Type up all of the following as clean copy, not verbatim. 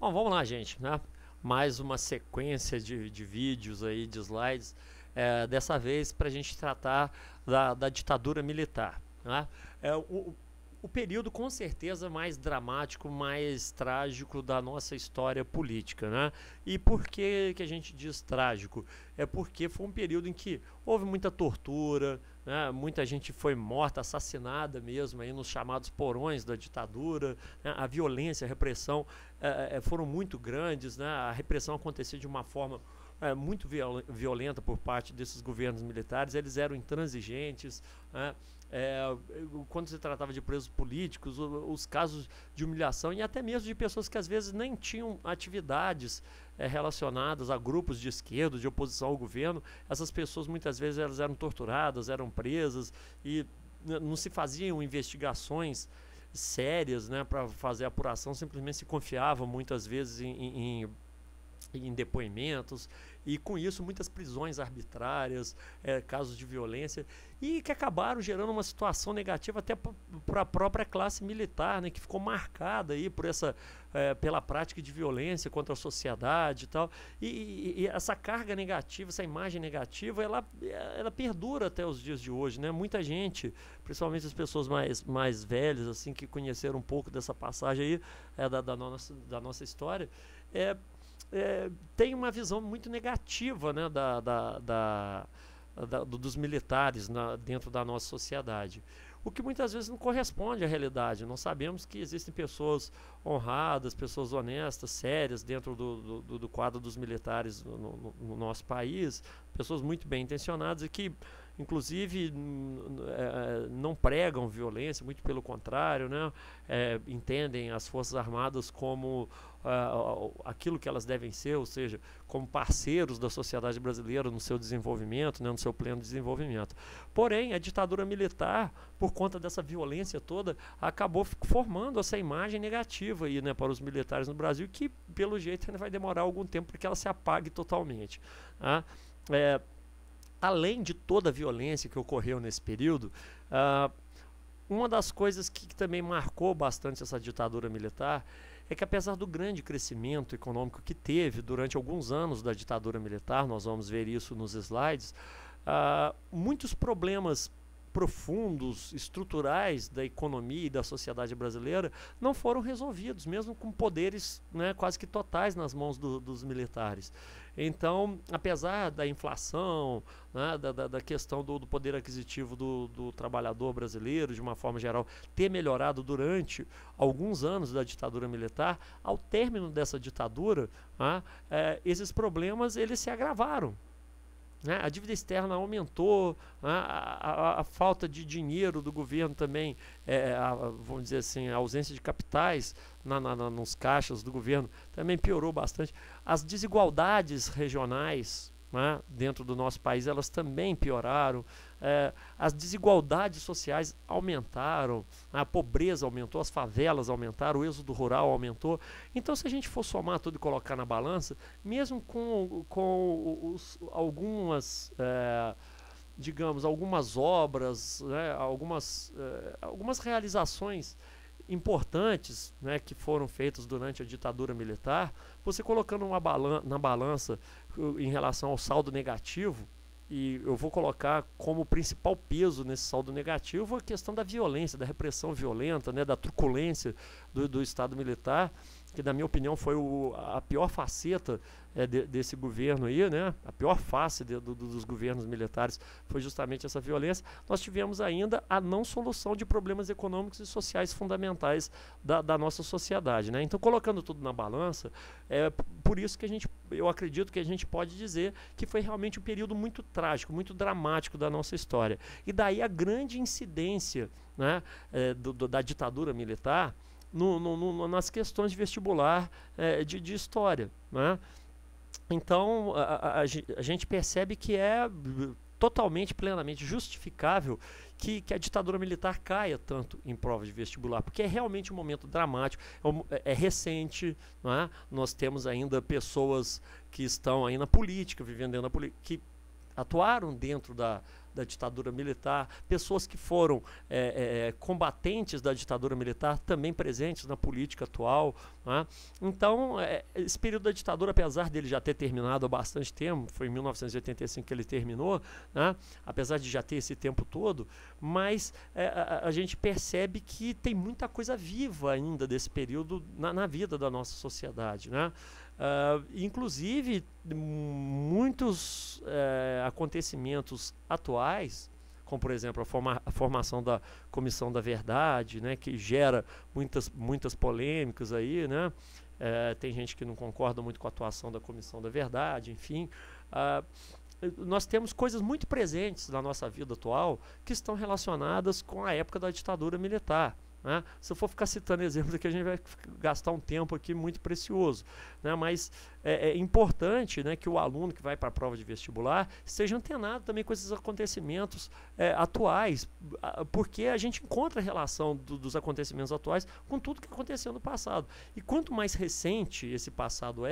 Bom, vamos lá, gente, né? Mais uma sequência de vídeos aí, de slides, dessa vez para a gente tratar da ditadura militar, né? O período com certeza mais dramático, mais trágico da nossa história política, né? E por que a gente diz trágico? É porque foi um período em que houve muita tortura, né? Muita gente foi morta, assassinada mesmo aí nos chamados porões da ditadura, né? A violência, a repressão foram muito grandes, né? A repressão acontecia de uma forma muito violenta por parte desses governos militares. Eles eram intransigentes, né? Quando se tratava de presos políticos, os casos de humilhação e até mesmo de pessoas que às vezes nem tinham atividades relacionadas a grupos de esquerda, de oposição ao governo, essas pessoas muitas vezes elas eram torturadas, eram presas e não se faziam investigações sérias, né, para fazer apuração, simplesmente se confiavam muitas vezes em depoimentos, e com isso muitas prisões arbitrárias, casos de violência, e que acabaram gerando uma situação negativa até para a própria classe militar, né, que ficou marcada aí por pela prática de violência contra a sociedade e tal, e essa carga negativa, essa imagem negativa, ela perdura até os dias de hoje, né? Muita gente, principalmente as pessoas mais velhas, assim, que conheceram um pouco dessa passagem aí da nossa história, tem uma visão muito negativa, né, dos militares dentro da nossa sociedade, o que muitas vezes não corresponde à realidade. Nós sabemos que existem pessoas honradas, pessoas honestas, sérias dentro do quadro dos militares no nosso país, pessoas muito bem intencionadas e que inclusive não pregam violência, muito pelo contrário, né? Entendem as Forças Armadas como aquilo que elas devem ser, ou seja, como parceiros da sociedade brasileira no seu desenvolvimento, né, no seu pleno desenvolvimento. Porém, a ditadura militar, por conta dessa violência toda, acabou formando essa imagem negativa aí, né, para os militares no Brasil, que pelo jeito ainda vai demorar algum tempo para que ela se apague totalmente. Tá? Além de toda a violência que ocorreu nesse período, uma das coisas que também marcou bastante essa ditadura militar é que, apesar do grande crescimento econômico que teve durante alguns anos da ditadura militar, nós vamos ver isso nos slides, muitos problemas profundos, estruturais da economia e da sociedade brasileira não foram resolvidos, mesmo com poderes, né, quase que totais nas mãos dos militares. Então, apesar da inflação, né, da questão do poder aquisitivo do trabalhador brasileiro, de uma forma geral, ter melhorado durante alguns anos da ditadura militar, ao término dessa ditadura, esses problemas eles se agravaram. A dívida externa aumentou, a falta de dinheiro do governo também, vamos dizer assim, a ausência de capitais nos caixas do governo também piorou bastante. As desigualdades regionais, dentro do nosso país, elas também pioraram. As desigualdades sociais aumentaram, a pobreza aumentou, as favelas aumentaram, o êxodo rural aumentou. Então, se a gente for somar tudo e colocar na balança, mesmo com algumas, digamos, algumas obras, né, algumas realizações importantes, né, que foram feitas durante a ditadura militar, você colocando na balança em relação ao saldo negativo, e eu vou colocar como principal peso nesse saldo negativo a questão da violência, da repressão violenta, né, da truculência do Estado militar, que na minha opinião foi a pior faceta desse governo aí, né? A pior face dos governos militares foi justamente essa violência. Nós tivemos ainda a não solução de problemas econômicos e sociais fundamentais da nossa sociedade, né? Então, colocando tudo na balança, por isso que eu acredito que a gente pode dizer que foi realmente um período muito trágico, muito dramático da nossa história. E daí a grande incidência, né, da ditadura militar nas questões de vestibular de história, né? Então a gente percebe que é totalmente, plenamente justificável que a ditadura militar caia tanto em prova de vestibular, porque é realmente um momento dramático, é recente, não é? Nós temos ainda pessoas que estão aí na política, vivendo dentro da política, que atuaram dentro da ditadura militar, pessoas que foram combatentes da ditadura militar, também presentes na política atual, né? Então, esse período da ditadura, apesar dele já ter terminado há bastante tempo, foi em 1985 que ele terminou, né? Apesar de já ter esse tempo todo, mas a gente percebe que tem muita coisa viva ainda desse período na vida da nossa sociedade, né? Inclusive, muitos acontecimentos atuais, como por exemplo a formação da Comissão da Verdade, né, que gera muitas polêmicas aí, né? Tem gente que não concorda muito com a atuação da Comissão da Verdade, enfim. Nós temos coisas muito presentes na nossa vida atual que estão relacionadas com a época da ditadura militar, né? Se eu for ficar citando exemplos aqui, a gente vai gastar um tempo aqui muito precioso, né? Mas é importante, né, que o aluno que vai para a prova de vestibular esteja antenado também com esses acontecimentos atuais, porque a gente encontra a relação dos acontecimentos atuais com tudo que aconteceu no passado. E quanto mais recente esse passado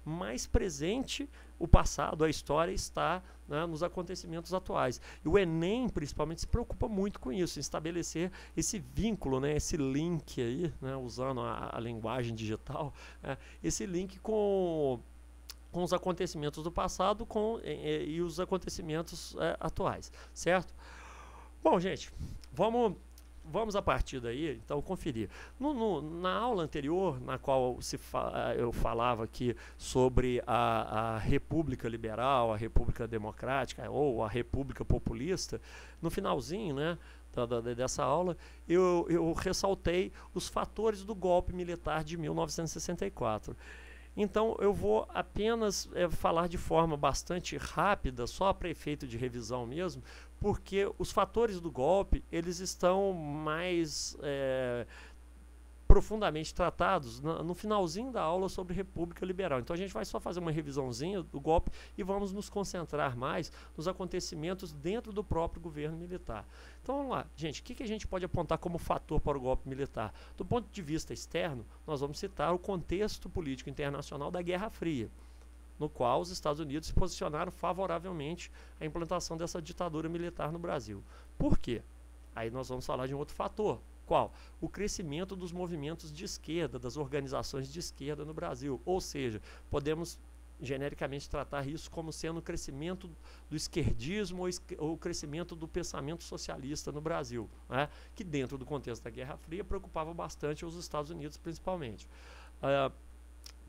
mais presente o passado, a história está, né, nos acontecimentos atuais. E o Enem, principalmente, se preocupa muito com isso, em estabelecer esse vínculo, né, esse link aí, né, usando a linguagem digital, esse link com os acontecimentos do passado e os acontecimentos atuais, certo? Bom, gente, vamos a partir daí, então, conferir. Na aula anterior, na qual eu falava aqui sobre a República Liberal, a República Democrática ou a República Populista, no finalzinho, né, dessa aula, eu ressaltei os fatores do golpe militar de 1964. Então, eu vou apenas falar de forma bastante rápida, só para efeito de revisão mesmo, porque os fatores do golpe, eles estão mais profundamente tratados no finalzinho da aula sobre República Liberal. Então a gente vai só fazer uma revisãozinha do golpe e vamos nos concentrar mais nos acontecimentos dentro do próprio governo militar. Então vamos lá, gente, o que a gente pode apontar como fator para o golpe militar? Do ponto de vista externo, nós vamos citar o contexto político internacional da Guerra Fria, no qual os Estados Unidos se posicionaram favoravelmente à implantação dessa ditadura militar no Brasil. Por quê? Aí nós vamos falar de um outro fator. Qual? O crescimento dos movimentos de esquerda, das organizações de esquerda no Brasil. Ou seja, podemos genericamente tratar isso como sendo o crescimento do esquerdismo ou o crescimento do pensamento socialista no Brasil, né? Que dentro do contexto da Guerra Fria preocupava bastante os Estados Unidos principalmente.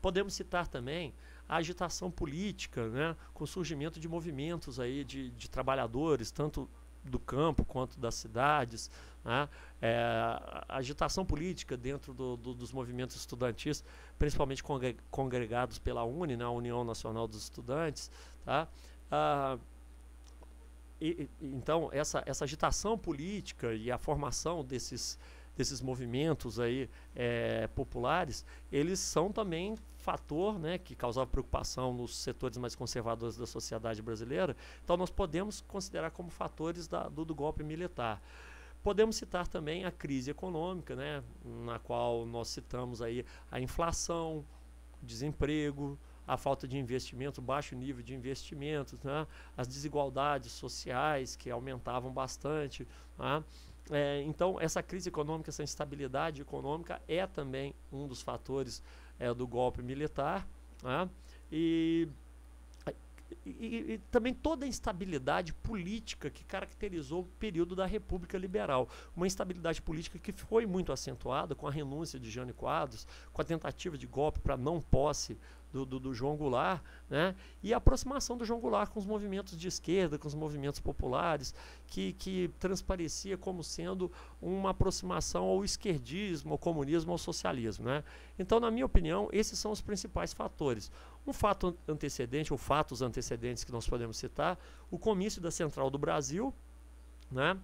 Podemos citar também a agitação política, né, com o surgimento de movimentos aí de trabalhadores, tanto do campo quanto das cidades, né? A agitação política dentro dos movimentos estudantis, principalmente congregados pela UNE, né, a União Nacional dos Estudantes, tá? Então, essa agitação política e a formação desses movimentos aí populares, eles são também fator, né, que causava preocupação nos setores mais conservadores da sociedade brasileira. Então nós podemos considerar como fatores do golpe militar. Podemos citar também a crise econômica, né, na qual nós citamos aí a inflação, desemprego, a falta de investimento, baixo nível de investimentos, né, as desigualdades sociais que aumentavam bastante, né? Então, essa crise econômica, essa instabilidade econômica é também um dos fatores do golpe militar, né? E também toda a instabilidade política que caracterizou o período da República Liberal. Uma instabilidade política que foi muito acentuada com a renúncia de Jânio Quadros, com a tentativa de golpe para não posse do João Goulart, né? E a aproximação do João Goulart com os movimentos de esquerda, com os movimentos populares, que transparecia como sendo uma aproximação ao esquerdismo, ao comunismo, ao socialismo, né? Então, na minha opinião, esses são os principais fatores. Um fato antecedente, ou fatos antecedentes que nós podemos citar, o comício da Central do Brasil, né?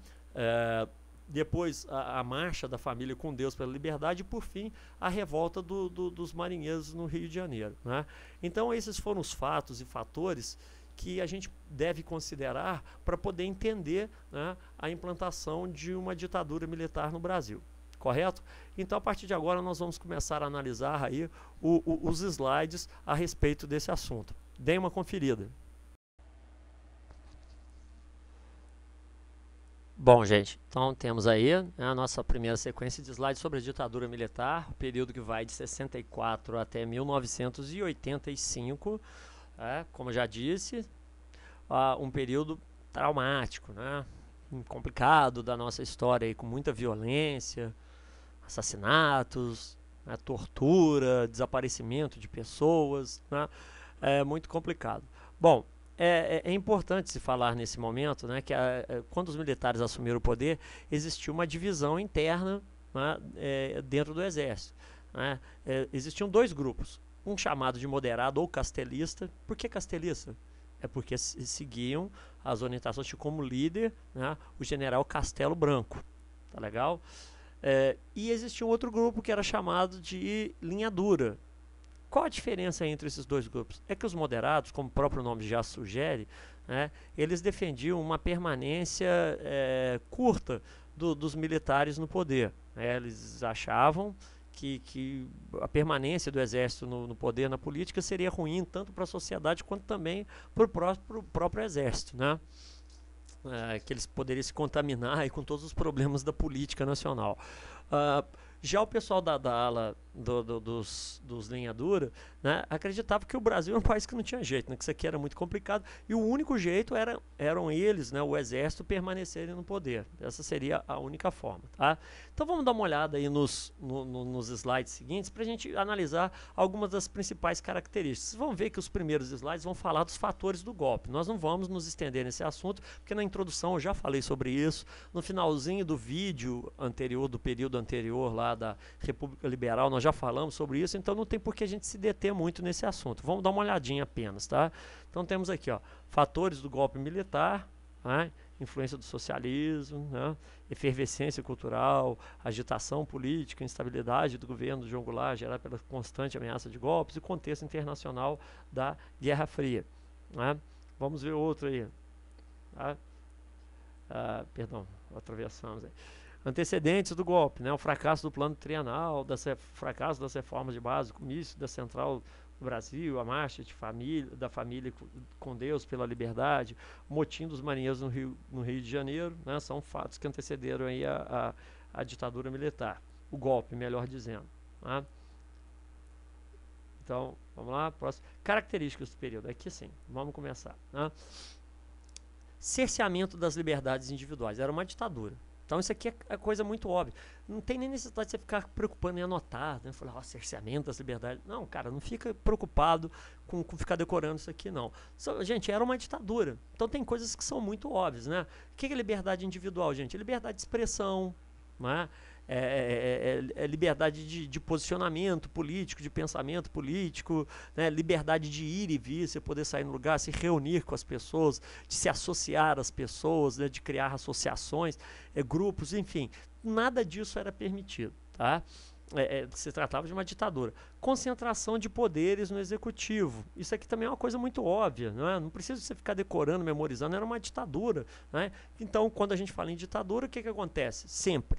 Depois a marcha da família com Deus pela liberdade e, por fim, a revolta dos marinheiros no Rio de Janeiro, né? Então, esses foram os fatos e fatores que a gente deve considerar para poder entender, né, a implantação de uma ditadura militar no Brasil. Correto? Então, a partir de agora, nós vamos começar a analisar aí os slides a respeito desse assunto. Deem uma conferida. Bom, gente, então temos aí, né, a nossa primeira sequência de slides sobre a ditadura militar, o período que vai de 64 até 1985, como já disse, um período traumático, né, complicado da nossa história, aí, com muita violência, assassinatos, né, tortura, desaparecimento de pessoas, né, é muito complicado. Bom, é importante se falar nesse momento, né, que quando os militares assumiram o poder, existiu uma divisão interna, né, dentro do exército. Né. Existiam dois grupos, um chamado de moderado ou castelista. Por que castelista? É porque seguiam as orientações de como líder, né, o general Castelo Branco. Tá legal? E existia um outro grupo que era chamado de linha dura. Qual a diferença entre esses dois grupos? É que os moderados, como o próprio nome já sugere, né, eles defendiam uma permanência curta dos militares no poder. Né? Eles achavam que a permanência do exército no poder, na política, seria ruim tanto para a sociedade quanto também para o próprio exército. Né? Que eles poderiam se contaminar aí com todos os problemas da política nacional. Já o pessoal da ala dos linha dura, né, acreditava que o Brasil era um país que não tinha jeito, né, que isso aqui era muito complicado, e o único jeito eram eles, né, o exército, permanecerem no poder. Essa seria a única forma. Tá? Então vamos dar uma olhada aí nos slides seguintes para a gente analisar algumas das principais características. Vocês vão ver que os primeiros slides vão falar dos fatores do golpe. Nós não vamos nos estender nesse assunto, porque na introdução eu já falei sobre isso. No finalzinho do vídeo anterior, do período anterior lá da República Liberal, nós já falamos sobre isso, então não tem por que a gente se deter muito nesse assunto. Vamos dar uma olhadinha apenas, tá? Então temos aqui, ó, fatores do golpe militar, né? Influência do socialismo, né? Efervescência cultural, agitação política, instabilidade do governo de João Goulart, gerada pela constante ameaça de golpes e contexto internacional da Guerra Fria. Né? Vamos ver outro aí. Tá? Perdão, atravessamos aí. Antecedentes do golpe, né? O fracasso do plano trienal, fracasso das reformas de base, o comício da Central do Brasil, a marcha da família com Deus pela liberdade, o motim dos marinheiros no Rio de Janeiro, né? São fatos que antecederam aí a ditadura militar, o golpe, melhor dizendo. Tá? Então, vamos lá, próximo. Características do período, aqui sim, vamos começar. Né? Cerceamento das liberdades individuais, era uma ditadura. Então isso aqui é coisa muito óbvia. Não tem nem necessidade de você ficar preocupando em anotar, né? Falar, cerceamento das liberdades. Não, cara, não fica preocupado com ficar decorando isso aqui, não. Gente, era uma ditadura. Então tem coisas que são muito óbvias, né? O que é liberdade individual, gente? É liberdade de expressão, né? Liberdade de posicionamento político, de pensamento político, né? Liberdade de ir e vir, você poder sair no lugar, se reunir com as pessoas, de se associar às pessoas, né? De criar associações, grupos, enfim, nada disso era permitido, tá? Se tratava de uma ditadura. Concentração de poderes no executivo. Isso aqui também é uma coisa muito óbvia, não é? Não precisa você ficar decorando, memorizando, era uma ditadura. Né? Então, quando a gente fala em ditadura, o que acontece? Sempre.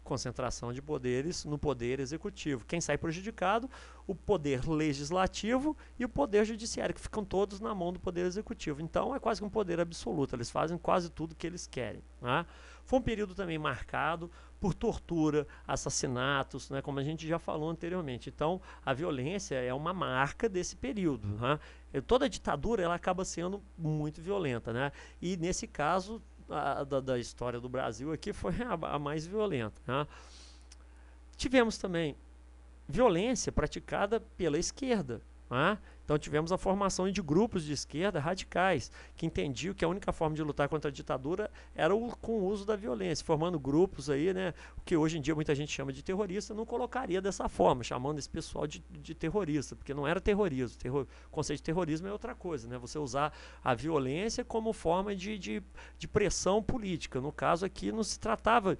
Concentração de poderes no poder executivo. Quem sai prejudicado? O poder legislativo e o poder judiciário, que ficam todos na mão do poder executivo. Então, é quase que um poder absoluto. Eles fazem quase tudo que eles querem. Né? Foi um período também marcado por tortura, assassinatos, né, como a gente já falou anteriormente. Então, a violência é uma marca desse período. Né? Toda ditadura ela acaba sendo muito violenta. Né? E, nesse caso, da história do Brasil aqui foi a mais violenta. Né? Tivemos também violência praticada pela esquerda. Né? Então tivemos a formação de grupos de esquerda radicais, que entendiam que a única forma de lutar contra a ditadura era com o uso da violência, formando grupos aí, né, o que hoje em dia muita gente chama de terrorista, não colocaria dessa forma, chamando esse pessoal de terrorista, porque não era terrorismo. O conceito de terrorismo é outra coisa, né? Você usar a violência como forma de pressão política. No caso aqui não se tratava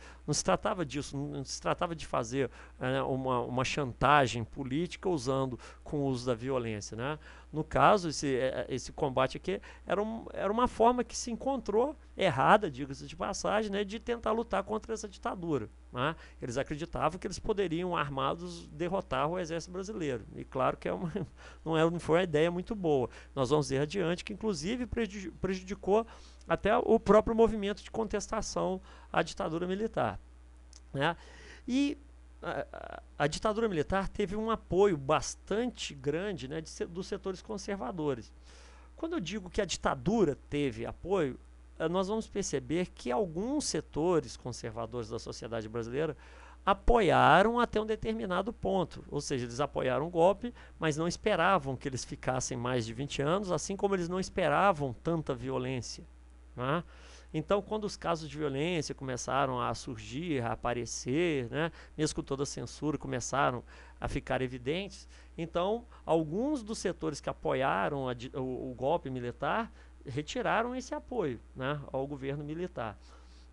disso, não se tratava de fazer uma chantagem política usando com o uso da violência, né? No caso, esse combate aqui era uma forma que se encontrou, errada, diga-se de passagem, né, de tentar lutar contra essa ditadura, né? Eles acreditavam que eles poderiam, armados, derrotar o exército brasileiro. E claro que não foi uma ideia muito boa. Nós vamos ver adiante que, inclusive, prejudicou até o próprio movimento de contestação à ditadura militar, né? E a ditadura militar teve um apoio bastante grande, né, dos setores conservadores. Quando eu digo que a ditadura teve apoio, nós vamos perceber que alguns setores conservadores da sociedade brasileira apoiaram até um determinado ponto, ou seja, eles apoiaram o golpe, mas não esperavam que eles ficassem mais de 20 anos, assim como eles não esperavam tanta violência, né? Então, quando os casos de violência começaram a surgir, a aparecer, né, mesmo com toda a censura, começaram a ficar evidentes, então, alguns dos setores que apoiaram o golpe militar retiraram esse apoio, né, ao governo militar.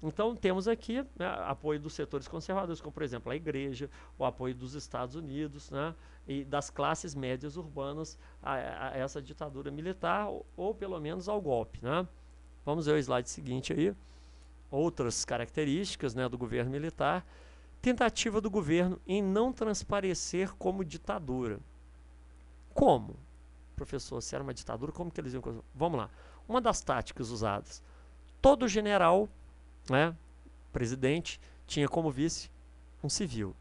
Então, temos aqui, né, apoio dos setores conservadores, como, por exemplo, a igreja, o apoio dos Estados Unidos, né, e das classes médias urbanas a essa ditadura militar, ou pelo menos ao golpe, né? Vamos ver o slide seguinte aí. Outras características, né, do governo militar. Tentativa do governo em não transparecer como ditadura. Como? Professor, se era uma ditadura, como que eles iam... Vamos lá. Uma das táticas usadas. Todo general, né, presidente, tinha como vice um civil.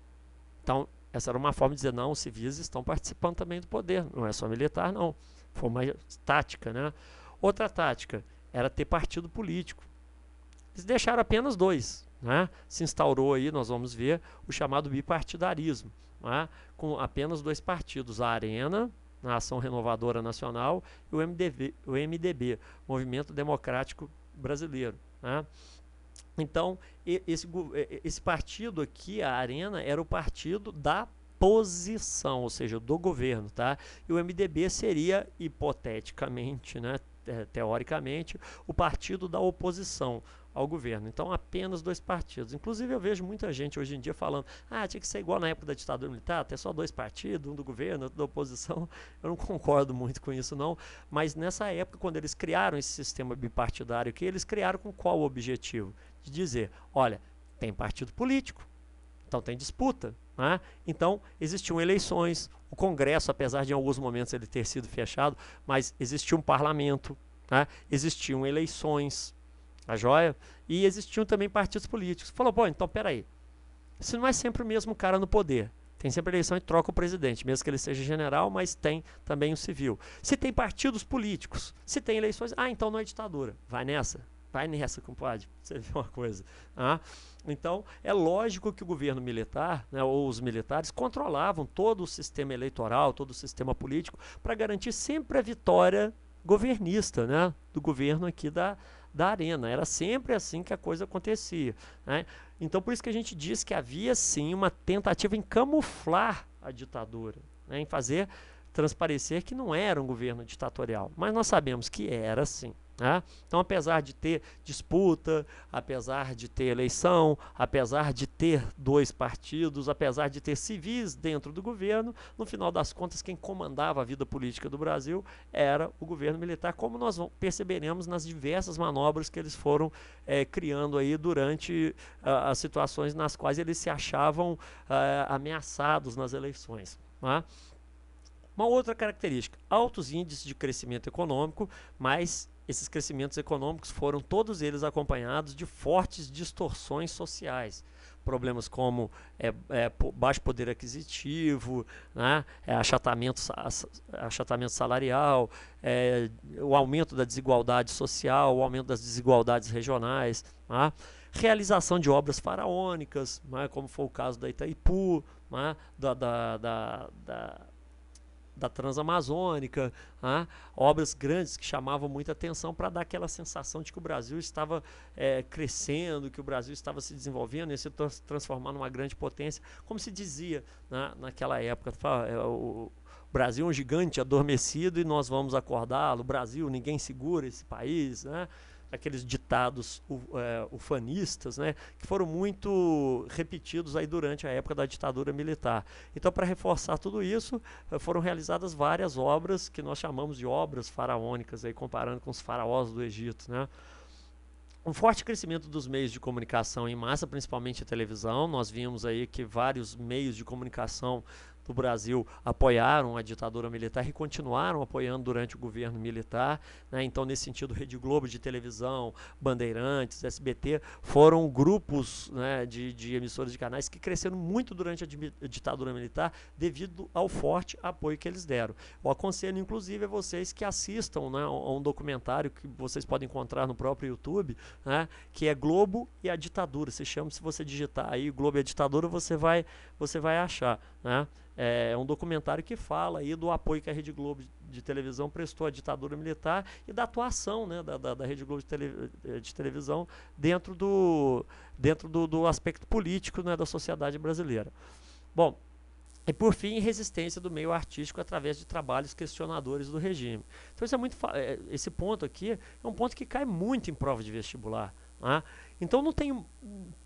Então, essa era uma forma de dizer, não, os civis estão participando também do poder. Não é só militar, não. Foi uma tática, né? Outra tática era ter partido político. Eles deixaram apenas dois, né? Se instaurou aí, nós vamos ver, o chamado bipartidarismo, né? Com apenas dois partidos, a Arena, a Ação Renovadora Nacional, e o MDB, Movimento Democrático Brasileiro, né? Então, esse partido aqui, a Arena, era o partido da posição, ou seja, do governo, tá? E o MDB seria, hipoteticamente, né, teoricamente, o partido da oposição ao governo. Então, apenas dois partidos. Inclusive, eu vejo muita gente hoje em dia falando, tinha que ser igual na época da ditadura militar, ter só dois partidos, um do governo, outro da oposição. Eu não concordo muito com isso, não. Mas nessa época, quando eles criaram esse sistema bipartidário aqui, eles criaram com qual objetivo? De dizer, olha, tem partido político, então tem disputa, né? Então, existiam eleições, o Congresso, apesar de em alguns momentos ele ter sido fechado, mas existia um parlamento, né? Existiam eleições, a joia, e existiam também partidos políticos. Falou, bom, então peraí, se não é sempre o mesmo cara no poder, tem sempre eleição e troca o presidente, mesmo que ele seja general, mas tem também o civil. Se tem partidos políticos, se tem eleições, então não é ditadura. Vai nessa, compadre, você vê uma coisa. Então, é lógico que o governo militar, né, ou os militares, controlavam todo o sistema eleitoral, todo o sistema político, para garantir sempre a vitória governista, né, do governo aqui da Arena. Era sempre assim que a coisa acontecia, né? Então, por isso que a gente diz que havia, sim, uma tentativa em camuflar a ditadura, né, em fazer transparecer que não era um governo ditatorial. Mas nós sabemos que era, sim. Né? Então, apesar de ter disputa, apesar de ter eleição, apesar de ter dois partidos, apesar de ter civis dentro do governo, no final das contas, quem comandava a vida política do Brasil era o governo militar, como nós perceberemos nas diversas manobras que eles foram criando aí durante as situações nas quais eles se achavam ameaçados nas eleições. Né? Uma outra característica, altos índices de crescimento econômico, mas esses crescimentos econômicos foram todos eles acompanhados de fortes distorções sociais. Problemas como baixo poder aquisitivo, né, achatamento salarial, o aumento da desigualdade social, o aumento das desigualdades regionais, né, realização de obras faraônicas, né, como foi o caso da Itaipu, né, da Transamazônica, obras grandes que chamavam muita atenção para dar aquela sensação de que o Brasil estava crescendo, que o Brasil estava se desenvolvendo e se transformando numa grande potência, como se dizia, né, naquela época. O Brasil é um gigante adormecido e nós vamos acordá-lo. O Brasil, ninguém segura esse país, né? aqueles ditados ufanistas, né, que foram muito repetidos aí durante a época da ditadura militar. Então, para reforçar tudo isso, foram realizadas várias obras que nós chamamos de obras faraônicas, aí, comparando com os faraós do Egito, né. Um forte crescimento dos meios de comunicação em massa, principalmente a televisão. Nós vimos aí que vários meios de comunicação do Brasil apoiaram a ditadura militar e continuaram apoiando durante o governo militar, né? Então, nesse sentido, Rede Globo de televisão, Bandeirantes, SBT, foram grupos, né, de emissoras de canais que cresceram muito durante a ditadura militar devido ao forte apoio que eles deram. Eu aconselho, inclusive, a vocês que assistam, né, a um documentário que vocês podem encontrar no próprio YouTube, né, que é Globo e a Ditadura. Se você digitar aí Globo e a Ditadura, você vai achar, né? É um documentário que fala aí do apoio que a Rede Globo de televisão prestou à ditadura militar e da atuação, né, da Rede Globo de televisão dentro do aspecto político, né, da sociedade brasileira. Bom, e por fim, resistência do meio artístico através de trabalhos questionadores do regime. Então isso esse ponto aqui é um ponto que cai muito em prova de vestibular, né? Então não tem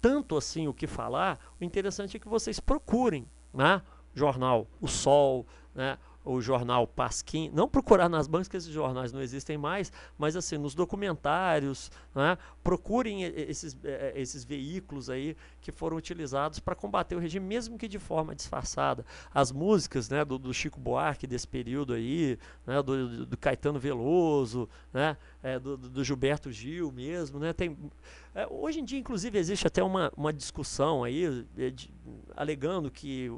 tanto assim o que falar. O interessante é que vocês procurem, né, jornal O Sol, né, o jornal Pasquim, não procurar nas bancas, que esses jornais não existem mais, mas assim, nos documentários, né, procurem esses veículos aí que foram utilizados para combater o regime, mesmo que de forma disfarçada. As músicas, né, do Chico Buarque desse período aí, né, do Caetano Veloso, né, do Gilberto Gil mesmo, né, hoje em dia, inclusive, existe até uma discussão aí, alegando que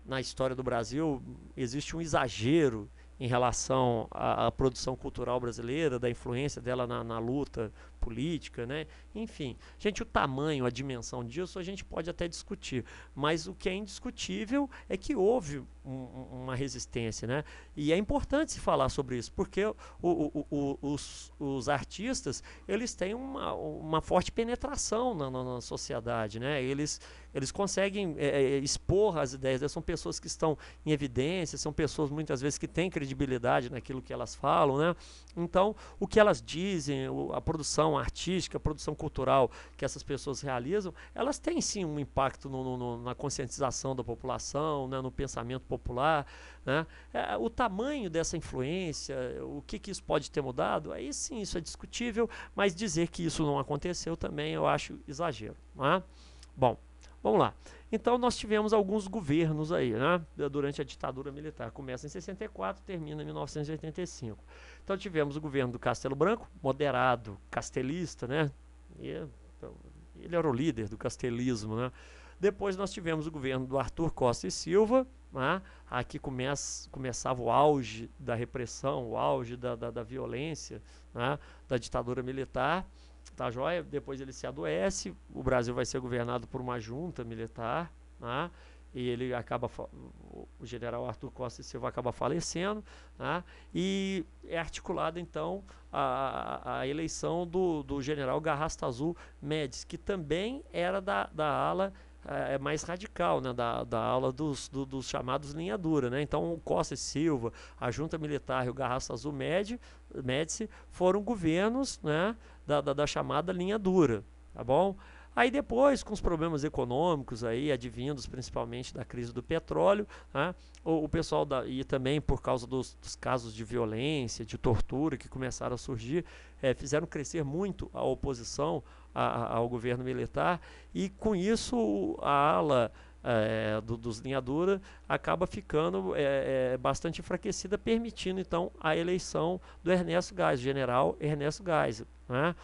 na história do Brasil existe um exagero em relação à produção cultural brasileira, da influência dela na luta política, né? Enfim, gente, o tamanho, a dimensão disso a gente pode até discutir, mas o que é indiscutível é que houve uma resistência, né? E é importante se falar sobre isso, porque os artistas, eles têm uma forte penetração na sociedade, né? Eles conseguem expor as ideias, são pessoas que estão em evidência, são pessoas muitas vezes que têm credibilidade naquilo que elas falam, né? Então, o que elas dizem, a produção artística, a produção cultural que essas pessoas realizam, elas têm sim um impacto na conscientização da população, né, no pensamento popular, né? O tamanho dessa influência, o que isso pode ter mudado, aí sim, isso é discutível, mas dizer que isso não aconteceu também eu acho exagero, né? Bom, vamos lá. Então nós tivemos alguns governos aí, né, durante a ditadura militar. Começa em 64, termina em 1985. Então tivemos o governo do Castelo Branco, moderado, castelista, né? Ele era o líder do castelismo, né? Depois nós tivemos o governo do Arthur Costa e Silva, né? Aqui começava o auge da repressão, o auge da violência, né, da ditadura militar. Tá joia? Depois ele se adoece, o Brasil vai ser governado por uma junta militar, né? E ele o general Arthur Costa e Silva acaba falecendo, né? E é articulada então a eleição do general Garrastazu Médici, que também era da ala mais radical, né, da ala dos chamados linha dura, né? Então o Costa e Silva, a junta militar e o Garrastazu Médici foram governos, né, da chamada linha dura, tá bom? Aí depois, com os problemas econômicos aí, advindos principalmente da crise do petróleo, né, o pessoal e também por causa dos casos de violência, de tortura que começaram a surgir, fizeram crescer muito a oposição ao governo militar, e com isso a ala dos linha dura acaba ficando bastante enfraquecida, permitindo então a eleição do Ernesto Geisel, general Ernesto Geisel, né,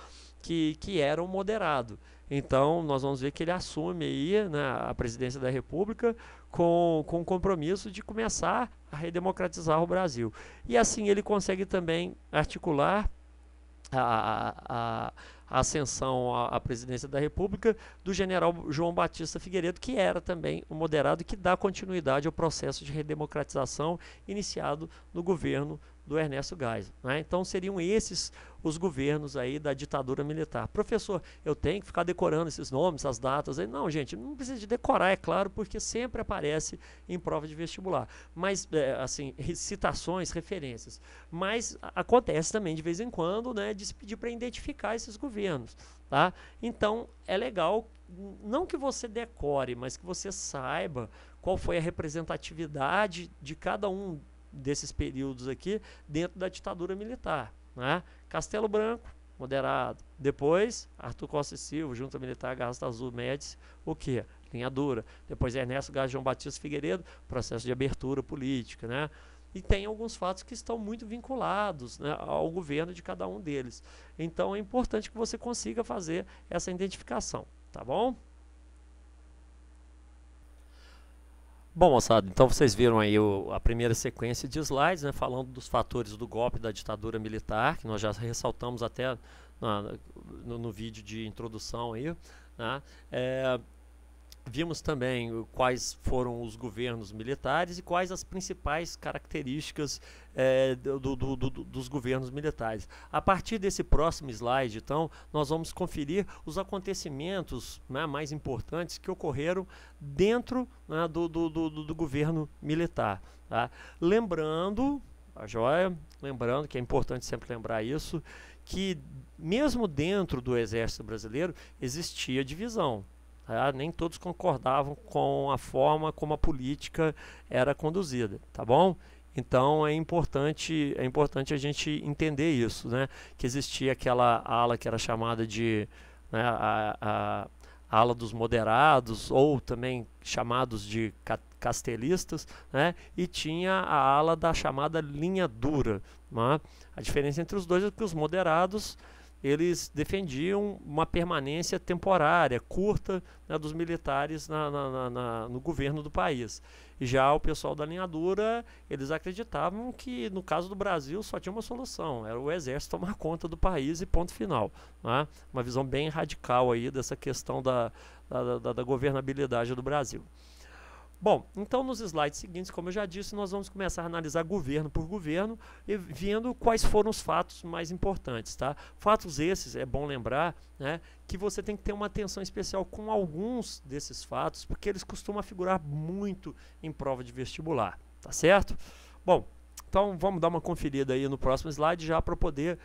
que era um moderado. Então nós vamos ver que ele assume aí, né, a presidência da República com o compromisso de começar a redemocratizar o Brasil. E assim ele consegue também articular a ascensão à presidência da República do general João Batista Figueiredo, que era também um moderado e que dá continuidade ao processo de redemocratização iniciado no governo do Ernesto Geisel, né? Então seriam esses os governos aí da ditadura militar. Professor, eu tenho que ficar decorando esses nomes, essas datas aí? Não, gente, não precisa de decorar, é claro, porque sempre aparece em prova de vestibular. Mas, assim, citações, referências. Mas acontece também de vez em quando, né, de se pedir para identificar esses governos, tá? Então, é legal, não que você decore, mas que você saiba qual foi a representatividade de cada um desses períodos aqui dentro da ditadura militar, né? Castelo Branco, moderado. Depois, Arthur Costa e Silva, Junta Militar, Garrasta Azul, Médici, o quê? Linha dura. Depois, Ernesto Geisel, João Batista Figueiredo, processo de abertura política, né? E tem alguns fatos que estão muito vinculados, né, ao governo de cada um deles. Então, é importante que você consiga fazer essa identificação, tá bom? Bom, moçada, então vocês viram aí a primeira sequência de slides, né, falando dos fatores do golpe da ditadura militar, que nós já ressaltamos até no vídeo de introdução aí, né? Vimos também quais foram os governos militares e quais as principais características dos governos militares. A partir desse próximo slide, então, nós vamos conferir os acontecimentos, né, mais importantes que ocorreram dentro, né, do governo militar. Tá? Lembrando, a joia, lembrando que é importante sempre lembrar isso, que mesmo dentro do Exército Brasileiro existia divisão. Nem todos concordavam com a forma como a política era conduzida, tá bom? Então é importante a gente entender isso, né? Que existia aquela ala que era chamada de, né, a ala dos moderados, ou também chamados de castelistas, né? E tinha a ala da chamada linha dura, né? A diferença entre os dois é que os moderados eles defendiam uma permanência temporária, curta, né, dos militares no governo do país. E já o pessoal da linha dura, eles acreditavam que no caso do Brasil só tinha uma solução, era o exército tomar conta do país e ponto final. Né? Uma visão bem radical aí dessa questão da governabilidade do Brasil. Bom, então nos slides seguintes, como eu já disse, nós vamos começar a analisar governo por governo e vendo quais foram os fatos mais importantes, tá? Fatos esses, é bom lembrar, né, que você tem que ter uma atenção especial com alguns desses fatos, porque eles costumam figurar muito em prova de vestibular, tá certo? Bom, então vamos dar uma conferida aí no próximo slide já para poder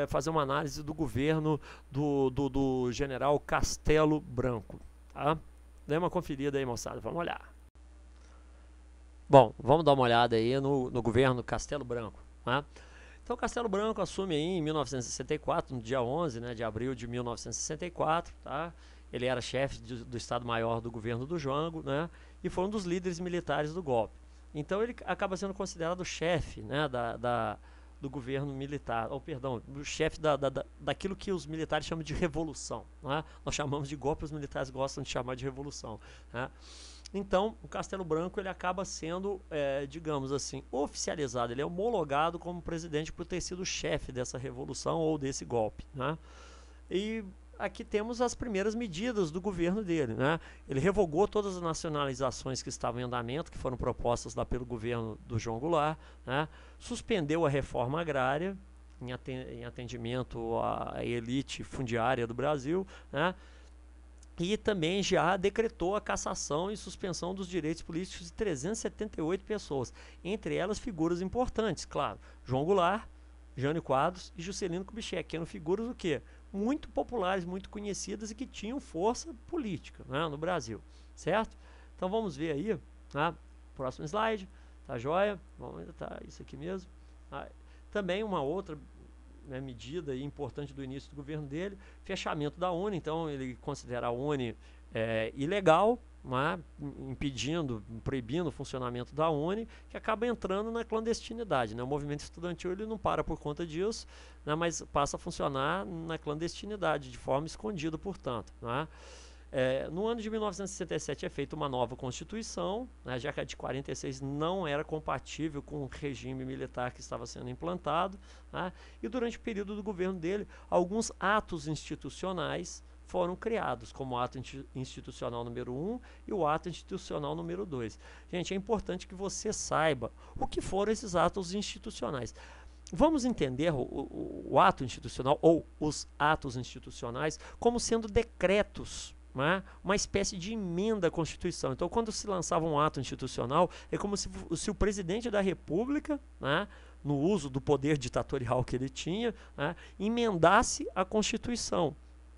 fazer uma análise do governo do general Castelo Branco, tá? Dê uma conferida aí, moçada, vamos olhar. Bom, vamos dar uma olhada aí no governo Castelo Branco. Né? Então, Castelo Branco assume aí em 1964, no dia 11, né, de abril de 1964. Tá? Ele era chefe do Estado-Maior do governo do Jango, né, e foi um dos líderes militares do golpe. Então, ele acaba sendo considerado chefe, né, do governo militar, ou perdão, o chefe daquilo que os militares chamam de revolução. Né? Nós chamamos de golpe, os militares gostam de chamar de revolução. Né? Então, o Castelo Branco ele acaba sendo, digamos assim, oficializado, ele é homologado como presidente por ter sido chefe dessa revolução ou desse golpe. Né? E aqui temos as primeiras medidas do governo dele. Né? Ele revogou todas as nacionalizações que estavam em andamento, que foram propostas lá pelo governo do João Goulart, né? Suspendeu a reforma agrária, em atendimento à elite fundiária do Brasil, né? E também já decretou a cassação e suspensão dos direitos políticos de 378 pessoas, entre elas figuras importantes, claro, João Goulart, Jânio Quadros e Juscelino Kubitschek, que eram figuras o quê? Muito populares, muito conhecidas e que tinham força política, né, no Brasil, certo? Então vamos ver aí, né, próximo slide, tá joia? Vamos, tá isso aqui mesmo. Também uma outra, né, medida importante do início do governo dele, fechamento da UNE. Então ele considera a UNE ilegal, né, proibindo o funcionamento da UNE, que acaba entrando na clandestinidade. Né? O movimento estudantil ele não para por conta disso, né, mas passa a funcionar na clandestinidade, de forma escondida, portanto. Né? No ano de 1967 é feita uma nova Constituição, né, já que a de 46 não era compatível com o regime militar que estava sendo implantado, né, e durante o período do governo dele, alguns atos institucionais foram criados, como o ato institucional número 1 e o ato institucional número 2. Gente, é importante que você saiba o que foram esses atos institucionais. vamos entender o ato institucional ou os atos institucionais como sendo decretos, né? Uma espécie de emenda à Constituição. Então, quando se lançava um ato institucional, é como se o presidente da República, né, no uso do poder ditatorial que ele tinha, né, emendasse a Constituição,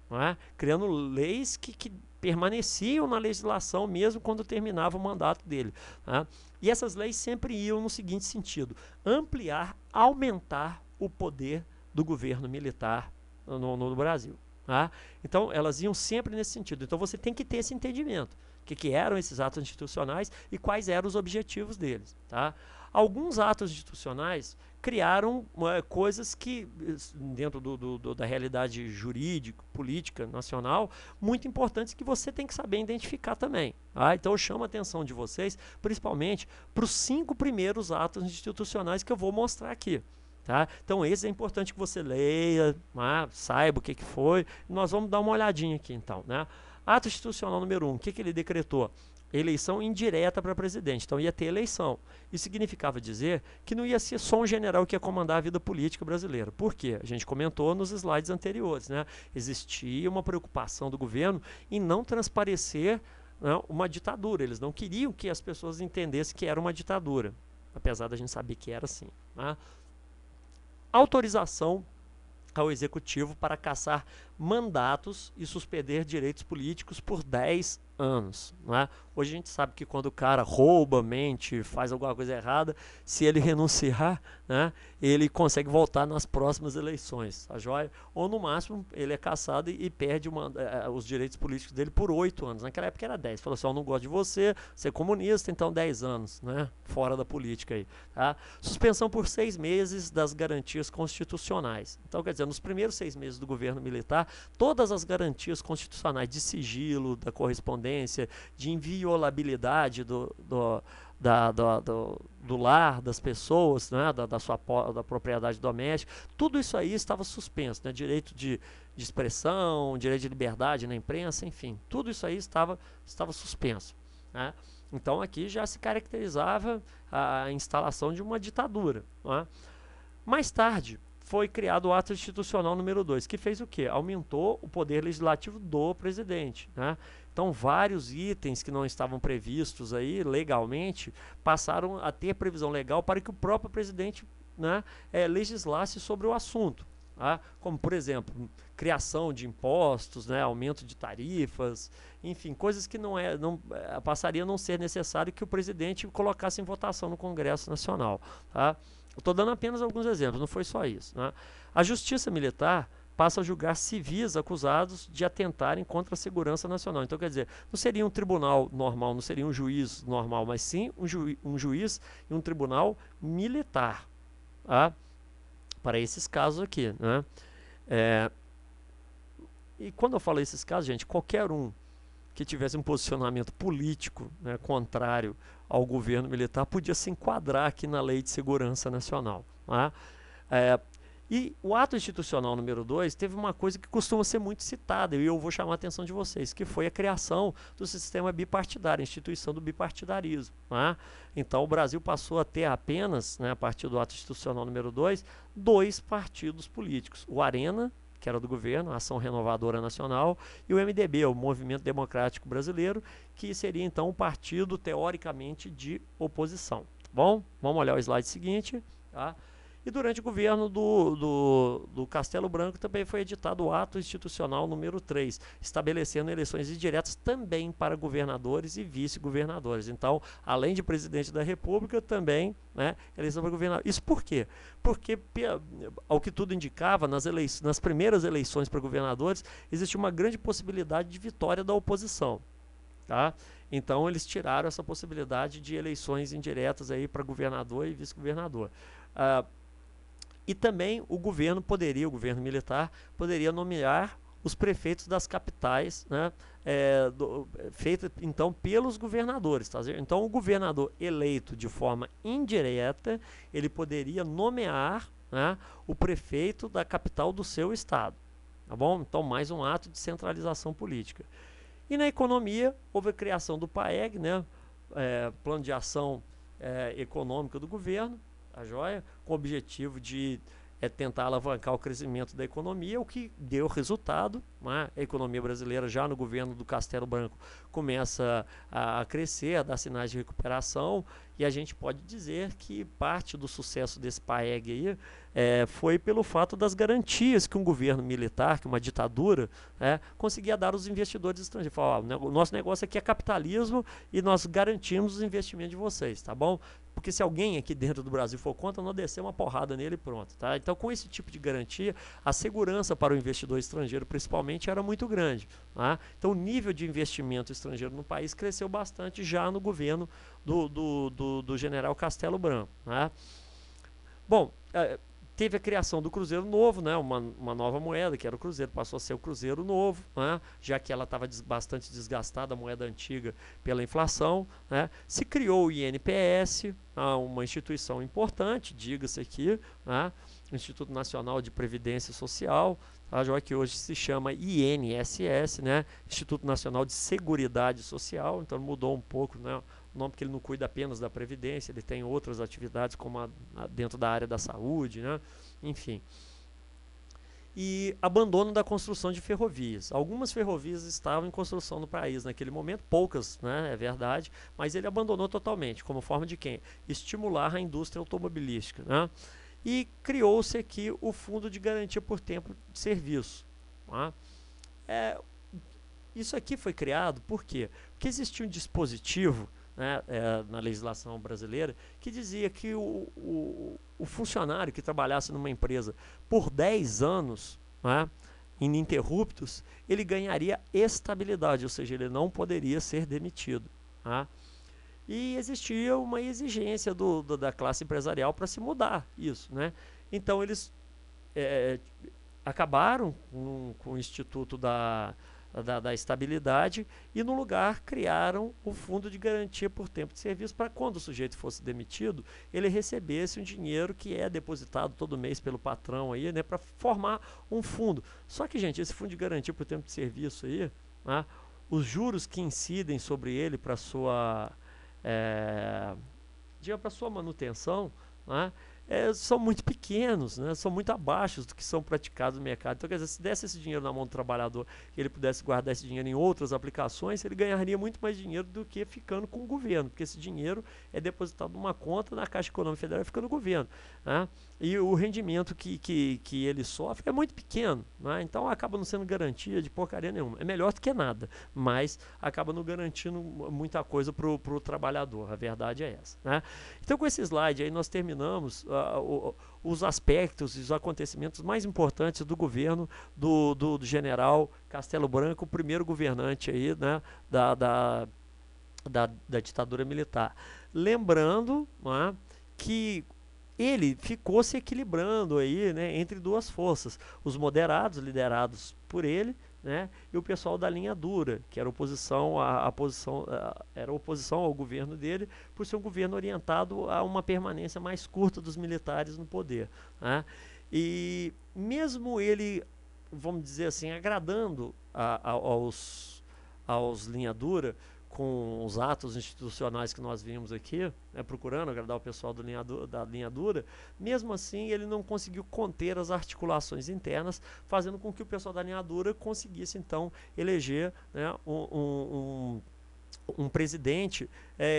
né, criando leis que permaneciam na legislação mesmo quando terminava o mandato dele, né? E essas leis sempre iam no seguinte sentido: ampliar, aumentar o poder do governo militar no Brasil. Tá? Então, elas iam sempre nesse sentido. Então, você tem que ter esse entendimento. O que eram esses atos institucionais e quais eram os objetivos deles. Tá? Alguns atos institucionais criaram coisas que, dentro da realidade jurídica, política, nacional, muito importantes que você tem que saber identificar também. Tá? Então, eu chamo a atenção de vocês, principalmente, para os 5 primeiros atos institucionais que eu vou mostrar aqui. Tá? Então, esse é importante que você leia, né? Saiba o que foi. Nós vamos dar uma olhadinha aqui, então. Né? Ato institucional número 1, o que ele decretou? Eleição indireta para presidente. Então, ia ter eleição. Isso significava dizer que não ia ser só um general que ia comandar a vida política brasileira. Por quê? A gente comentou nos slides anteriores. Né? Existia uma preocupação do governo em não transparecer, né, uma ditadura. Eles não queriam que as pessoas entendessem que era uma ditadura, apesar da gente saber que era assim. Né? Autorização ao executivo para cassar mandatos e suspender direitos políticos por 10 anos. Não é? Hoje a gente sabe que quando o cara rouba, mente, faz alguma coisa errada, se ele renunciar, né, ele consegue voltar nas próximas eleições, tá joia? Ou no máximo ele é cassado e perde os direitos políticos dele por 8 anos. Naquela época era 10. Falou assim: eu não gosto de você, você é comunista, então 10 anos, né, fora da política aí. Tá? Suspensão por 6 meses das garantias constitucionais. Então, quer dizer, nos primeiros 6 meses do governo militar, todas as garantias constitucionais de sigilo, da correspondência, de inviolabilidade do lar das pessoas, né, da propriedade doméstica, tudo isso aí estava suspenso, né, direito de expressão, direito de liberdade na imprensa, enfim, tudo isso aí estava suspenso. Né? Então aqui já se caracterizava a instalação de uma ditadura. Né? Mais tarde, foi criado o ato institucional número 2, que fez o quê? Aumentou o poder legislativo do presidente. Né? Então, vários itens que não estavam previstos aí legalmente passaram a ter previsão legal para que o próprio presidente, né, legislasse sobre o assunto. Tá? Como, por exemplo, criação de impostos, né, aumento de tarifas, enfim, coisas que passariam a não ser necessário que o presidente colocasse em votação no Congresso Nacional. Tá? Eu estou dando apenas alguns exemplos, não foi só isso. Né? A Justiça Militar passa a julgar civis acusados de atentarem contra a segurança nacional. Então, quer dizer, não seria um tribunal normal, não seria um juiz normal, mas sim um juiz e um tribunal militar. Tá? Para esses casos aqui. Né? E quando eu falo esses casos, gente, qualquer um que tivesse um posicionamento político, né, contrário ao governo militar podia se enquadrar aqui na Lei de Segurança Nacional. Né? E o ato institucional número 2 teve uma coisa que costuma ser muito citada, e eu vou chamar a atenção de vocês, que foi a criação do sistema bipartidário, a instituição do bipartidarismo. Né? Então o Brasil passou a ter apenas, né, a partir do ato institucional número 2, 2 partidos políticos. O Arena, que era do governo, a Ação Renovadora Nacional, e o MDB, o Movimento Democrático Brasileiro, que seria então um partido teoricamente de oposição. Tá bom? Vamos olhar o slide seguinte. Tá? E durante o governo do Castelo Branco também foi editado o ato institucional número 3, estabelecendo eleições indiretas também para governadores e vice-governadores. Então, além de presidente da República, também, né, eleição para governador. Isso por quê? Porque, ao que tudo indicava, nas primeiras eleições para governadores, existia uma grande possibilidade de vitória da oposição. Tá? Então, eles tiraram essa possibilidade de eleições indiretas aí para governador e vice-governador. E também o governo militar, poderia nomear os prefeitos das capitais, né, feita então pelos governadores. Tá? Então o governador eleito de forma indireta, ele poderia nomear, né, o prefeito da capital do seu estado. Tá bom? Então mais um ato de centralização política. E na economia houve a criação do PAEG, né, Plano de Ação Econômica do Governo, tá joia? Com o objetivo de tentar alavancar o crescimento da economia, o que deu resultado, né? A economia brasileira, já no governo do Castelo Branco, começa a crescer, a dar sinais de recuperação, e a gente pode dizer que parte do sucesso desse PAEG aí foi pelo fato das garantias que um governo militar, que uma ditadura, conseguia dar aos investidores estrangeiros. Falar, o nosso negócio aqui é capitalismo e nós garantimos os investimentos de vocês, tá bom? Porque se alguém aqui dentro do Brasil for contra, não descer uma porrada nele e pronto. Tá? Então, com esse tipo de garantia, a segurança para o investidor estrangeiro, principalmente, era muito grande. Tá? Então, o nível de investimento estrangeiro no país cresceu bastante já no governo do general Castelo Branco. Tá? Bom, teve a criação do Cruzeiro Novo, né, uma nova moeda, que era o Cruzeiro, passou a ser o Cruzeiro Novo, né, já que ela estava bastante desgastada, a moeda antiga, pela inflação. Né. Se criou o INPS, uma instituição importante, diga-se aqui, né, Instituto Nacional de Previdência Social, tá, já que hoje se chama INSS, né, Instituto Nacional de Seguridade Social, então mudou um pouco, né, o nome, porque ele não cuida apenas da Previdência, ele tem outras atividades como dentro da área da saúde, né? Enfim. E abandono da construção de ferrovias. Algumas ferrovias estavam em construção no país naquele momento, poucas, né, é verdade, mas ele abandonou totalmente, como forma de quem? Estimular a indústria automobilística. Né? E criou-se aqui o Fundo de Garantia por Tempo de Serviço. Tá? Isso aqui foi criado por quê? Porque existia um dispositivo, né, na legislação brasileira, que dizia que o funcionário que trabalhasse numa empresa por 10 anos, né, ininterruptos, ele ganharia estabilidade, ou seja, ele não poderia ser demitido. Tá? E existia uma exigência da classe empresarial para se mudar isso. Né? Então, eles acabaram com o Instituto da estabilidade e no lugar criaram o Fundo de Garantia por Tempo de Serviço para quando o sujeito fosse demitido, ele recebesse um dinheiro que é depositado todo mês pelo patrão aí, né, para formar um fundo. Só que, gente, esse Fundo de Garantia por Tempo de Serviço aí, né, os juros que incidem sobre ele para sua manutenção, né, são muito pequenos, né? São muito abaixo do que são praticados no mercado. Então, quer dizer, se desse esse dinheiro na mão do trabalhador e ele pudesse guardar esse dinheiro em outras aplicações, ele ganharia muito mais dinheiro do que ficando com o governo, porque esse dinheiro é depositado numa conta na Caixa Econômica Federal e fica no governo. Né? E o rendimento que ele sofre é muito pequeno, né? Então acaba não sendo garantia de porcaria nenhuma. É melhor do que nada, mas acaba não garantindo muita coisa para o trabalhador. A verdade é essa. Né? Então, com esse slide aí nós terminamos os aspectos e os acontecimentos mais importantes do governo do general Castelo Branco, o primeiro governante aí, né, da ditadura militar. Lembrando, né, que ele ficou se equilibrando aí, né, entre duas forças, os moderados, liderados por ele, né, e o pessoal da linha dura, que era oposição era oposição ao governo dele, por ser um governo orientado a uma permanência mais curta dos militares no poder. Né? E mesmo ele, vamos dizer assim, agradando aos linha dura, com os atos institucionais que nós vimos aqui, né, procurando agradar o pessoal da linha dura, mesmo assim ele não conseguiu conter as articulações internas, fazendo com que o pessoal da linha dura conseguisse então eleger, né, um presidente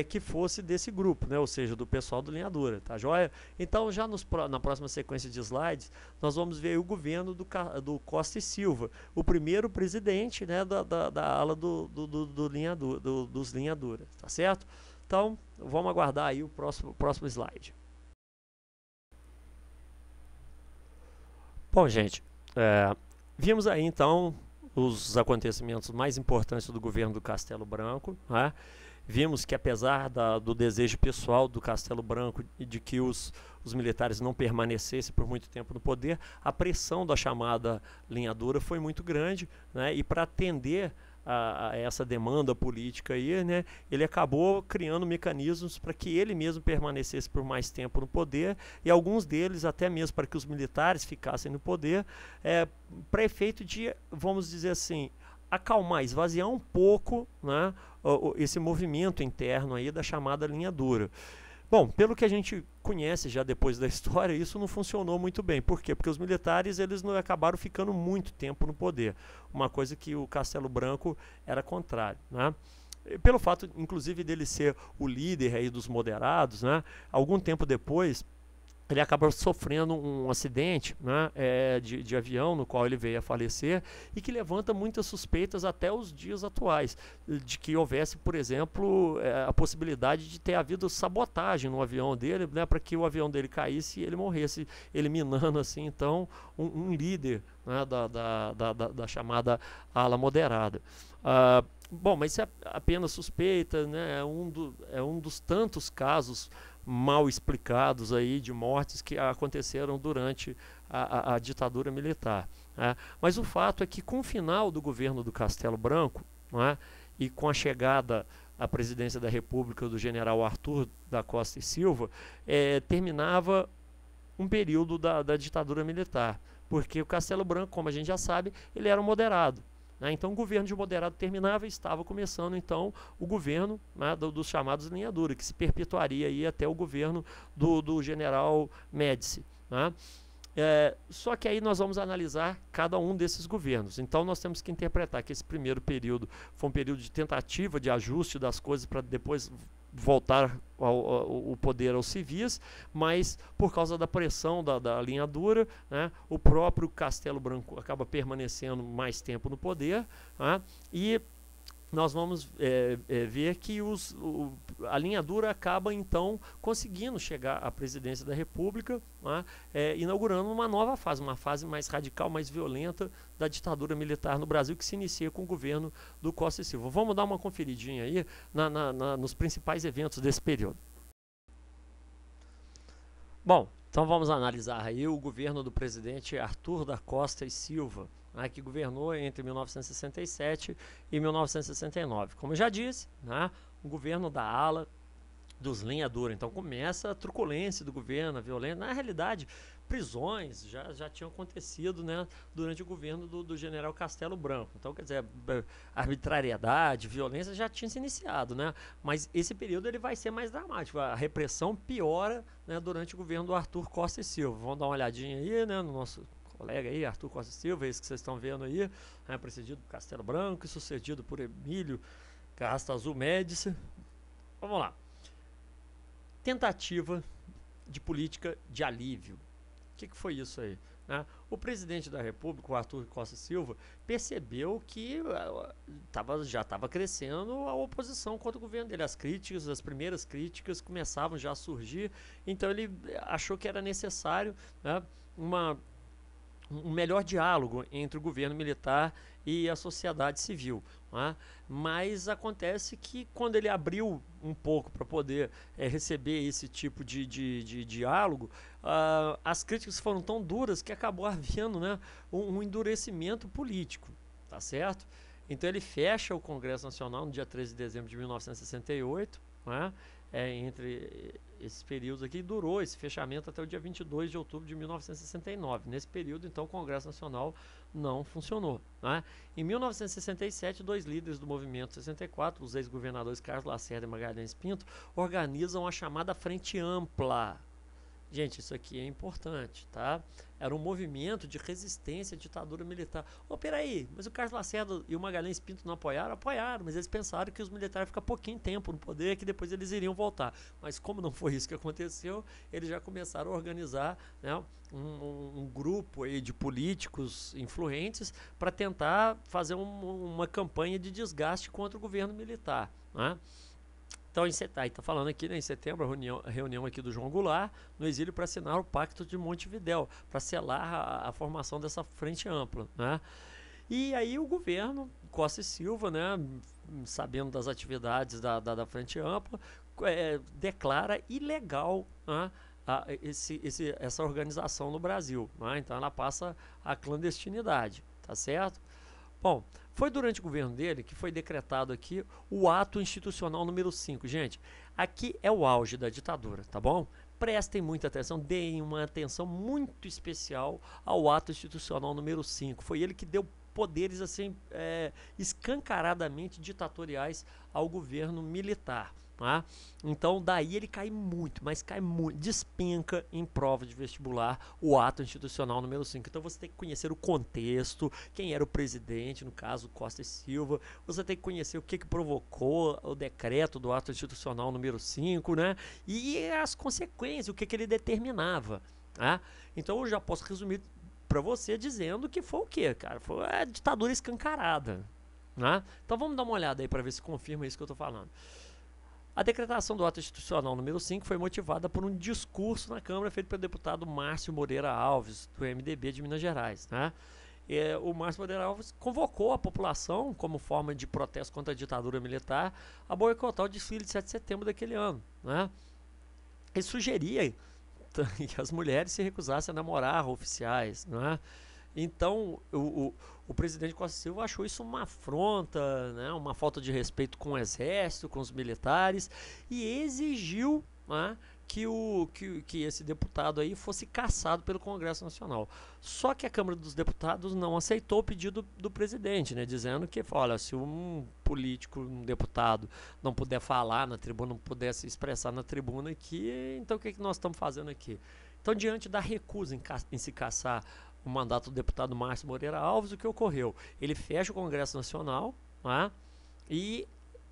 que fosse desse grupo, né, ou seja, do pessoal do linha dura, tá joia? Então, já na próxima sequência de slides, nós vamos ver o governo do Costa e Silva, o primeiro presidente, né, da ala dos linha dura, tá certo? Então, vamos aguardar aí o próximo slide. Bom, gente, vimos aí então os acontecimentos mais importantes do governo do Castelo Branco. Né? Vimos que, apesar do desejo pessoal do Castelo Branco e de que os militares não permanecessem por muito tempo no poder, a pressão da chamada linha dura foi muito grande, né? E para atender a essa demanda política aí, né, ele acabou criando mecanismos para que ele mesmo permanecesse por mais tempo no poder, e alguns deles até mesmo para que os militares ficassem no poder, para efeito de, vamos dizer assim, acalmar, esvaziar um pouco, né, esse movimento interno aí da chamada linha dura. Bom, pelo que a gente conhece já depois da história, isso não funcionou muito bem. Por quê? Porque os militares eles não acabaram ficando muito tempo no poder. Uma coisa que o Castelo Branco era contrário, né? Pelo fato, inclusive, dele ser o líder aí dos moderados, né? Algum tempo depois, ele acaba sofrendo um acidente, né, de avião, no qual ele veio a falecer, e que levanta muitas suspeitas até os dias atuais, de que houvesse, por exemplo, a possibilidade de ter havido sabotagem no avião dele, né, para que o avião dele caísse e ele morresse, eliminando assim, então, um líder, né, da chamada ala moderada. Bom, mas isso é apenas suspeita, né, é um dos tantos casos mal explicados aí de mortes que aconteceram durante a ditadura militar, né? Mas o fato é que com o final do governo do Castelo Branco, né, e com a chegada à presidência da República do general Arthur da Costa e Silva, terminava um período da ditadura militar, porque o Castelo Branco, como a gente já sabe, ele era um moderado. Então o governo de moderado terminava e estava começando então o governo, né, dos chamados linha dura, que se perpetuaria aí até o governo do general Médici, né? Só que aí nós vamos analisar cada um desses governos. Então nós temos que interpretar que esse primeiro período foi um período de tentativa de ajuste das coisas para depois voltar o poder aos civis, mas por causa da pressão da linha dura, né, o próprio Castelo Branco acaba permanecendo mais tempo no poder, né, e nós vamos ver que a linha dura acaba então conseguindo chegar à presidência da República, né, inaugurando uma nova fase, uma fase mais radical, mais violenta da ditadura militar no Brasil, que se inicia com o governo do Costa e Silva. Vamos dar uma conferidinha aí nos principais eventos desse período. Bom, então vamos analisar aí o governo do presidente Arthur da Costa e Silva, né, que governou entre 1967 e 1969. Como eu já disse, né, um governo da ala dos linha dura. Então começa a truculência do governo, a violência. Na realidade, prisões já tinham acontecido, né, durante o governo do general Castelo Branco. Então, quer dizer, arbitrariedade, violência já tinha se iniciado, né? Mas esse período ele vai ser mais dramático. A repressão piora, né, durante o governo do Arthur Costa e Silva. Vamos dar uma olhadinha aí, né, no nosso colega aí, Arthur Costa e Silva, esse que vocês estão vendo aí, né, precedido por Castelo Branco e sucedido por Emílio Garrastazu Médici. Vamos lá. Tentativa de política de alívio. O que foi isso aí? Né? O presidente da República, o Arthur Costa e Silva, percebeu que já estava crescendo a oposição contra o governo dele. As primeiras críticas começavam já a surgir, então ele achou que era necessário, né, um melhor diálogo entre o governo militar e a sociedade civil, né? Mas acontece que quando ele abriu um pouco para poder receber esse tipo de diálogo, as críticas foram tão duras que acabou havendo, né, um endurecimento político, tá certo? Então ele fecha o Congresso Nacional no dia 13 de dezembro de 1968, né? Entre esses períodos aqui, durou esse fechamento até o dia 22 de outubro de 1969. Nesse período, então, o Congresso Nacional não funcionou, né? Em 1967, dois líderes do Movimento 64, os ex-governadores Carlos Lacerda e Magalhães Pinto, organizam a chamada Frente Ampla. Gente, isso aqui é importante, tá? Era um movimento de resistência à ditadura militar. Peraí, mas o Carlos Lacerda e o Magalhães Pinto não apoiaram? Apoiaram, mas eles pensaram que os militares ficam pouquinho tempo no poder, que depois eles iriam voltar. Mas como não foi isso que aconteceu, eles já começaram a organizar, né, um grupo aí de políticos influentes para tentar fazer uma campanha de desgaste contra o governo militar, né? Então, está falando aqui, né, em setembro, a reunião aqui do João Goulart, no exílio, para assinar o Pacto de Montevidéu, para selar a formação dessa frente ampla, né? E aí o governo, Costa e Silva, né, sabendo das atividades da frente ampla, declara ilegal, né, essa organização no Brasil, né? Então ela passa à clandestinidade, tá certo? Bom, foi durante o governo dele que foi decretado aqui o ato institucional número 5. Gente, aqui é o auge da ditadura, tá bom? Prestem muita atenção, deem uma atenção muito especial ao ato institucional número 5. Foi ele que deu poderes assim escancaradamente ditatoriais ao governo militar, Tá? Então daí ele cai muito, mas cai muito, despenca em prova de vestibular o ato institucional número 5. Então você tem que conhecer o contexto, quem era o presidente, no caso Costa e Silva, você tem que conhecer o que provocou o decreto do ato institucional número 5, né? E as consequências, o que ele determinava. Tá? Então eu já posso resumir para você dizendo que foi o quê, cara? Foi a ditadura escancarada. Né? Então vamos dar uma olhada aí para ver se confirma isso que eu estou falando. A decretação do ato institucional número 5 foi motivada por um discurso na Câmara feito pelo deputado Márcio Moreira Alves, do MDB de Minas Gerais. Né? O Márcio Moreira Alves convocou a população, como forma de protesto contra a ditadura militar, a boicotar o desfile de 7 de setembro daquele ano. Né? Ele sugeria que as mulheres se recusassem a namorar oficiais. Né? Então, o presidente Costa Silva achou isso uma afronta, né, uma falta de respeito com o exército, com os militares, e exigiu, né, que esse deputado aí fosse cassado pelo Congresso Nacional. Só que a Câmara dos Deputados não aceitou o pedido do presidente, né, dizendo que, olha, se um político, um deputado, não puder falar na tribuna, não puder se expressar na tribuna aqui, então o que nós estamos fazendo aqui? Então, diante da recusa em se cassar o mandato do deputado Márcio Moreira Alves, o que ocorreu? Ele fecha o Congresso Nacional, né, e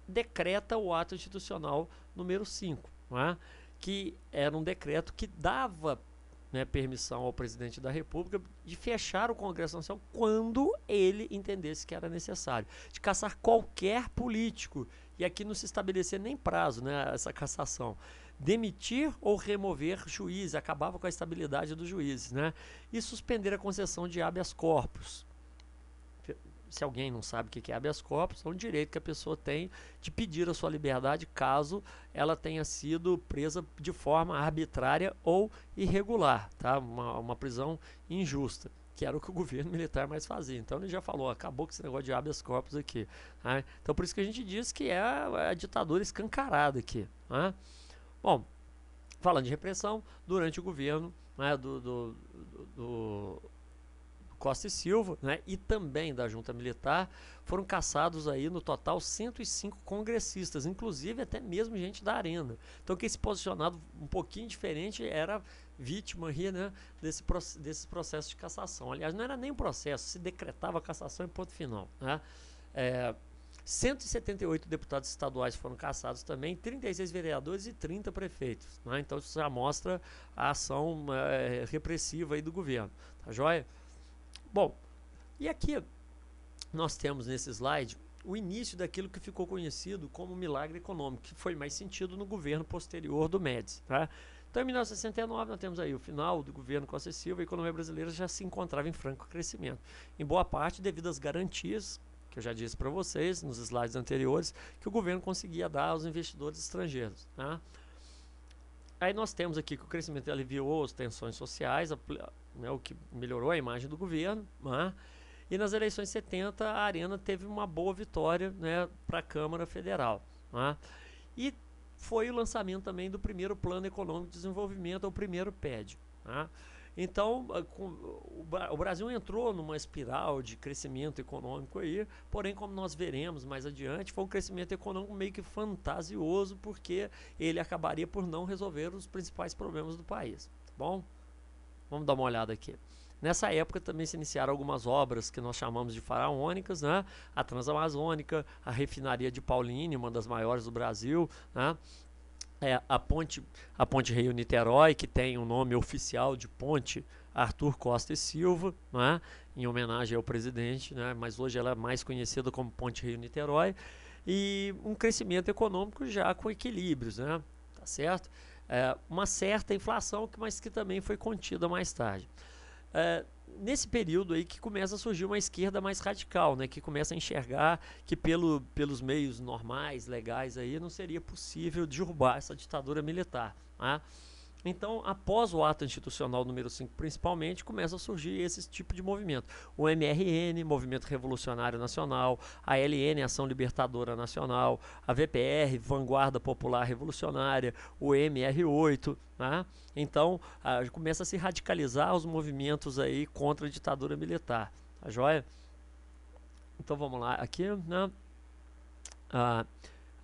decreta o ato institucional número 5, né, que era um decreto que dava, né, permissão ao presidente da República de fechar o Congresso Nacional quando ele entendesse que era necessário, de caçar qualquer político, e aqui não se estabelecia nem prazo, né, essa cassação. Demitir ou remover juízes, acabava com a estabilidade dos juízes, né? E suspender a concessão de habeas corpus. Se alguém não sabe o que é habeas corpus, é um direito que a pessoa tem de pedir a sua liberdade caso ela tenha sido presa de forma arbitrária ou irregular, tá? Uma prisão injusta, que era o que o governo militar mais fazia. Então ele já falou, acabou com esse negócio de habeas corpus aqui. Né? Então por isso que a gente diz que é a ditadura escancarada aqui. Né? Bom, falando de repressão, durante o governo, né, do Costa e Silva, né, e também da junta militar, foram caçados aí no total 105 congressistas, inclusive até mesmo gente da Arena. Então quem se posicionado um pouquinho diferente era vítima aí, né, desses processos de cassação. Aliás, não era nem um processo, se decretava a cassação e ponto final. Né? 178 deputados estaduais foram cassados também, 36 vereadores e 30 prefeitos. Né? Então isso já mostra a ação repressiva aí do governo. Tá joia? Bom, e aqui nós temos nesse slide o início daquilo que ficou conhecido como milagre econômico, que foi mais sentido no governo posterior do Médici. Tá? Então, em 1969, nós temos aí o final do governo Costa e Silva, a economia brasileira já se encontrava em franco crescimento, em boa parte devido às garantias, que eu já disse para vocês nos slides anteriores, que o governo conseguia dar aos investidores estrangeiros. Tá? Aí nós temos aqui que o crescimento aliviou as tensões sociais, né, o que melhorou a imagem do governo, né? E nas eleições 70 a Arena teve uma boa vitória, né, para a Câmara Federal. Né? E foi o lançamento também do primeiro Plano Econômico de Desenvolvimento, o primeiro PED. Né? Então, o Brasil entrou numa espiral de crescimento econômico aí, porém, como nós veremos mais adiante, foi um crescimento econômico meio que fantasioso, porque ele acabaria por não resolver os principais problemas do país. Tá bom? Vamos dar uma olhada aqui. Nessa época também se iniciaram algumas obras que nós chamamos de faraônicas, né? A Transamazônica, a refinaria de Paulínia, uma das maiores do Brasil, né? A ponte Rio-Niterói, que tem o nome oficial de Ponte Arthur Costa e Silva, né? Em homenagem ao presidente, né? Mas hoje ela é mais conhecida como Ponte Rio-Niterói, e um crescimento econômico já com equilíbrios, né? Tá certo? Uma certa inflação, mas que também foi contida mais tarde. Nesse período aí que começa a surgir uma esquerda mais radical, né, que começa a enxergar que pelos meios normais, legais aí, não seria possível derrubar essa ditadura militar. Né? Então, após o ato institucional número 5, principalmente, começa a surgir esse tipo de movimento. O MRN, Movimento Revolucionário Nacional, a LN, Ação Libertadora Nacional, a VPR, Vanguarda Popular Revolucionária, o MR8, né? Então, começa a se radicalizar os movimentos aí contra a ditadura militar. Tá joia? Então, vamos lá. Aqui, né?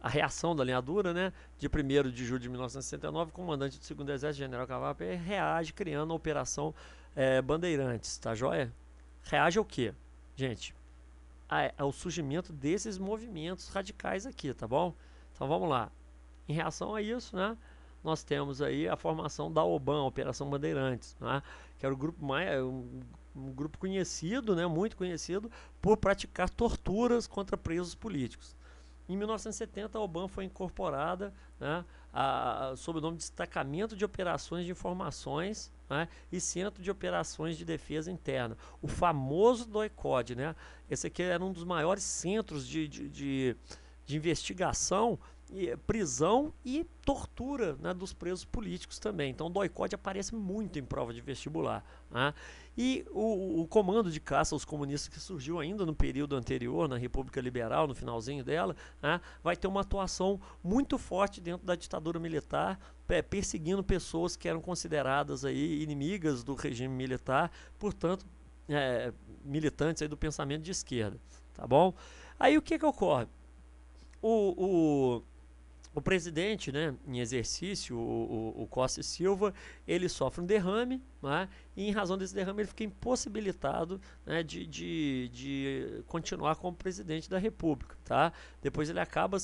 a reação da linha dura, né, de 1º de julho de 1969, o comandante do 2º Exército, General Cavallo Pérez, reage criando a Operação Bandeirantes, tá joia? Reage ao quê? Gente, ao surgimento desses movimentos radicais aqui, tá bom? Então vamos lá. Em reação a isso, né, nós temos aí a formação da OBAN, Operação Bandeirantes, né, que era o grupo um grupo conhecido, né, muito conhecido, por praticar torturas contra presos políticos. Em 1970, a OBAN foi incorporada, né, sob o nome de Destacamento de Operações de Informações, né, e Centro de Operações de Defesa Interna. O famoso DOICOD, né? Esse aqui era um dos maiores centros de investigação, prisão e tortura, né, dos presos políticos também. Então o DOICOD aparece muito em prova de vestibular, né? E o comando de caça aos comunistas, que surgiu ainda no período anterior, na República Liberal, no finalzinho dela, né, vai ter uma atuação muito forte dentro da ditadura militar, perseguindo pessoas que eram consideradas aí inimigas do regime militar, portanto, militantes aí do pensamento de esquerda, tá bom? Aí o que ocorre? O presidente, né, em exercício, o Costa e Silva, ele sofre um derrame, né, e em razão desse derrame ele fica impossibilitado, né, de continuar como presidente da República, tá? Depois ele acaba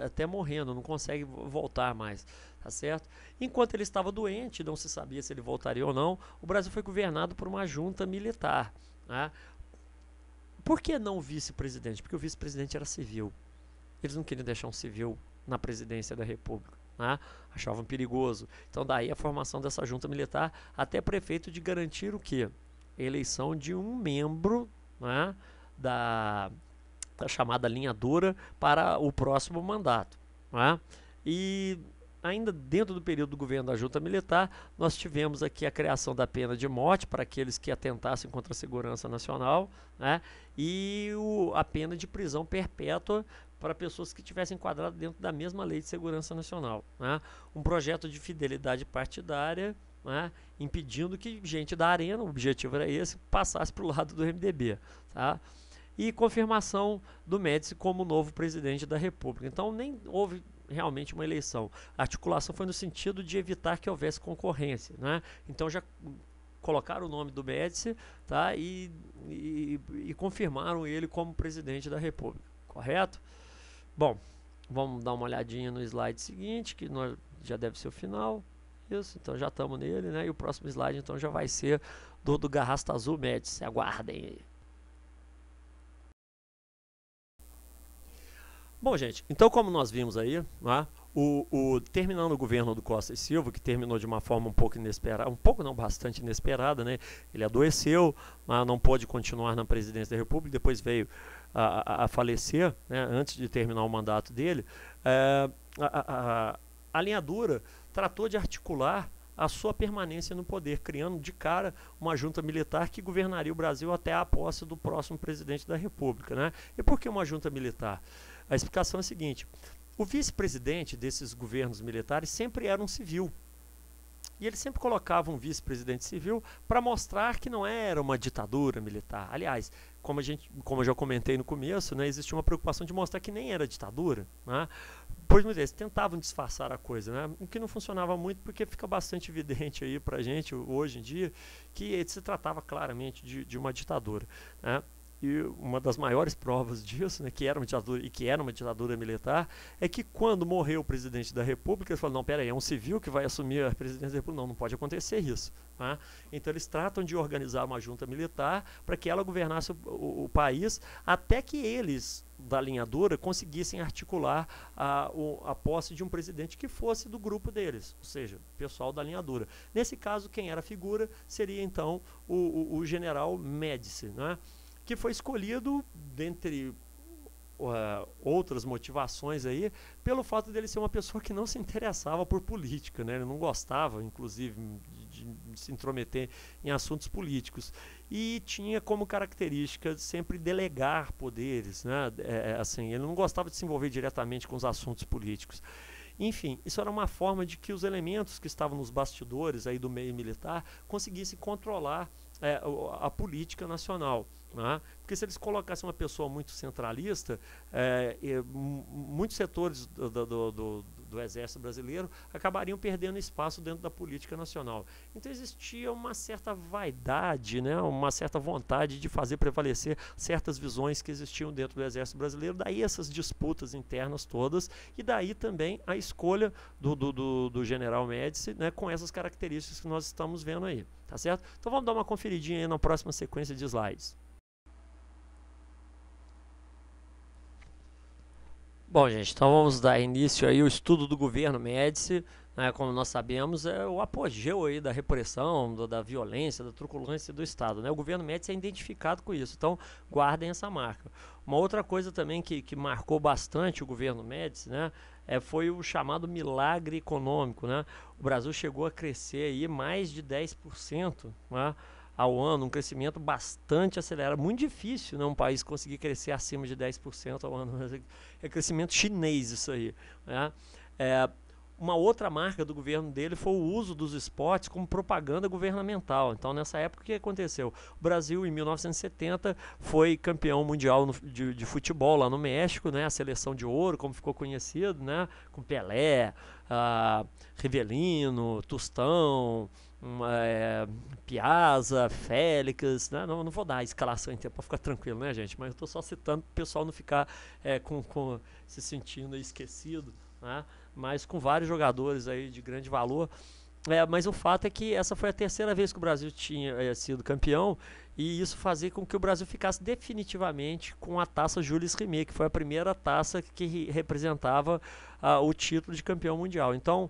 até morrendo, não consegue voltar mais, tá certo? Enquanto ele estava doente, não se sabia se ele voltaria ou não, o Brasil foi governado por uma junta militar, né? Por que não o vice-presidente? Porque o vice-presidente era civil. Eles não queriam deixar um civil na presidência da República, né? Achavam perigoso. Então daí a formação dessa junta militar, até prefeito de garantir o quê? A eleição de um membro, né, da chamada linha dura para o próximo mandato, né? E ainda dentro do período do governo da junta militar, nós tivemos aqui a criação da pena de morte para aqueles que atentassem contra a segurança nacional, né? E a pena de prisão perpétua para pessoas que tivessem enquadrado dentro da mesma lei de segurança nacional, né? Um projeto de fidelidade partidária, né, impedindo que gente da arena, o objetivo era esse, passasse para o lado do MDB, tá? E confirmação do Médici como novo presidente da República. Então nem houve realmente uma eleição. A articulação foi no sentido de evitar que houvesse concorrência, né? Então já colocaram o nome do Médici, tá? E confirmaram ele como presidente da República, correto? Bom, vamos dar uma olhadinha no slide seguinte, que já deve ser o final. Isso, então já estamos nele, né? E o próximo slide então já vai ser do Garrasta Azul Médici. Aguardem aí. Bom, gente, então como nós vimos aí, né, terminando o governo do Costa e Silva, que terminou de uma forma um pouco inesperada, bastante inesperada, né? Ele adoeceu, mas não pôde continuar na presidência da República, depois veio a falecer, né, antes de terminar o mandato dele. A linha dura tratou de articular a sua permanência no poder, criando de cara uma junta militar que governaria o Brasil até a posse do próximo presidente da República, né? E por que uma junta militar? A explicação é a seguinte: o vice-presidente desses governos militares sempre era um civil. E ele sempre colocava um vice-presidente civil para mostrar que não era uma ditadura militar. Aliás, como eu já comentei no começo, né, existia uma preocupação de mostrar que nem era ditadura, né? Pois eles tentavam disfarçar a coisa, né? O que não funcionava muito, porque fica bastante evidente aí para a gente hoje em dia que se tratava claramente de uma ditadura, né? E uma das maiores provas disso, né, que era uma ditadura militar, é que quando morreu o presidente da República, eles falaram: não, peraí, é um civil que vai assumir a presidência da República? Não pode acontecer isso, tá? Então eles tratam de organizar uma junta militar para que ela governasse o país, até que eles, da linha dura, conseguissem articular a posse de um presidente que fosse do grupo deles, ou seja, o pessoal da linha dura. Nesse caso, quem era a figura seria então o general Médici, né? Que foi escolhido, dentre outras motivações aí, pelo fato dele ser uma pessoa que não se interessava por política, né? Ele não gostava, inclusive, de se intrometer em assuntos políticos. E tinha como característica sempre delegar poderes, né? Assim, ele não gostava de se envolver diretamente com os assuntos políticos. Enfim, isso era uma forma de que os elementos que estavam nos bastidores aí do meio militar conseguissem controlar a política nacional. né? Porque se eles colocassem uma pessoa muito centralista, muitos setores do Exército Brasileiro acabariam perdendo espaço dentro da política nacional. Então existia uma certa vaidade, né, uma certa vontade de fazer prevalecer certas visões que existiam dentro do Exército Brasileiro, daí essas disputas internas todas, e daí também a escolha do General Médici, né, com essas características que nós estamos vendo aí, tá certo? Então vamos dar uma conferidinha aí na próxima sequência de slides. Bom, gente, então vamos dar início aí ao estudo do governo Médici, né, como nós sabemos, é o apogeu aí da repressão, da violência, da truculência do Estado, né? O governo Médici é identificado com isso, então guardem essa marca. Uma outra coisa também que marcou bastante o governo Médici, né, foi o chamado milagre econômico, né? O Brasil chegou a crescer aí mais de 10%, né, ao ano, um crescimento bastante acelerado. Muito difícil, né, um país conseguir crescer acima de 10% ao ano. É crescimento chinês isso aí, né? Uma outra marca do governo dele foi o uso dos esportes como propaganda governamental. Então, nessa época, o que aconteceu? O Brasil, em 1970, foi campeão mundial de futebol lá no México, né? A seleção de ouro, como ficou conhecido, né? Com Pelé, Rivelino, Tostão, Piazza, Félix, né? Não vou dar a escalação inteira para ficar tranquilo, né, gente? Mas eu estou só citando para o pessoal não ficar se sentindo esquecido, né? Mas com vários jogadores aí de grande valor. Mas o fato é que essa foi a terceira vez que o Brasil tinha sido campeão, e isso fazia com que o Brasil ficasse definitivamente com a taça Jules Rimet, que foi a primeira taça que representava o título de campeão mundial. Então,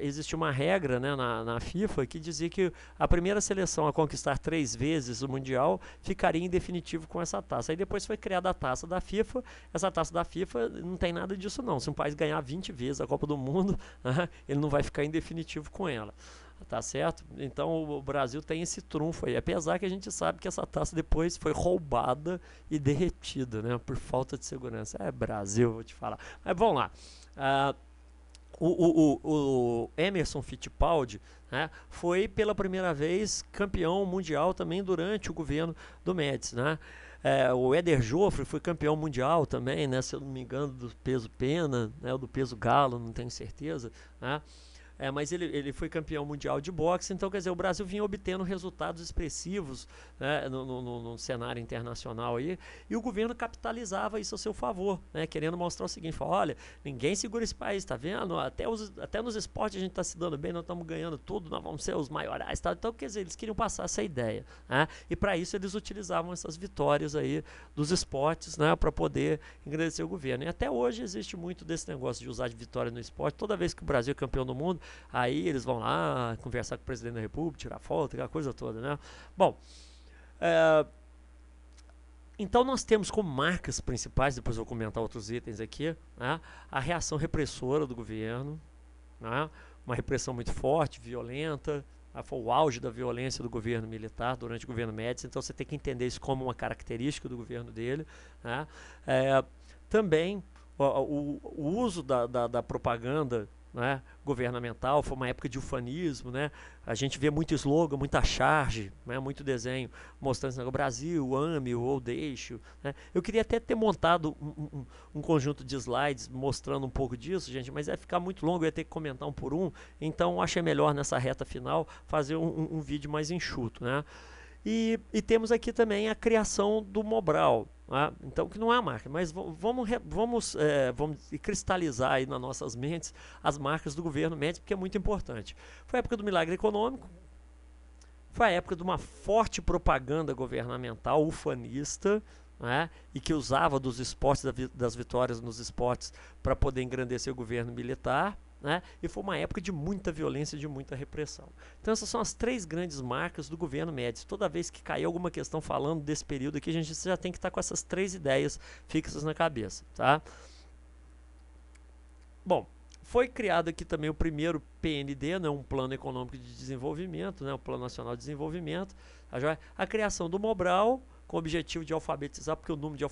existia uma regra, né, na FIFA que dizia que a primeira seleção a conquistar 3 vezes o Mundial ficaria em definitivo com essa taça. Aí depois foi criada a taça da FIFA. Essa taça da FIFA não tem nada disso não. Se um país ganhar 20 vezes a Copa do Mundo, ele não vai ficar em definitivo com ela. Tá certo? Então o Brasil tem esse trunfo aí, apesar que a gente sabe que essa taça depois foi roubada e derretida, né, por falta de segurança. Brasil, vou te falar. Mas vamos lá. O Emerson Fittipaldi, né, foi pela primeira vez campeão mundial também durante o governo do Médici, né? O Éder Joffre foi campeão mundial também, né, se eu não me engano, do peso pena, né, ou do peso galo, não tenho certeza, né? Mas ele foi campeão mundial de boxe, então quer dizer, o Brasil vinha obtendo resultados expressivos, né, no cenário internacional aí, e o governo capitalizava isso a seu favor, né, querendo mostrar o seguinte: olha, ninguém segura esse país, tá vendo? Até nos esportes a gente está se dando bem, nós estamos ganhando tudo, nós vamos ser os maiorais, tá? Então quer dizer, eles queriam passar essa ideia, né, e para isso eles utilizavam essas vitórias aí dos esportes, né, para poder engrandecer o governo. E até hoje existe muito desse negócio de usar de vitória no esporte. Toda vez que o Brasil é campeão do mundo, aí eles vão lá conversar com o presidente da República, tirar foto, aquela coisa toda, né? Bom, então nós temos como marcas principais, depois eu vou comentar outros itens aqui, né, a reação repressora do governo, né, uma repressão muito forte, violenta. Foi o auge da violência do governo militar durante o governo Médici, então você tem que entender isso como uma característica do governo dele, né? Também o uso da propaganda, né, governamental. Foi uma época de ufanismo, né? A gente vê muito slogan, muita charge, né, muito desenho mostrando assim, o Brasil, ame-o ou deixe-o, né? Eu queria até ter montado um conjunto de slides mostrando um pouco disso, gente, mas ia ficar muito longo, eu ia ter que comentar um por um, então achei melhor nessa reta final fazer um vídeo mais enxuto, né? E temos aqui também a criação do Mobral, né? Então, que não é a marca, mas vamos cristalizar aí nas nossas mentes as marcas do governo Médici, porque é muito importante. Foi a época do milagre econômico, foi a época de uma forte propaganda governamental ufanista, né, e que usava dos esportes, das vitórias nos esportes, para poder engrandecer o governo militar. Né? E foi uma época de muita violência e de muita repressão. Então essas são as 3 grandes marcas do governo Médici. Toda vez que cair alguma questão falando desse período aqui, a gente já tem que estar com essas 3 ideias fixas na cabeça, tá? Bom, foi criado aqui também o primeiro PND, né, um Plano Econômico de Desenvolvimento, né, o Plano Nacional de Desenvolvimento, a criação do Mobral, com o objetivo de alfabetizar, porque o número de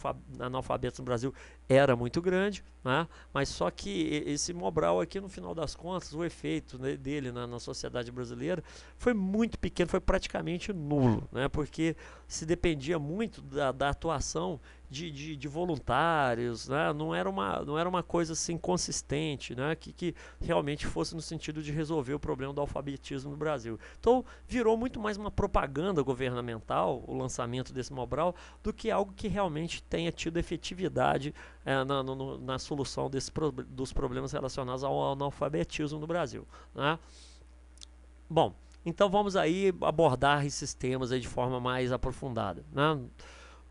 analfabetos no Brasil era muito grande, né? Mas só que esse Mobral aqui, no final das contas, o efeito, né, dele na sociedade brasileira foi muito pequeno, foi praticamente nulo, né? Porque se dependia muito da atuação de voluntários, né? Não era uma coisa assim consistente, né? Que realmente fosse no sentido de resolver o problema do alfabetismo no Brasil. Então virou muito mais uma propaganda governamental o lançamento desse Mobral do que algo que realmente tenha tido efetividade na solução dos problemas relacionados ao analfabetismo no Brasil, né? Bom, então vamos aí abordar esses temas aí de forma mais aprofundada, né?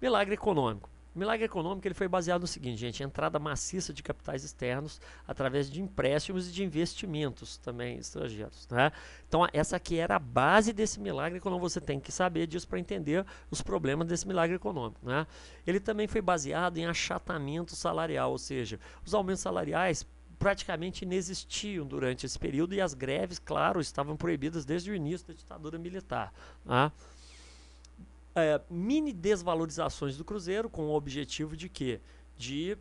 Milagre econômico. O milagre econômico ele foi baseado no seguinte, gente, entrada maciça de capitais externos através de empréstimos e de investimentos também estrangeiros, né? Então essa aqui era a base desse milagre econômico, você tem que saber disso para entender os problemas desse milagre econômico, né? Ele também foi baseado em achatamento salarial, ou seja, os aumentos salariais praticamente inexistiam durante esse período e as greves, claro, estavam proibidas desde o início da ditadura militar, né? Mini desvalorizações do Cruzeiro com o objetivo de quê? De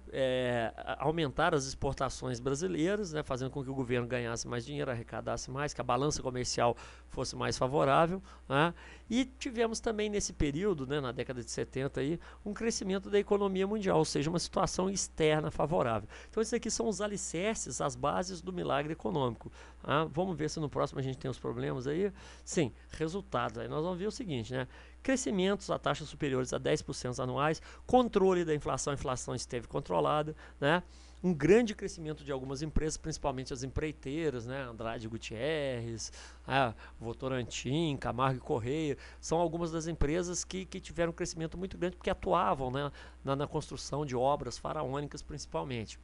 aumentar as exportações brasileiras, né, fazendo com que o governo ganhasse mais dinheiro, arrecadasse mais, que a balança comercial fosse mais favorável, né? E tivemos também nesse período, né, na década de 70, aí, um crescimento da economia mundial, ou seja, uma situação externa favorável. Então esses aqui são os alicerces, as bases do milagre econômico. Vamos ver se no próximo a gente tem os problemas aí. Sim, resultados. Aí nós vamos ver o seguinte, né? Crescimentos a taxas superiores a 10% anuais, controle da inflação, a inflação esteve controlada, né? Um grande crescimento de algumas empresas, principalmente as empreiteiras, né? Andrade Gutierrez, Votorantim, Camargo e Correia, são algumas das empresas que tiveram um crescimento muito grande porque atuavam, né, na construção de obras faraônicas principalmente.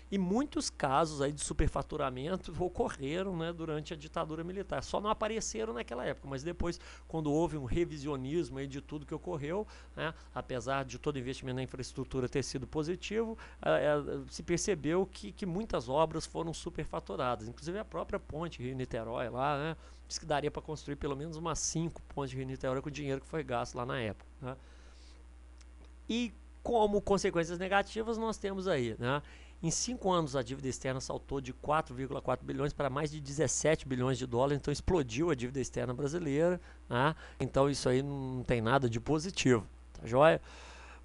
E muitos casos aí de superfaturamento ocorreram, né, durante a ditadura militar, só não apareceram naquela época, mas depois, quando houve um revisionismo aí de tudo que ocorreu, né, apesar de todo investimento na infraestrutura ter sido positivo, se percebeu que muitas obras foram superfaturadas, inclusive a própria ponte Rio-Niterói lá, né, diz que daria para construir pelo menos umas 5 pontes de Rio-Niterói com o dinheiro que foi gasto lá na época, né? E como consequências negativas nós temos aí, né? Em 5 anos a dívida externa saltou de 4,4 bilhões para mais de 17 bilhões de dólares, então explodiu a dívida externa brasileira, né? Então isso aí não tem nada de positivo, tá joia?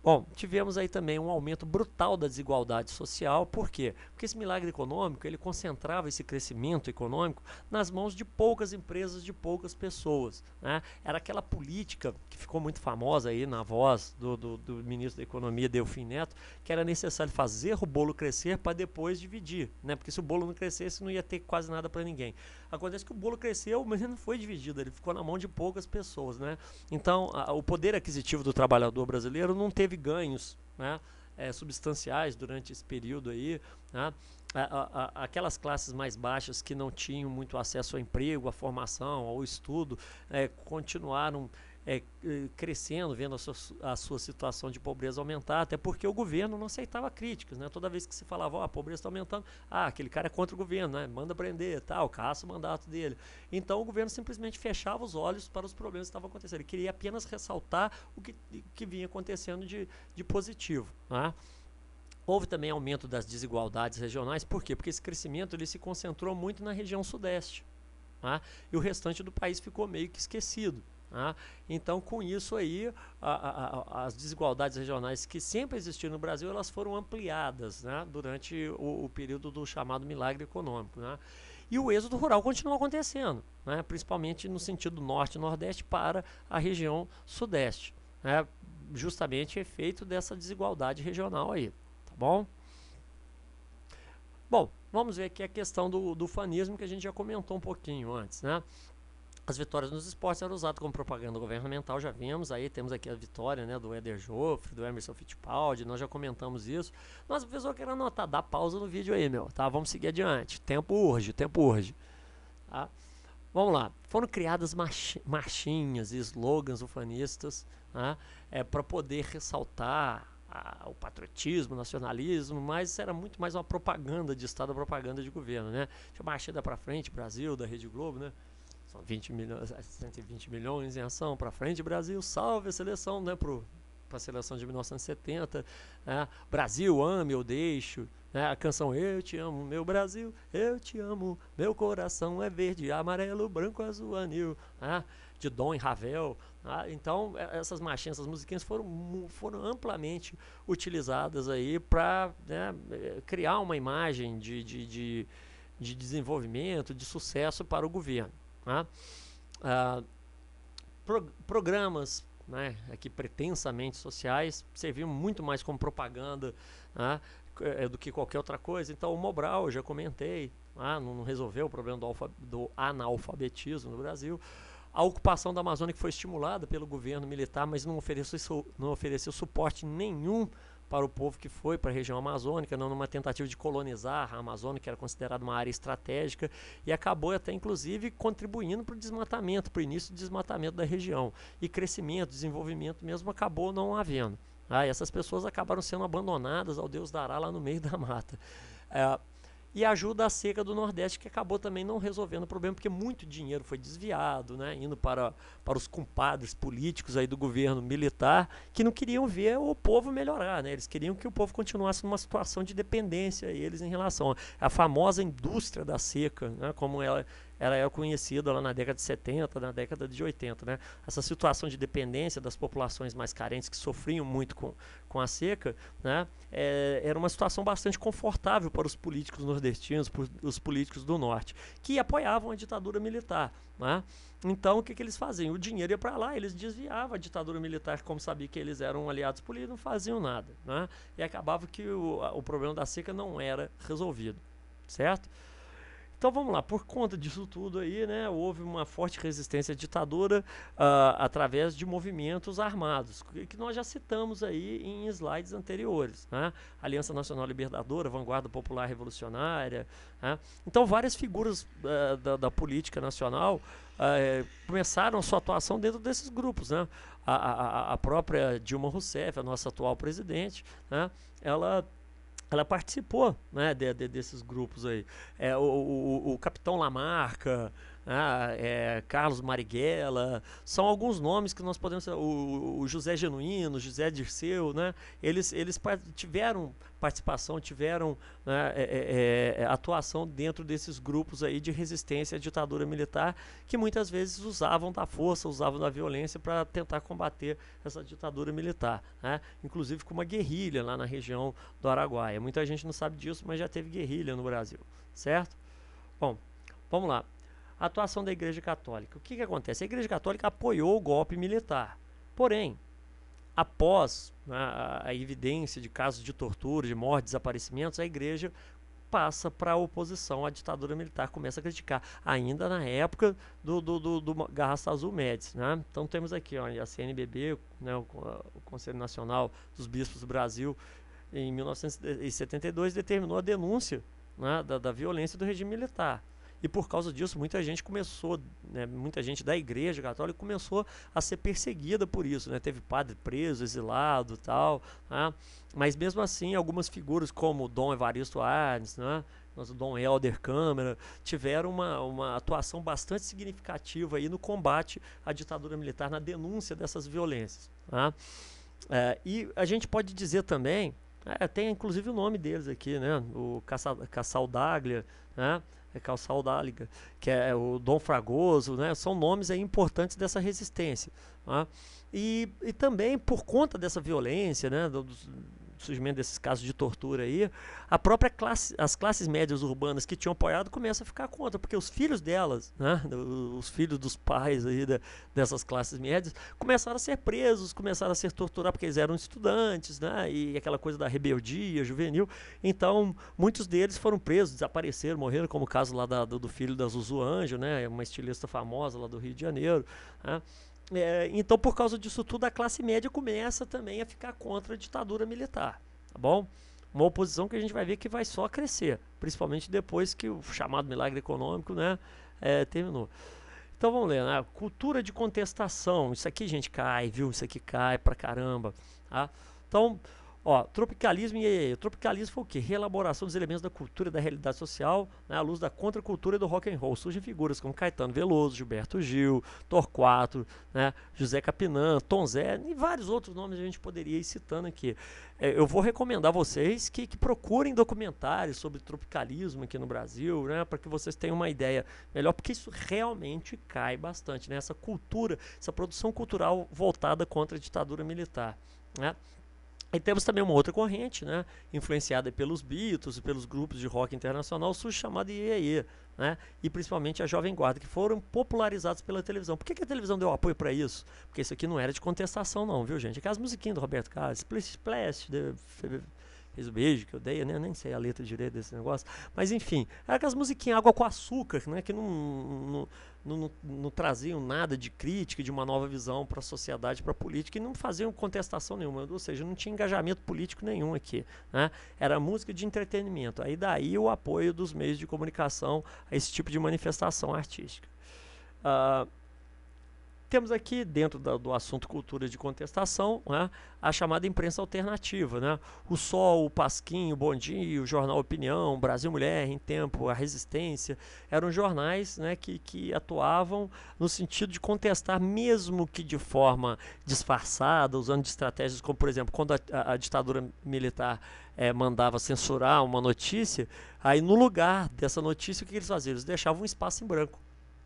Bom, tivemos aí também um aumento brutal da desigualdade social. Por quê? Porque esse milagre econômico, ele concentrava esse crescimento econômico nas mãos de poucas empresas, de poucas pessoas, né? Era aquela política que ficou muito famosa aí na voz do ministro da Economia, Delfim Neto, que era necessário fazer o bolo crescer para depois dividir, né? Porque se o bolo não crescesse, não ia ter quase nada para ninguém. Acontece que o bolo cresceu, mas ele não foi dividido, ele ficou na mão de poucas pessoas, né? Então, o poder aquisitivo do trabalhador brasileiro não teve ganhos, né, substanciais durante esse período aí, né? Aquelas classes mais baixas que não tinham muito acesso ao emprego, à formação, ao estudo, continuaram crescendo, vendo a sua situação de pobreza aumentar, até porque o governo não aceitava críticas, né? Toda vez que se falava, a pobreza está aumentando, aquele cara é contra o governo, né? Manda prender, tal, caça o mandato dele. Então o governo simplesmente fechava os olhos para os problemas que estavam acontecendo. Ele queria apenas ressaltar o que vinha acontecendo de positivo, né? Houve também aumento das desigualdades regionais, por quê? Porque esse crescimento ele se concentrou muito na região sudeste, né? E o restante do país ficou meio que esquecido. Então, com isso aí, as desigualdades regionais que sempre existiram no Brasil, elas foram ampliadas, né, durante o período do chamado milagre econômico, né? E o êxodo rural continua acontecendo, né, principalmente no sentido norte e nordeste para a região sudeste, né, justamente efeito dessa desigualdade regional aí, tá bom? Bom, vamos ver aqui a questão do fanismo que a gente já comentou um pouquinho antes, né? As vitórias nos esportes eram usadas como propaganda governamental, já vimos, aí temos aqui a vitória, né, do Éder Joffre, do Emerson Fittipaldi, nós já comentamos isso. Mas o professor quer anotar, dá pausa no vídeo aí, tá? Vamos seguir adiante, tempo urge, tá? Vamos lá, foram criadas marchinhas e slogans ufanistas, né, para poder ressaltar o patriotismo, o nacionalismo, mas era muito mais uma propaganda de Estado, propaganda de governo, né? Tinha Marchida pra Frente, Brasil, da Rede Globo, né? São 20 milhões, 120 milhões em ação para frente, Brasil, salve a seleção, né, pro para a seleção de 1970, né? Brasil, ame ou deixo, né? A canção Eu Te Amo, Meu Brasil, Eu Te Amo, Meu Coração é Verde, Amarelo, Branco, Azul, Anil, né? De Dom e Ravel. Né? Então, essas marchinhas, essas musiquinhas foram amplamente utilizadas aí para, né, criar uma imagem de desenvolvimento, de sucesso para o governo. Né? Programas, né, aqui pretensamente sociais, serviam muito mais como propaganda, né, do que qualquer outra coisa. Então o Mobral, eu já comentei, não resolveu o problema do analfabetismo no Brasil. A ocupação da Amazônia, que foi estimulada pelo governo militar, mas não ofereceu suporte nenhum para o povo que foi para a região amazônica, não numa tentativa de colonizar a Amazônia, que era considerada uma área estratégica, e acabou até, inclusive, contribuindo para o desmatamento, para o início do desmatamento da região. E crescimento, desenvolvimento mesmo acabou não havendo. E essas pessoas acabaram sendo abandonadas ao Deus dará lá no meio da mata. E ajuda a seca do Nordeste, que acabou também não resolvendo o problema, porque muito dinheiro foi desviado, né, indo para os compadres políticos aí do governo militar, que não queriam ver o povo melhorar, né, eles queriam que o povo continuasse numa situação de dependência, eles em relação à famosa indústria da seca, né, como ela era conhecida lá na década de 70, na década de 80. Né? Essa situação de dependência das populações mais carentes, que sofriam muito com a seca, né? Era uma situação bastante confortável para os políticos nordestinos, para os políticos do norte, que apoiavam a ditadura militar. Né? Então, o que eles faziam? O dinheiro ia para lá, eles desviavam a ditadura militar, como sabia que eles eram aliados políticos, não faziam nada. Né? E acabava que o problema da seca não era resolvido. Certo? Então vamos lá, por conta disso tudo aí, né, houve uma forte resistência à ditadura através de movimentos armados, que nós já citamos aí em slides anteriores, né? Aliança Nacional Libertadora, Vanguarda Popular Revolucionária, né? Então várias figuras da política nacional começaram a sua atuação dentro desses grupos, né? A própria Dilma Rousseff, a nossa atual presidente, né, ela participou, né, desses grupos aí. O Capitão Lamarca, Carlos Marighella, são alguns nomes que nós podemos... O José Genuíno, José Dirceu, né, eles tiveram participação, tiveram, né, atuação dentro desses grupos aí de resistência à ditadura militar, que muitas vezes usavam da força, usavam da violência para tentar combater essa ditadura militar, né? Inclusive com uma guerrilha lá na região do Araguaia. Muita gente não sabe disso, mas já teve guerrilha no Brasil, certo? Bom, vamos lá. A atuação da Igreja Católica. O que acontece? A Igreja Católica apoiou o golpe militar, porém, após, né, a evidência de casos de tortura, de morte, desaparecimentos, a Igreja passa para a oposição à ditadura militar, começa a criticar, ainda na época do Garraça Azul Médici, né? Então temos aqui, ó, a CNBB, né, o Conselho Nacional dos Bispos do Brasil, em 1972 determinou a denúncia, né, da violência do regime militar. E por causa disso, muita gente começou, né, muita gente da Igreja Católica começou a ser perseguida por isso, né? Teve padre preso, exilado e tal, né? Mas mesmo assim, algumas figuras como o Dom Evaristo Arnes, né, o Dom Helder Câmara, tiveram uma atuação bastante significativa aí no combate à ditadura militar, na denúncia dessas violências. Né? E a gente pode dizer também, tem inclusive o nome deles aqui, né? O Casaldaglia, né? Calçaldáliga, que é o Dom Fragoso, né? São nomes aí importantes dessa resistência. Né? E também por conta dessa violência, né? Do surgimento desses casos de tortura aí, as classes médias urbanas que tinham apoiado começam a ficar contra, porque os filhos delas, né, os filhos dos pais aí dessas classes médias, começaram a ser presos, começaram a ser torturados porque eles eram estudantes, né, e aquela coisa da rebeldia juvenil. Então, muitos deles foram presos, desapareceram, morreram, como o caso lá do filho da Zuzu Anjo, né, uma estilista famosa lá do Rio de Janeiro, né. Então, por causa disso tudo, a classe média começa também a ficar contra a ditadura militar, tá bom? Uma oposição que a gente vai ver que vai só crescer, principalmente depois que o chamado milagre econômico, né, terminou. Então, vamos ler, né? Cultura de contestação, isso aqui, gente, cai, viu? Isso aqui cai pra caramba, tá? Então, Ó, tropicalismo e o tropicalismo foi o quê? Reelaboração dos elementos da cultura e da realidade social, né, à luz da contracultura e do rock and roll. Surgem figuras como Caetano Veloso, Gilberto Gil, Torquato, né, José Capinã, Tom Zé e vários outros nomes a gente poderia ir citando aqui. Eu vou recomendar a vocês que procurem documentários sobre tropicalismo aqui no Brasil, né, para que vocês tenham uma ideia melhor, porque isso realmente cai bastante, né, essa cultura, essa produção cultural voltada contra a ditadura militar, né. E temos também uma outra corrente, né, influenciada pelos Beatles e pelos grupos de rock internacional, surge chamada Iê, né, e principalmente a Jovem Guarda, que foram popularizados pela televisão. Por que a televisão deu apoio para isso? Porque isso aqui não era de contestação não, viu gente? Aquelas musiquinhas do Roberto Carlos, Splish Splash, fez o beijo que eu dei, né? Nem sei a letra direito desse negócio. Mas enfim, era aquelas musiquinhas água com açúcar, né? Que não traziam nada de crítica, de uma nova visão para a sociedade, para a política, e não faziam contestação nenhuma, ou seja, não tinha engajamento político nenhum aqui, né? Era música de entretenimento. Aí daí o apoio dos meios de comunicação a esse tipo de manifestação artística. Temos aqui, dentro do assunto cultura de contestação, né, a chamada imprensa alternativa. Né? O Sol, o Pasquim, o Bom Dia, o Jornal Opinião, Brasil Mulher, Em Tempo, a Resistência, eram jornais, né, que atuavam no sentido de contestar, mesmo que de forma disfarçada, usando de estratégias como, por exemplo, quando a ditadura militar mandava censurar uma notícia, aí no lugar dessa notícia, o que eles faziam? Eles deixavam um espaço em branco.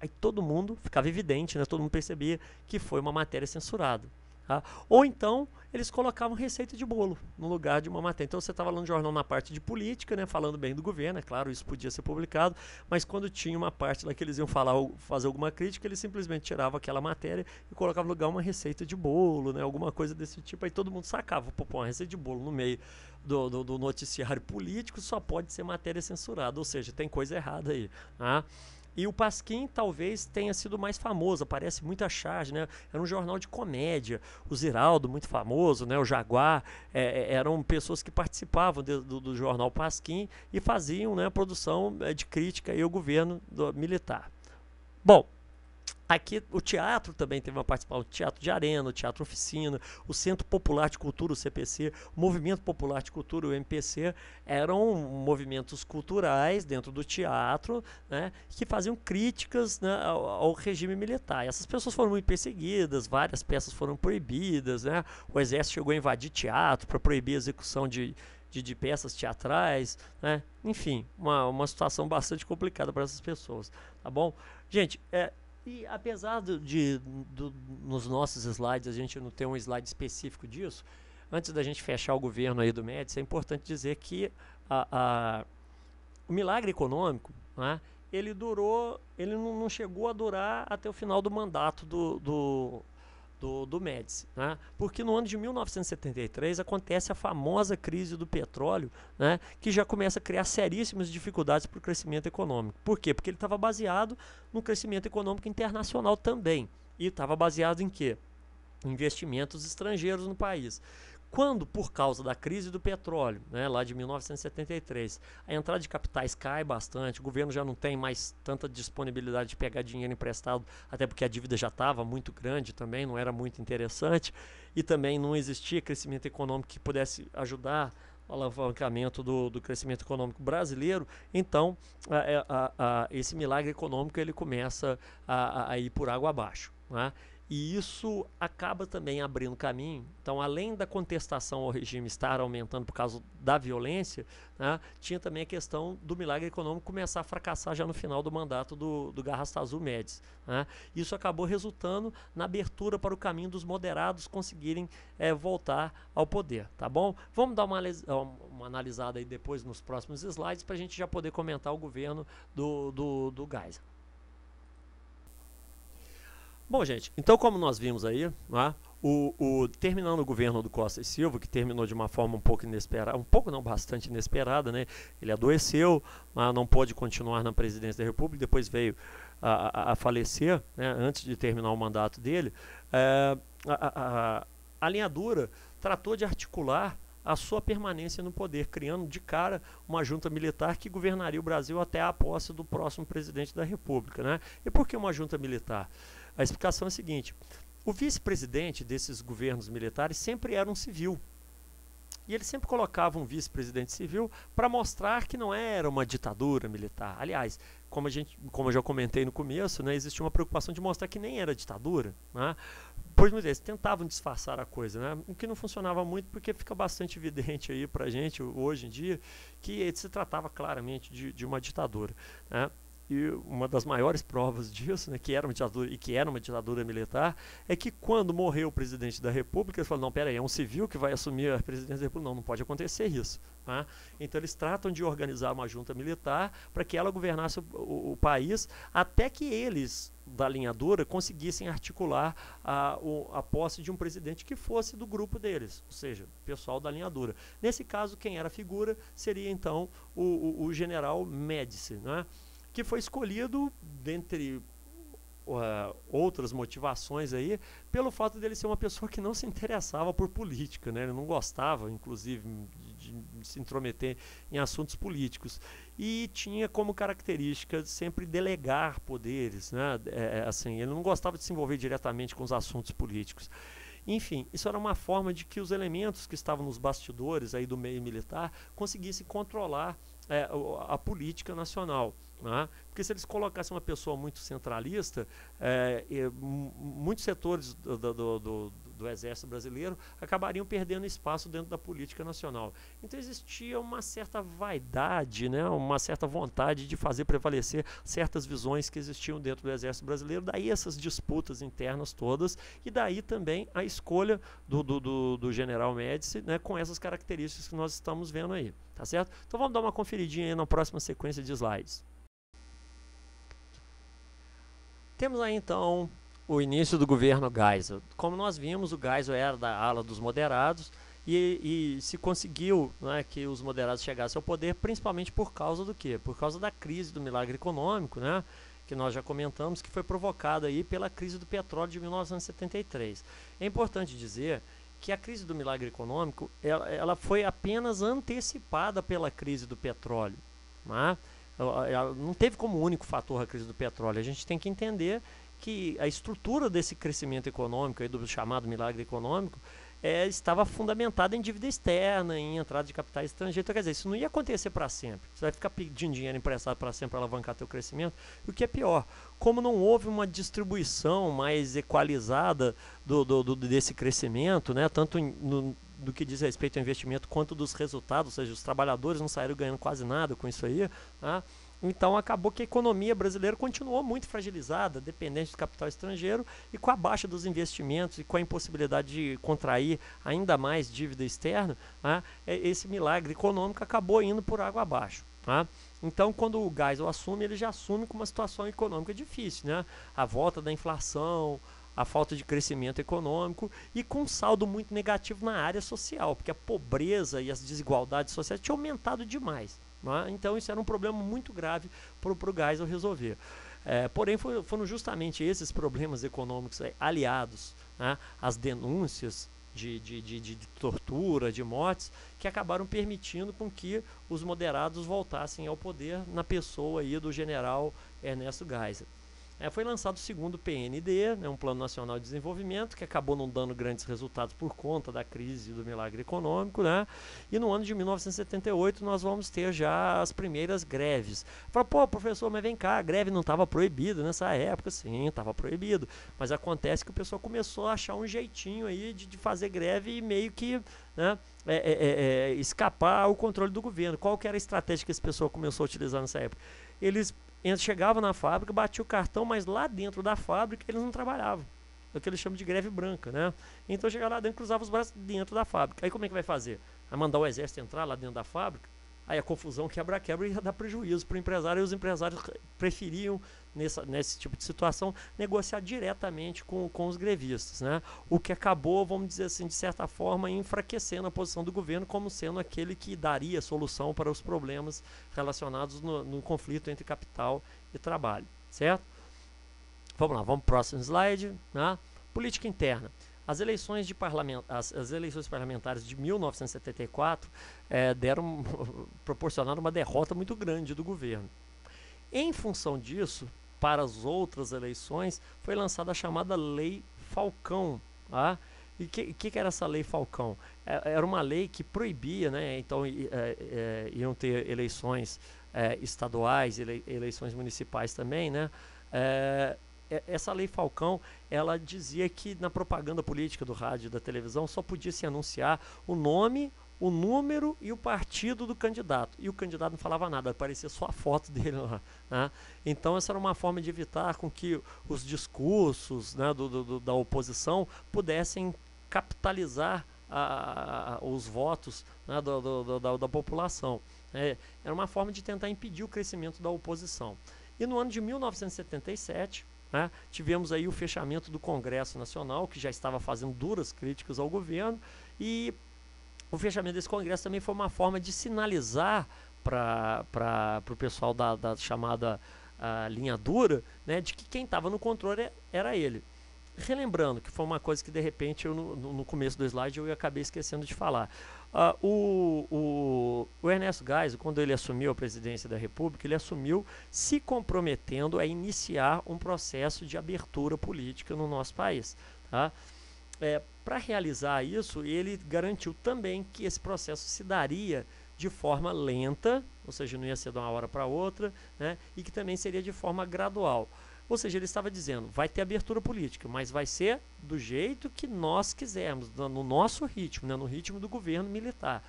Aí todo mundo ficava evidente, né? Todo mundo percebia que foi uma matéria censurada. Tá? Ou então eles colocavam receita de bolo no lugar de uma matéria. Então você estava lá no jornal na parte de política, né, falando bem do governo, é claro, isso podia ser publicado, mas quando tinha uma parte lá que eles iam fazer alguma crítica, eles simplesmente tiravam aquela matéria e colocavam no lugar uma receita de bolo, né, alguma coisa desse tipo. Aí todo mundo sacava, pô, uma receita de bolo no meio do noticiário político só pode ser matéria censurada, ou seja, tem coisa errada aí. Tá? E o Pasquim talvez tenha sido mais famoso, aparece muita charge, né? Era um jornal de comédia, o Ziraldo, muito famoso, né? O Jaguar, eram pessoas que participavam do jornal Pasquim e faziam, né, produção de crítica ao governo militar. Bom, aqui o teatro também teve uma participação, o Teatro de Arena, o Teatro Oficina, o Centro Popular de Cultura, o CPC, o Movimento Popular de Cultura, o MPC, eram movimentos culturais dentro do teatro, né, que faziam críticas, né, ao regime militar. E essas pessoas foram muito perseguidas, várias peças foram proibidas, né, o exército chegou a invadir teatro para proibir a execução de peças teatrais, né, enfim, uma situação bastante complicada para essas pessoas, tá bom? Gente, e apesar nos nossos slides a gente não ter um slide específico disso, antes da gente fechar o governo aí do Médici, é importante dizer que o milagre econômico, né, ele não chegou a durar até o final do mandato do Médici, né? Porque no ano de 1973 acontece a famosa crise do petróleo, né, que já começa a criar seríssimas dificuldades para o crescimento econômico. Por quê? Porque ele estava baseado no crescimento econômico internacional também. E estava baseado em quê? Investimentos estrangeiros no país. Quando, por causa da crise do petróleo, né, lá de 1973, a entrada de capitais cai bastante, o governo já não tem mais tanta disponibilidade de pegar dinheiro emprestado, até porque a dívida já estava muito grande também, não era muito interessante, e também não existia crescimento econômico que pudesse ajudar o alavancamento do crescimento econômico brasileiro. Então esse milagre econômico ele começa a ir por água abaixo, né? E isso acaba também abrindo caminho. Então, além da contestação ao regime estar aumentando por causa da violência, né, tinha também a questão do milagre econômico começar a fracassar já no final do mandato do Garrastazu Médici, né? Isso acabou resultando na abertura para o caminho dos moderados conseguirem voltar ao poder, tá bom? Vamos dar uma analisada aí depois nos próximos slides para a gente já poder comentar o governo do Geisel. Bom, gente, então como nós vimos aí, né, terminando o governo do Costa e Silva, que terminou de uma forma um pouco inesperada, bastante inesperada, né? Ele adoeceu, mas não pôde continuar na presidência da República, depois veio a falecer, né, antes de terminar o mandato dele. A linha dura tratou de articular a sua permanência no poder, criando de cara uma junta militar que governaria o Brasil até a posse do próximo presidente da República, né? E por que uma junta militar? A explicação é a seguinte: o vice-presidente desses governos militares sempre era um civil. E ele sempre colocava um vice-presidente civil para mostrar que não era uma ditadura militar. Aliás, como eu já comentei no começo, né, existia uma preocupação de mostrar que nem era ditadura, né? Pois eles tentavam disfarçar a coisa, né? O que não funcionava muito, porque fica bastante evidente aí pra gente hoje em dia que se tratava claramente de uma ditadura, né? E uma das maiores provas disso, né, que era uma ditadura e que era uma ditadura militar, é que quando morreu o presidente da República, eles falaram, não, peraí, é um civil que vai assumir a presidência da República? Não, não pode acontecer isso. Tá? Então eles tratam de organizar uma junta militar para que ela governasse o país, até que eles, da linha dura, conseguissem articular a posse de um presidente que fosse do grupo deles, ou seja, o pessoal da linha dura. Nesse caso, quem era a figura seria então o general Médici, né? Que foi escolhido, dentre outras motivações aí, pelo fato dele ser uma pessoa que não se interessava por política, né? Ele não gostava, inclusive, de se intrometer em assuntos políticos. E tinha como característica sempre delegar poderes, né? Assim, ele não gostava de se envolver diretamente com os assuntos políticos. Enfim, isso era uma forma de que os elementos que estavam nos bastidores aí do meio militar conseguissem controlar a política nacional. Né? Porque se eles colocassem uma pessoa muito centralista, muitos setores do exército brasileiro acabariam perdendo espaço dentro da política nacional. Então existia uma certa vaidade, né? Uma certa vontade de fazer prevalecer certas visões que existiam dentro do exército brasileiro, daí essas disputas internas todas, e daí também a escolha do general Médici, né, com essas características que nós estamos vendo aí, tá certo? Então vamos dar uma conferidinha aí na próxima sequência de slides. Temos aí então o início do governo Geisel. Como nós vimos, o Geisel era da ala dos moderados e se conseguiu, né, que os moderados chegassem ao poder, principalmente por causa do quê? Por causa da crise do milagre econômico, né, que nós já comentamos, que foi provocada aí pela crise do petróleo de 1973. É importante dizer que a crise do milagre econômico ela foi apenas antecipada pela crise do petróleo, né? Não teve como único fator a crise do petróleo. A gente tem que entender que a estrutura desse crescimento econômico, aí do chamado milagre econômico, estava fundamentada em dívida externa, em entrada de capitais estrangeiros. Então, quer dizer, isso não ia acontecer para sempre. Você vai ficar pedindo dinheiro emprestado para sempre para alavancar teu crescimento. E o que é pior, como não houve uma distribuição mais equalizada desse crescimento, né, tanto do que diz respeito ao investimento quanto dos resultados, ou seja, os trabalhadores não saíram ganhando quase nada com isso aí, né? Então acabou que a economia brasileira continuou muito fragilizada, dependente do capital estrangeiro, e com a baixa dos investimentos e com a impossibilidade de contrair ainda mais dívida externa, né, esse milagre econômico acabou indo por água abaixo. Tá? Então, quando o Geisel assume, ele já assume com uma situação econômica difícil, né? A volta da inflação, a falta de crescimento econômico e com um saldo muito negativo na área social, porque a pobreza e as desigualdades sociais tinham aumentado demais. Né? Então isso era um problema muito grave para o Geisel resolver. Porém, foram justamente esses problemas econômicos aliados, né, às denúncias de tortura, de mortes, que acabaram permitindo com que os moderados voltassem ao poder na pessoa aí do general Ernesto Geisel. Foi lançado o segundo PND, né, um Plano Nacional de Desenvolvimento, que acabou não dando grandes resultados por conta da crise do milagre econômico, né? E no ano de 1978 nós vamos ter já as primeiras greves. Fala, pô, professor, mas vem cá, a greve não estava proibida nessa época? Sim, estava proibido, mas acontece que o pessoal começou a achar um jeitinho aí de fazer greve e meio que, né, escapar ao controle do governo. Qual que era a estratégia que esse pessoal começou a utilizar nessa época? Eles chegavam na fábrica, batiam o cartão, mas lá dentro da fábrica eles não trabalhavam. É o que eles chamam de greve branca, né? Então chegava lá dentro, cruzava os braços dentro da fábrica. Aí como é que vai fazer? Vai mandar o exército entrar lá dentro da fábrica? Aí a confusão quebra-quebra ia dar prejuízo para o empresário, e os empresários preferiam, nesse tipo de situação, negociar diretamente com os grevistas, né? O que acabou, vamos dizer assim, de certa forma, enfraquecendo a posição do governo como sendo aquele que daria solução para os problemas relacionados no conflito entre capital e trabalho, certo? Vamos lá, vamos para o próximo slide, né? Política interna. As eleições parlamentares de 1974 proporcionaram uma derrota muito grande do governo. Em função disso, para as outras eleições, foi lançada a chamada Lei Falcão, tá? E que era essa lei Falcão? Era uma lei que proibia, né? Então iam ter eleições estaduais, eleições municipais também, né? Essa lei Falcão, ela dizia que na propaganda política do rádio e da televisão só podia se anunciar o nome, o número e o partido do candidato. E o candidato não falava nada, aparecia só a foto dele lá. Né? Então essa era uma forma de evitar com que os discursos, né, da oposição pudessem capitalizar os votos, né, da população. Era uma forma de tentar impedir o crescimento da oposição. E no ano de 1977, né, tivemos aí o fechamento do Congresso Nacional, que já estava fazendo duras críticas ao governo, e o fechamento desse Congresso também foi uma forma de sinalizar para o pessoal da chamada linha dura, né, de que quem estava no controle era ele. Relembrando, que foi uma coisa que de repente eu no começo do slide eu acabei esquecendo de falar. O Ernesto Geisel, quando ele assumiu a presidência da República, ele assumiu se comprometendo a iniciar um processo de abertura política no nosso país. Tá? Para realizar isso, ele garantiu também que esse processo se daria de forma lenta, ou seja, não ia ser de uma hora para outra, né, e que também seria de forma gradual. Ou seja, ele estava dizendo, vai ter abertura política, mas vai ser do jeito que nós quisermos, no nosso ritmo, né, no ritmo do governo militar.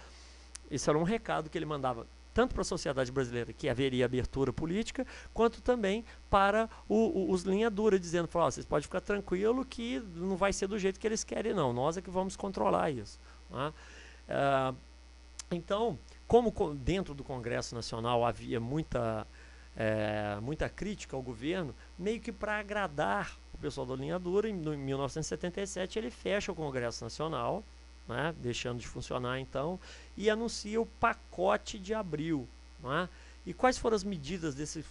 Esse era um recado que ele mandava tanto para a sociedade brasileira, que haveria abertura política, quanto também para os linha dura, dizendo, vocês podem ficar tranquilo que não vai ser do jeito que eles querem, não. Nós é que vamos controlar isso. Né? Então, como dentro do Congresso Nacional havia muita crítica ao governo, meio que para agradar o pessoal da linha dura, em 1977 ele fecha o Congresso Nacional, né, deixando de funcionar então, e anuncia o pacote de abril. Né? E quais foram as medidas desse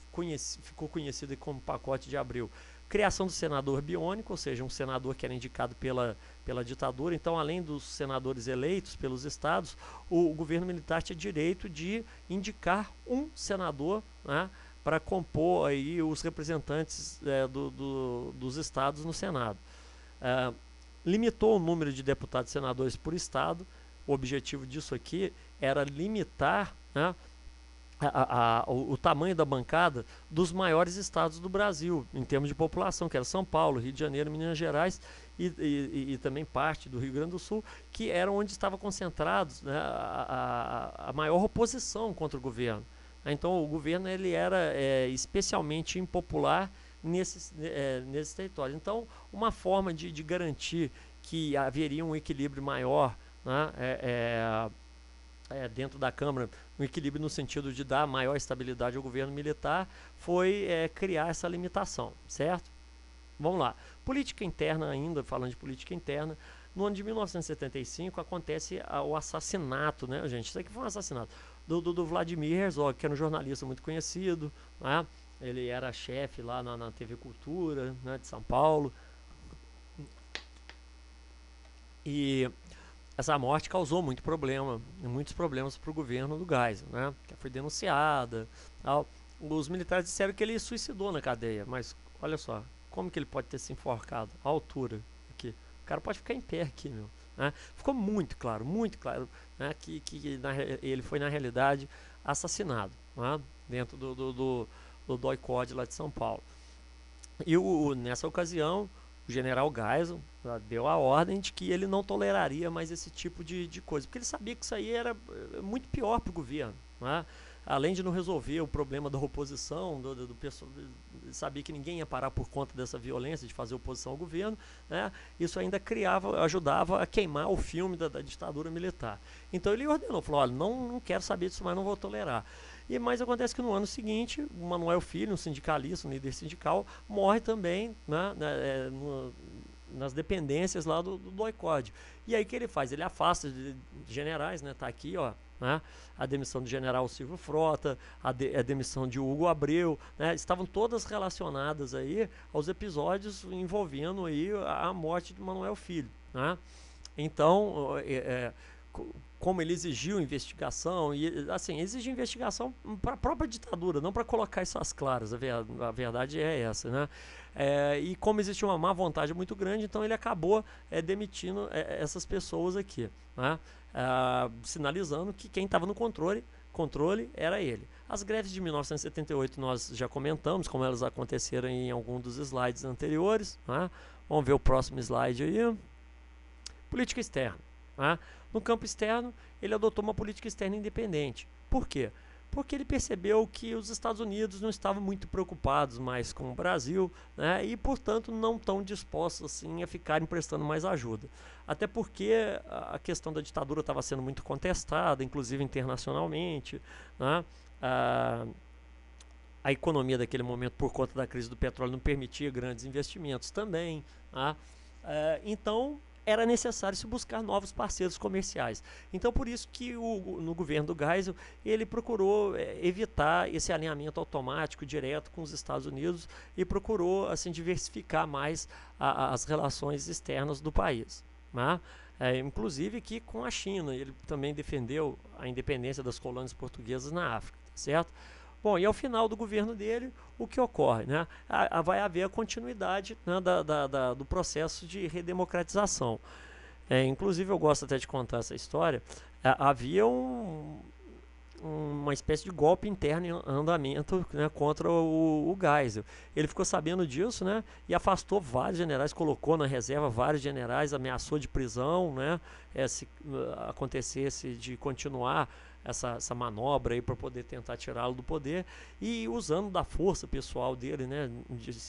ficou conhecido como pacote de abril? Criação do senador biônico, ou seja, um senador que era indicado pela ditadura. Então, além dos senadores eleitos pelos estados, o governo militar tinha direito de indicar um senador, né, para compor aí os representantes dos estados no Senado. Limitou o número de deputados e senadores por estado. O objetivo disso aqui era limitar, né, o tamanho da bancada dos maiores estados do Brasil, em termos de população, que era São Paulo, Rio de Janeiro, Minas Gerais e também parte do Rio Grande do Sul, que eram onde estava concentrados, né, a maior oposição contra o governo. Então o governo ele era especialmente impopular nesse território. Então uma forma de garantir que haveria um equilíbrio maior, né, dentro da Câmara, um equilíbrio no sentido de dar maior estabilidade ao governo militar, foi criar essa limitação, certo? Vamos lá. Política interna ainda, falando de política interna, no ano de 1975 acontece o assassinato, né, gente? Isso aqui foi um assassinato do Vladimir Herzog, que era um jornalista muito conhecido, né? Ele era chefe lá na TV Cultura, né, de São Paulo. E essa morte causou muitos problemas para o governo do Geisel, né? Que foi denunciada. Tal. Os militares disseram que ele suicidou na cadeia, mas olha só, como que ele pode ter se enforcado? A altura aqui. O cara pode ficar em pé aqui, meu. Né? Ficou muito claro, né, que ele foi na realidade assassinado, né, dentro do DOI-CODE lá de São Paulo. E nessa ocasião o general Geisel deu a ordem de que ele não toleraria mais esse tipo de coisa, porque ele sabia que isso aí era muito pior para o governo, né? Além de não resolver o problema da oposição, do pessoal, sabia que ninguém ia parar por conta dessa violência de fazer oposição ao governo, né? Isso ainda ajudava a queimar o filme da ditadura militar. Então ele ordenou, falou, olha, não quero saber disso, mas não vou tolerar. Mas acontece que no ano seguinte, o Manuel Filho, um sindicalista, um líder sindical, morre também, né, nas dependências lá do DOI-CODE. E aí o que ele faz? Ele afasta de generais, né? Tá aqui, ó, né? A demissão do general Silvio Frota, a demissão de Hugo Abreu, né? Estavam todas relacionadas aí aos episódios envolvendo aí a morte de Manuel Filho, né? Então, como ele exigiu investigação, e assim, exige investigação para a própria ditadura, não para colocar isso às claras, a verdade é essa, né? E como existe uma má vontade muito grande, então ele acabou demitindo essas pessoas aqui, né? Sinalizando que quem estava no controle era ele. As greves de 1978 nós já comentamos, como elas aconteceram em algum dos slides anteriores, né? Vamos ver o próximo slide aí. Política externa, né? No campo externo, ele adotou uma política externa independente. Por quê? Porque ele percebeu que os Estados Unidos não estavam muito preocupados mais com o Brasil, né, e, portanto, não estão dispostos assim, a ficarem prestando mais ajuda. Até porque a questão da ditadura estava sendo muito contestada, inclusive internacionalmente, né? A economia daquele momento, por conta da crise do petróleo, não permitia grandes investimentos também, né? Então, era necessário se buscar novos parceiros comerciais. Então, por isso que no governo do Geisel, ele procurou evitar esse alinhamento automático direto com os Estados Unidos e procurou assim diversificar mais as relações externas do país, né? Inclusive aqui com a China. Ele também defendeu a independência das colônias portuguesas na África, certo? Bom, e ao final do governo dele, o que ocorre? Né? Vai haver a continuidade, né, do processo de redemocratização. Inclusive, eu gosto até de contar essa história. Havia uma espécie de golpe interno em andamento, né, contra o Geisel. Ele ficou sabendo disso, né, e afastou vários generais, colocou na reserva vários generais, ameaçou de prisão, né, se acontecesse de continuar essa manobra aí para poder tentar tirá-lo do poder, e usando da força pessoal dele, né,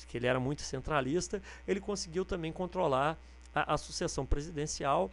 que ele era muito centralista, ele conseguiu também controlar a sucessão presidencial,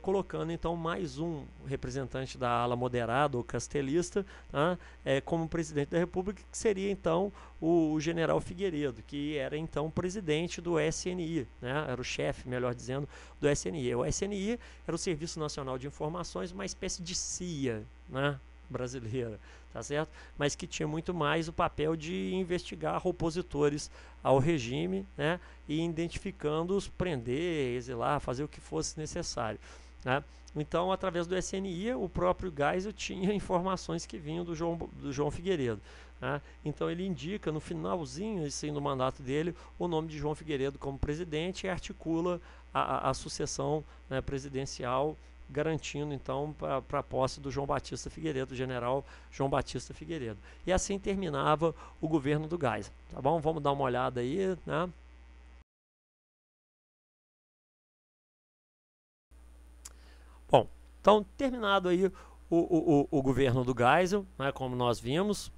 colocando então mais um representante da ala moderada ou castelista, tá, como presidente da República, que seria então o general Figueiredo, que era então presidente do SNI, né, era o chefe, melhor dizendo, do SNI. O SNI era o Serviço Nacional de Informações, uma espécie de CIA, né, brasileira, tá certo? Mas que tinha muito mais o papel de investigar opositores ao regime, né, e identificando-os, prender, exilar, fazer o que fosse necessário, né? Então, através do SNI, o próprio Geisel tinha informações que vinham do João Figueiredo, né? Então, ele indica no finalzinho assim, do mandato dele o nome de João Figueiredo como presidente e articula a sucessão, né, presidencial, garantindo então para a posse do João Batista Figueiredo, do general João Batista Figueiredo. E assim terminava o governo do Geisel, tá bom? Vamos dar uma olhada aí, né? Bom, então terminado aí o governo do Geisel, né, como nós vimos,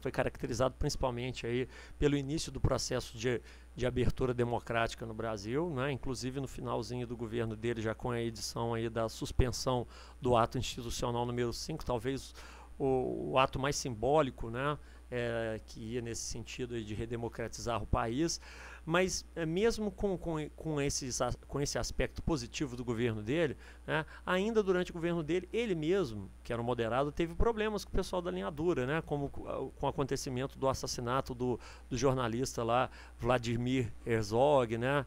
foi caracterizado principalmente aí pelo início do processo de abertura democrática no Brasil, né? Inclusive no finalzinho do governo dele, já com a edição aí da suspensão do ato institucional número 5, talvez o ato mais simbólico, né, que ia nesse sentido aí de redemocratizar o país. Mas mesmo com esse aspecto positivo do governo dele, né, ainda durante o governo dele, ele mesmo, que era um moderado, teve problemas com o pessoal da linha dura, né, como com o acontecimento do assassinato do jornalista lá, Vladimir Herzog, né,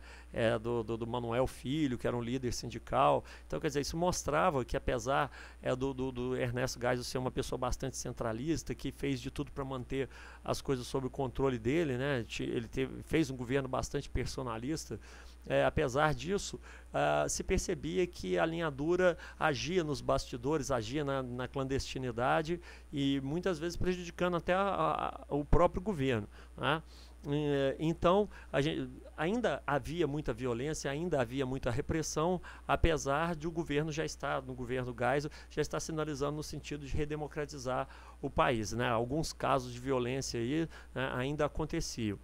do Manuel Filho, que era um líder sindical. Então, quer dizer, isso mostrava que apesar do Ernesto Geisel ser uma pessoa bastante centralista, que fez de tudo para manter as coisas sob o controle dele, né, ele fez um governo bastante personalista, apesar disso, se percebia que a linha dura agia nos bastidores, agia na clandestinidade e muitas vezes prejudicando até o próprio governo, né? Então, ainda havia muita violência, ainda havia muita repressão, apesar de o governo já estar, no governo Geisel, já estar sinalizando no sentido de redemocratizar o país, né? Alguns casos de violência aí, né, ainda aconteciam.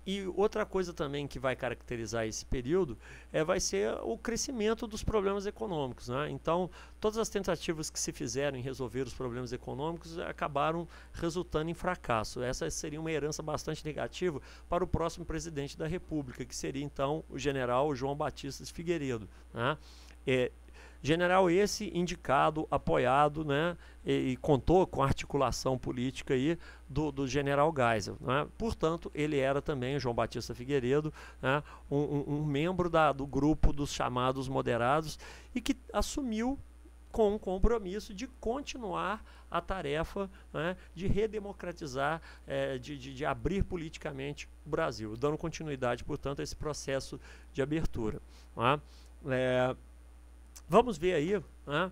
E outra coisa também que vai caracterizar esse período vai ser o crescimento dos problemas econômicos, né? Então, todas as tentativas que se fizeram em resolver os problemas econômicos acabaram resultando em fracasso. Essa seria uma herança bastante negativa para o próximo presidente da República, que seria então o general João Batista Figueiredo, né? General esse indicado, apoiado, né, e contou com a articulação política aí do general Geisel, né? Portanto, ele era também, João Batista Figueiredo, né, um membro do grupo dos chamados moderados e que assumiu com um compromisso de continuar a tarefa, né, de redemocratizar, de abrir politicamente o Brasil, dando continuidade, portanto, a esse processo de abertura. Né? Vamos ver aí, né,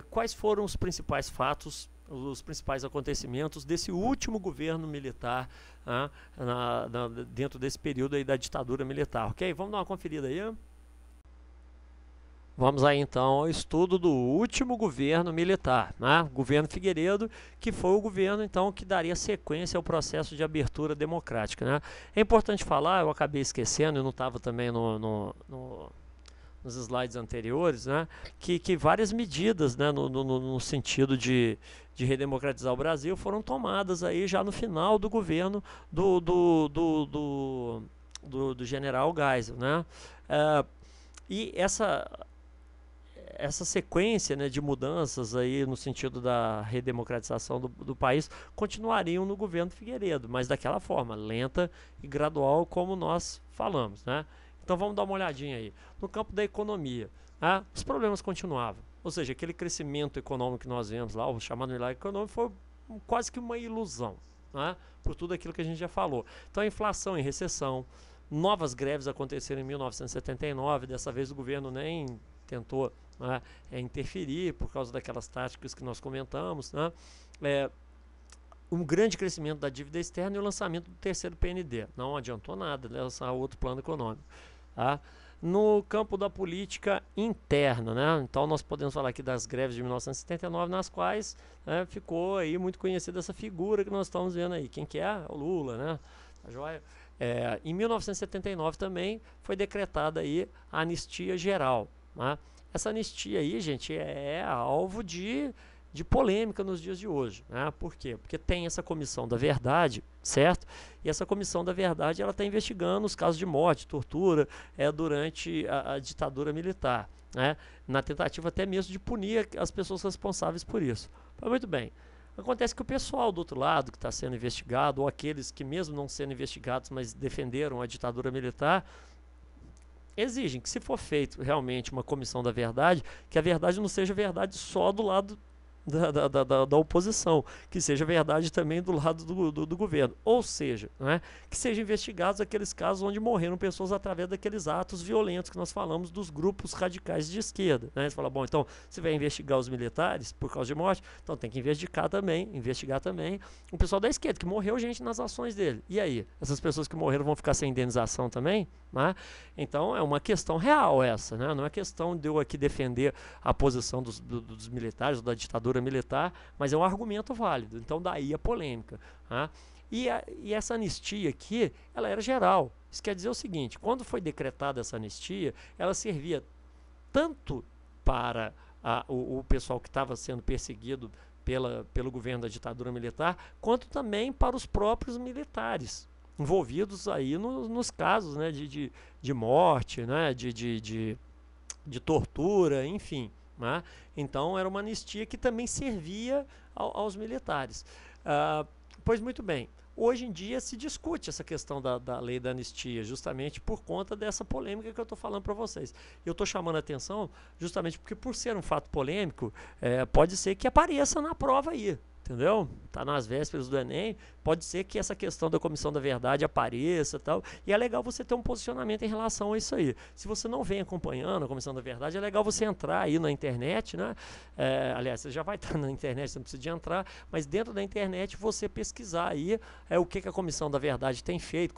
quais foram os principais fatos, os principais acontecimentos desse último governo militar, né, dentro desse período aí da ditadura militar. Ok? Vamos dar uma conferida aí. Vamos aí então ao estudo do último governo militar, né? Governo Figueiredo, que foi o governo então que daria sequência ao processo de abertura democrática, né? É importante falar, eu acabei esquecendo, eu não estava também nos slides anteriores, né? Que várias medidas, né, no sentido de redemocratizar o Brasil foram tomadas aí já no final do governo do general Geisel, né? E essa sequência, né, de mudanças aí no sentido da redemocratização do país continuariam no governo Figueiredo, mas daquela forma, lenta e gradual, como nós falamos, né? Então vamos dar uma olhadinha aí. No campo da economia, os problemas continuavam, ou seja, aquele crescimento econômico que nós vemos lá, o chamado milagre econômico, foi quase que uma ilusão, né? Por tudo aquilo que a gente já falou. Então a inflação em recessão, novas greves aconteceram em 1979, dessa vez o governo nem tentou, né, interferir por causa daquelas táticas que nós comentamos, né? Um grande crescimento da dívida externa e o lançamento do terceiro PND. Não adiantou nada, né, lançar outro plano econômico. Tá? No campo da política interna, né? Então nós podemos falar aqui das greves de 1979, nas quais, né, ficou aí muito conhecida essa figura que nós estamos vendo aí. Quem que é? O Lula, né? Tá joia? Em 1979 também foi decretada aí a anistia geral. Né? Essa anistia aí, gente, é alvo de polêmica nos dias de hoje. Né? Por quê? Porque tem essa comissão da verdade, certo? E essa comissão da verdade ela está investigando os casos de morte, tortura, durante a ditadura militar, né? Na tentativa até mesmo de punir as pessoas responsáveis por isso. Mas muito bem. Acontece que o pessoal do outro lado que está sendo investigado, ou aqueles que mesmo não sendo investigados, mas defenderam a ditadura militar, exigem que, se for feito realmente uma comissão da verdade, que a verdade não seja verdade só do lado da oposição, que seja verdade também do lado do governo. Ou seja, né, que sejam investigados aqueles casos onde morreram pessoas através daqueles atos violentos que nós falamos dos grupos radicais de esquerda. Né? Você fala, bom, então você vai investigar os militares por causa de morte, então tem que investigar também o pessoal da esquerda, que morreu gente nas ações dele. E aí? Essas pessoas que morreram vão ficar sem indenização também? Né? Então é uma questão real essa, né? Não é questão de eu aqui defender a posição dos militares ou da ditadura militar, mas é um argumento válido. Então daí a polêmica. Né? E essa anistia aqui, ela era geral. Isso quer dizer o seguinte, quando foi decretada essa anistia, ela servia tanto para o pessoal que estava sendo perseguido pelo governo da ditadura militar, quanto também para os próprios militares envolvidos aí nos casos, né, de morte, né, de tortura, enfim. Né? Então era uma anistia que também servia aos militares. Pois muito bem, hoje em dia se discute essa questão da lei da anistia, justamente por conta dessa polêmica que eu estou falando para vocês. Eu estou chamando a atenção justamente porque, por ser um fato polêmico, pode ser que apareça na prova aí. Entendeu? Está nas vésperas do Enem, pode ser que essa questão da comissão da verdade apareça e tal, e é legal você ter um posicionamento em relação a isso aí. Se você não vem acompanhando a comissão da verdade, é legal você entrar aí na internet, né? Aliás, você já vai estar na internet, você não precisa de entrar, mas dentro da internet você pesquisar aí o que a comissão da verdade tem feito,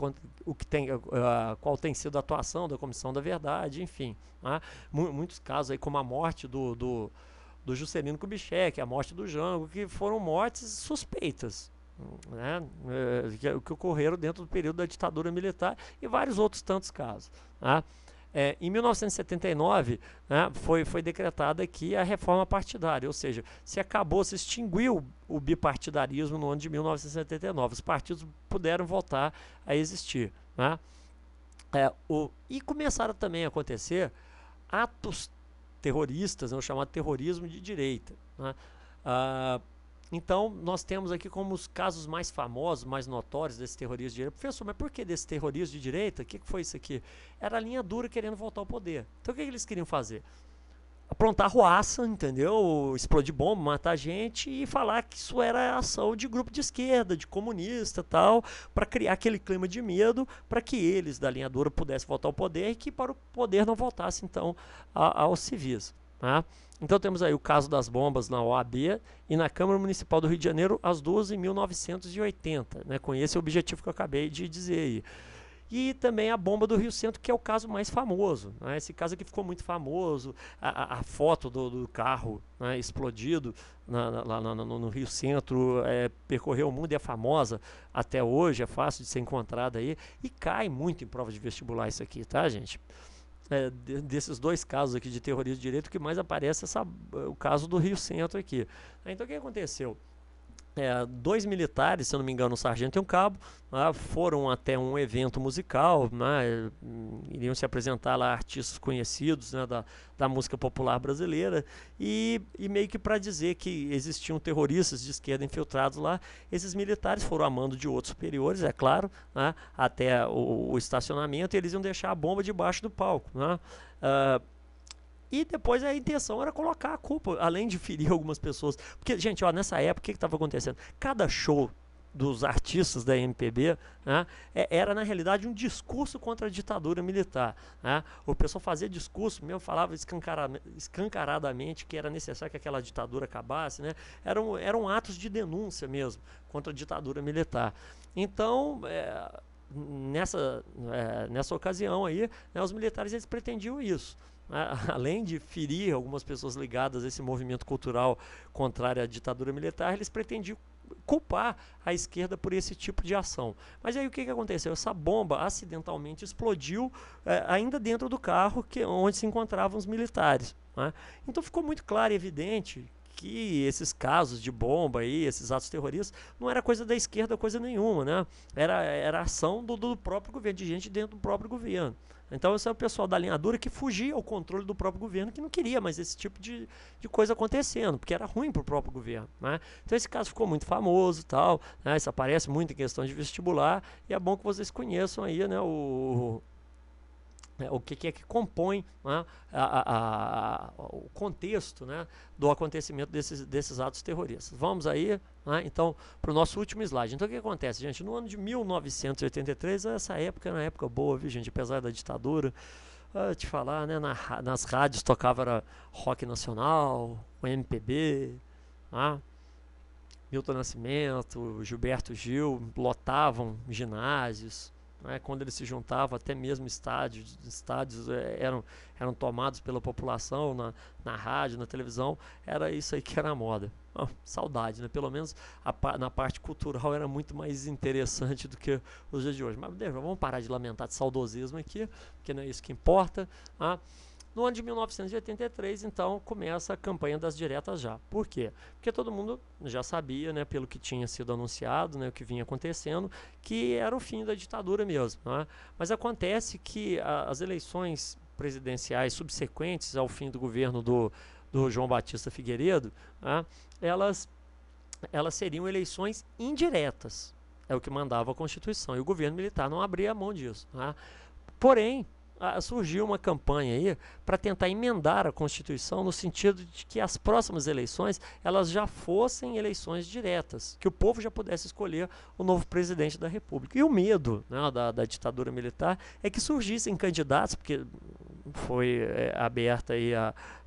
qual tem sido a atuação da comissão da verdade, enfim. Né? Muitos casos aí, como a morte do Juscelino Kubitschek, a morte do Jango, que foram mortes suspeitas, né, que ocorreram dentro do período da ditadura militar e vários outros tantos casos. Né. Em 1979, né, foi decretada aqui a reforma partidária, ou seja, se extinguiu o bipartidarismo no ano de 1979, os partidos puderam voltar a existir. Né. E começaram também a acontecer atos terroristas, né, o chamado terrorismo de direita, né? Então, nós temos aqui como os casos mais famosos, mais notórios desse terrorismo de direita. Professor, mas por que desse terrorismo de direita? O que foi isso aqui? Era a linha dura querendo voltar ao poder. Então, o que eles queriam fazer? Aprontar ruaça, entendeu? Explodir bomba, matar gente e falar que isso era ação de grupo de esquerda, de comunista tal, para criar aquele clima de medo, para que eles da linha dura pudessem voltar ao poder e que para o poder não voltasse então aos civis. Tá? Então temos aí o caso das bombas na OAB e na Câmara Municipal do Rio de Janeiro, as duas em 1980, né, com esse objetivo que eu acabei de dizer aí. E também a bomba do Rio Centro, que é o caso mais famoso, né? Esse caso aqui ficou muito famoso, a foto do carro, né, explodido lá no Rio Centro, percorreu o mundo e é famosa até hoje, é fácil de ser encontrada aí, e cai muito em prova de vestibular isso aqui, tá, gente? Desses dois casos aqui de terrorismo de direito, o que mais aparece é o caso do Rio Centro aqui. Então o que aconteceu? Dois militares, se eu não me engano, um sargento e um cabo, foram até um evento musical, né, iriam se apresentar lá artistas conhecidos, né, da música popular brasileira, e meio que para dizer que existiam terroristas de esquerda infiltrados lá, esses militares foram a mando de outros superiores, é claro, né, até o estacionamento, e eles iam deixar a bomba debaixo do palco, né. E depois a intenção era colocar a culpa, além de ferir algumas pessoas. Porque, gente, ó, nessa época, o que estava acontecendo? Cada show dos artistas da MPB, né, era, na realidade, um discurso contra a ditadura militar. Né? O pessoal fazia discurso, mesmo falava escancaradamente que era necessário que aquela ditadura acabasse. Né? Eram atos de denúncia mesmo contra a ditadura militar. Então, nessa ocasião aí, né, os militares eles pretendiam isso. Além de ferir algumas pessoas ligadas a esse movimento cultural contrário à ditadura militar, eles pretendiam culpar a esquerda por esse tipo de ação. Mas aí o que aconteceu? Essa bomba acidentalmente explodiu ainda dentro do carro onde se encontravam os militares. Né? Então ficou muito claro e evidente que esses casos de bomba aí, esses atos terroristas, não era coisa da esquerda, coisa nenhuma, né? Era ação do próprio governo, de gente dentro do próprio governo. Então esse é o pessoal da linha dura que fugia ao controle do próprio governo, que não queria mais esse tipo de coisa acontecendo, porque era ruim para o próprio governo. Né? Então esse caso ficou muito famoso, tal, né? Isso aparece muito em questão de vestibular, e é bom que vocês conheçam aí, né, o que é que compõe, né, o contexto, né, do acontecimento desses atos terroristas. Vamos aí, né, então, para o nosso último slide. Então, o que acontece, gente? No ano de 1983, essa época era uma época boa, viu, gente? Apesar da ditadura, te falar, né, nas rádios tocava rock nacional, o MPB, né, Milton Nascimento, Gilberto Gil, lotavam ginásios. Né, quando eles se juntavam, até mesmo estádios eram tomados pela população na rádio, na televisão. Era isso aí que era a moda. Saudade, né? Pelo menos na parte cultural era muito mais interessante do que os dias de hoje. Mas vamos parar de lamentar de saudosismo aqui, porque não é isso que importa. No ano de 1983, então, começa a campanha das diretas já. Por quê? Porque todo mundo já sabia, né, pelo que tinha sido anunciado, né, o que vinha acontecendo, que era o fim da ditadura mesmo. Né? Mas acontece que as eleições presidenciais subsequentes ao fim do governo do João Batista Figueiredo, né, elas seriam eleições indiretas. É o que mandava a Constituição. E o governo militar não abria a mão disso. Né? Porém, surgiu uma campanha aí para tentar emendar a Constituição no sentido de que as próximas eleições elas já fossem eleições diretas, que o povo já pudesse escolher o novo presidente da República. E o medo, né, da ditadura militar é que surgissem candidatos, porque foi aberta aí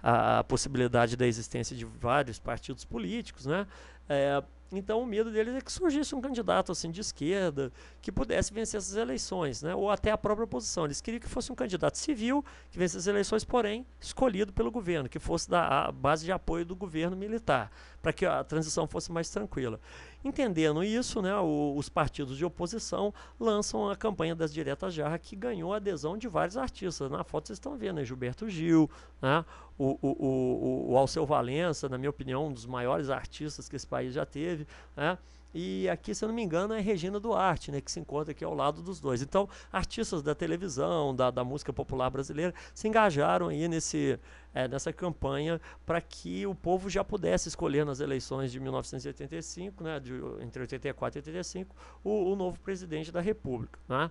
a possibilidade da existência de vários partidos políticos, né? Então o medo deles é que surgisse um candidato assim de esquerda que pudesse vencer essas eleições, né? Ou até a própria oposição. Eles queriam que fosse um candidato civil que vencesse as eleições, porém escolhido pelo governo, que fosse da base de apoio do governo militar, para que a transição fosse mais tranquila. Entendendo isso, né, os partidos de oposição lançam a campanha das diretas já, que ganhou a adesão de vários artistas. Na foto vocês estão vendo, né, Gilberto Gil, né, o Alceu Valença, na minha opinião, um dos maiores artistas que esse país já teve, né, e aqui, se eu não me engano, é Regina Duarte, né, que se encontra aqui ao lado dos dois. Então, artistas da televisão, da música popular brasileira, se engajaram aí nessa campanha para que o povo já pudesse escolher nas eleições de 1985, né, entre 84 e 85, o novo presidente da República. Né?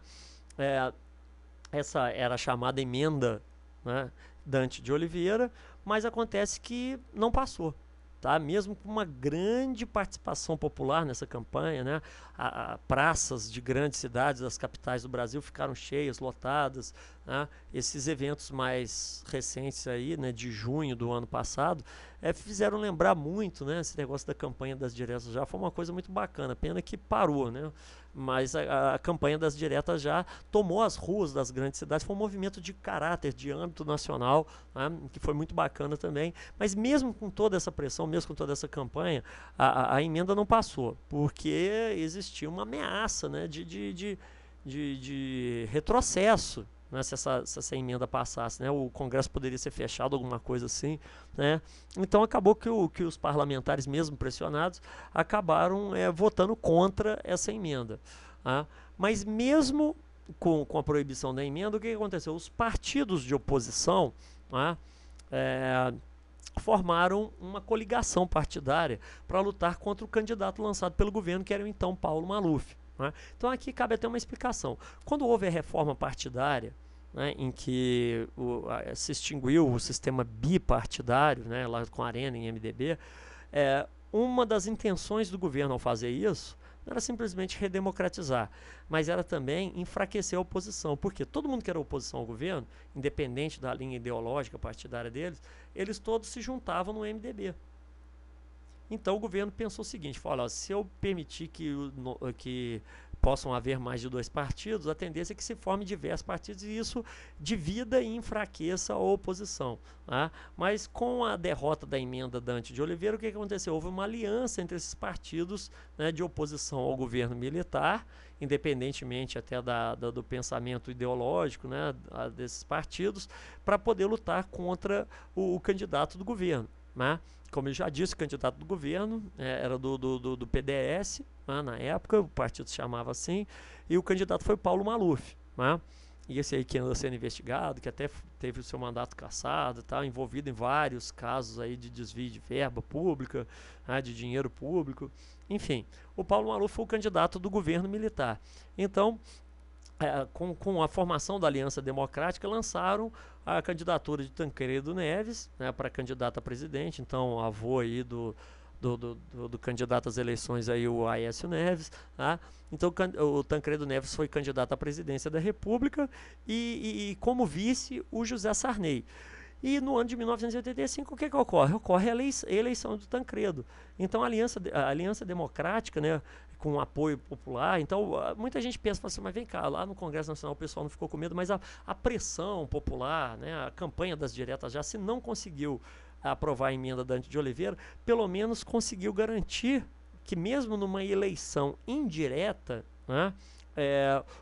Essa era a chamada emenda, né, Dante de Oliveira, mas acontece que não passou. Tá? Mesmo com uma grande participação popular nessa campanha, né? Praças de grandes cidades, das capitais do Brasil ficaram cheias, lotadas, né? Esses eventos mais recentes aí, né, de junho do ano passado, fizeram lembrar muito, né? Esse negócio da campanha das diretas já foi uma coisa muito bacana, pena que parou, né? Mas a campanha das diretas já tomou as ruas das grandes cidades, foi um movimento de caráter, de âmbito nacional, né, que foi muito bacana também. Mas mesmo com toda essa pressão, mesmo com toda essa campanha, a emenda não passou, porque existia uma ameaça, né, de retrocesso. Né, se essa emenda passasse, né, o Congresso poderia ser fechado, alguma coisa assim, né. Então acabou que os parlamentares, mesmo pressionados, acabaram votando contra essa emenda. Tá? Mas mesmo com a proibição da emenda, o que aconteceu? Os partidos de oposição, tá, formaram uma coligação partidária para lutar contra o candidato lançado pelo governo, que era o então Paulo Maluf. Né? Então aqui cabe até uma explicação. Quando houve a reforma partidária, né, em que se extinguiu o sistema bipartidário, né, lá com a Arena e MDB, uma das intenções do governo ao fazer isso não era simplesmente redemocratizar, mas era também enfraquecer a oposição, porque todo mundo que era oposição ao governo, independente da linha ideológica partidária deles, eles todos se juntavam no MDB. Então o governo pensou o seguinte, falou, ó, se eu permitir que possam haver mais de 2 partidos, a tendência é que se forme diversos partidos e isso divida e enfraqueça a oposição. Tá? Mas com a derrota da emenda Dante de Oliveira, o que aconteceu? Houve uma aliança entre esses partidos, né, de oposição ao governo militar, independentemente até do pensamento ideológico, né, desses partidos, para poder lutar contra o candidato do governo. Né? Como eu já disse, o candidato do governo era do PDS, né, na época, o partido se chamava assim, e o candidato foi Paulo Maluf. Né? E esse aí que anda sendo investigado, que até teve o seu mandato cassado, tá, envolvido em vários casos aí de desvio de verba pública, né, de dinheiro público. Enfim, o Paulo Maluf foi o candidato do governo militar. Então, com a formação da Aliança Democrática, lançaram a candidatura de Tancredo Neves, né, para candidato a presidente, então avô aí do candidato às eleições, aí, o Aécio Neves. Tá? Então o Tancredo Neves foi candidato à presidência da República e como vice o José Sarney. E no ano de 1985, o que ocorre? Ocorre a eleição do Tancredo. Então a Aliança Democrática, né, com apoio popular, então muita gente pensa assim, mas vem cá, lá no Congresso Nacional o pessoal não ficou com medo, mas a pressão popular, né, a campanha das diretas já, se não conseguiu aprovar a emenda Dante de Oliveira, pelo menos conseguiu garantir que mesmo numa eleição indireta, né,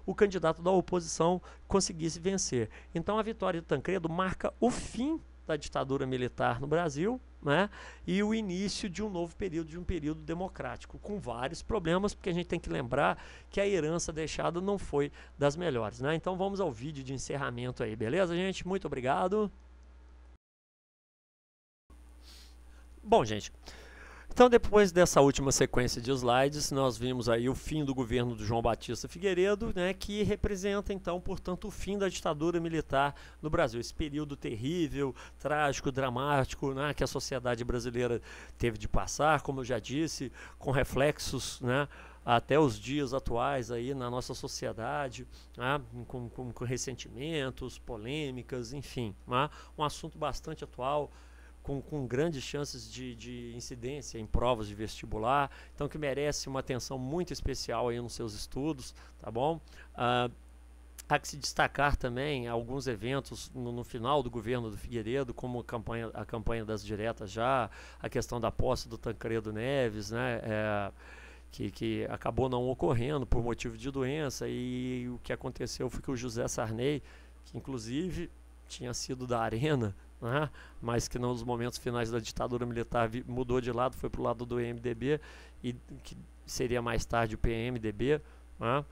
o candidato da oposição conseguisse vencer. Então a vitória do Tancredo marca o fim da ditadura militar no Brasil, né, e o início de um novo período, de um período democrático, com vários problemas, porque a gente tem que lembrar que a herança deixada não foi das melhores. Né? Então vamos ao vídeo de encerramento aí, beleza, gente? Muito obrigado. Bom, gente, então depois dessa última sequência de slides, nós vimos aí o fim do governo do João Batista Figueiredo, né, que representa então, portanto, o fim da ditadura militar no Brasil. Esse período terrível, trágico, dramático, né, que a sociedade brasileira teve de passar, como eu já disse, com reflexos, né, até os dias atuais aí na nossa sociedade, né, com ressentimentos, polêmicas, enfim, né, um assunto bastante atual, com grandes chances de incidência em provas de vestibular, então que merece uma atenção muito especial aí nos seus estudos, tá bom? Há que se destacar também alguns eventos no final do governo do Figueiredo, como a campanha das diretas já, a questão da posse do Tancredo Neves, né, que acabou não ocorrendo por motivo de doença, e o que aconteceu foi que o José Sarney, que inclusive tinha sido da Arena, né, mas que nos momentos finais da ditadura militar mudou de lado, foi para o lado do MDB, e que seria mais tarde o PMDB, né?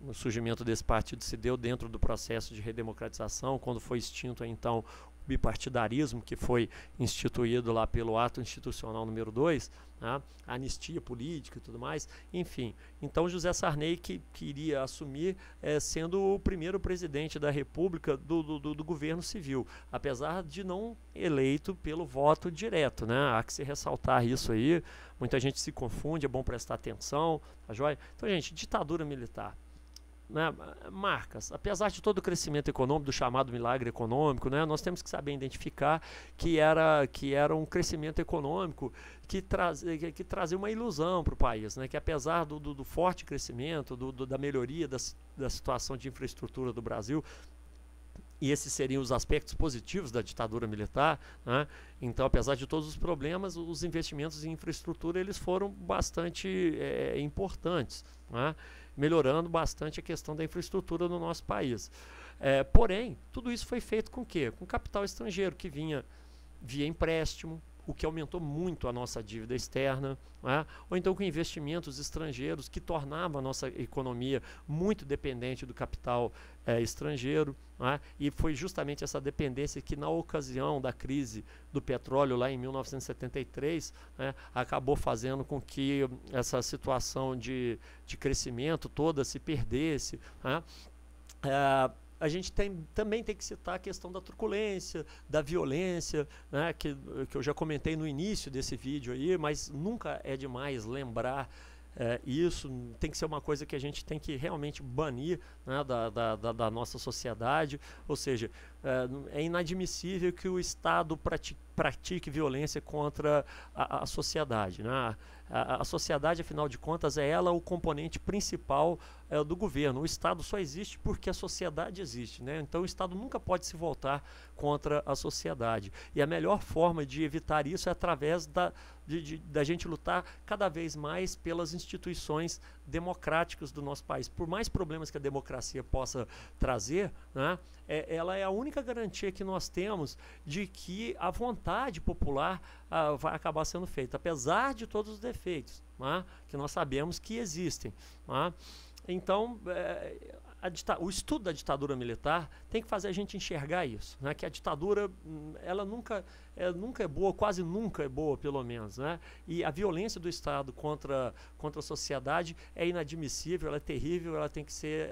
O surgimento desse partido se deu dentro do processo de redemocratização, quando foi extinto então o bipartidarismo, que foi instituído lá pelo ato institucional número 2, né? A anistia política e tudo mais, enfim. Então José Sarney que iria assumir sendo o primeiro presidente da República do governo civil, apesar de não eleito pelo voto direto, né? Há que se ressaltar isso aí, muita gente se confunde, é bom prestar atenção, tá joia? Então, gente, ditadura militar. Né, marcas, apesar de todo o crescimento econômico, do chamado milagre econômico, né, nós temos que saber identificar que era um crescimento econômico que trazia uma ilusão para o país, né, que apesar do forte crescimento, da melhoria da situação de infraestrutura do Brasil, e esses seriam os aspectos positivos da ditadura militar, né? Então, apesar de todos os problemas, os investimentos em infraestrutura eles foram bastante importantes, né? Melhorando bastante a questão da infraestrutura no nosso país. Porém, tudo isso foi feito com o quê? Com capital estrangeiro que vinha via empréstimo, o que aumentou muito a nossa dívida externa, né? Ou então com investimentos estrangeiros que tornavam a nossa economia muito dependente do capital estrangeiro, né? E foi justamente essa dependência que na ocasião da crise do petróleo lá em 1973, né, acabou fazendo com que essa situação de crescimento toda se perdesse, né? A gente também tem que citar a questão da truculência, da violência, né, que eu já comentei no início desse vídeo aí, mas nunca é demais lembrar isso. Tem que ser uma coisa que a gente tem que realmente banir, né, da nossa sociedade. Ou seja, é inadmissível que o Estado pratique violência contra a sociedade, né? A sociedade, afinal de contas, é ela o componente principal do governo. O Estado só existe porque a sociedade existe, né? Então o Estado nunca pode se voltar contra a sociedade. E a melhor forma de evitar isso é através da gente lutar cada vez mais pelas instituições democráticas do nosso país. Por mais problemas que a democracia possa trazer, né, ela é a única garantia que nós temos de que a vontade popular vai acabar sendo feita, apesar de todos os defeitos, né, que nós sabemos que existem, né? Então, o estudo da ditadura militar tem que fazer a gente enxergar isso, né? Que a ditadura ela nunca é boa, quase nunca é boa, pelo menos, né? E a violência do Estado contra a sociedade é inadmissível, ela é terrível, ela tem que ser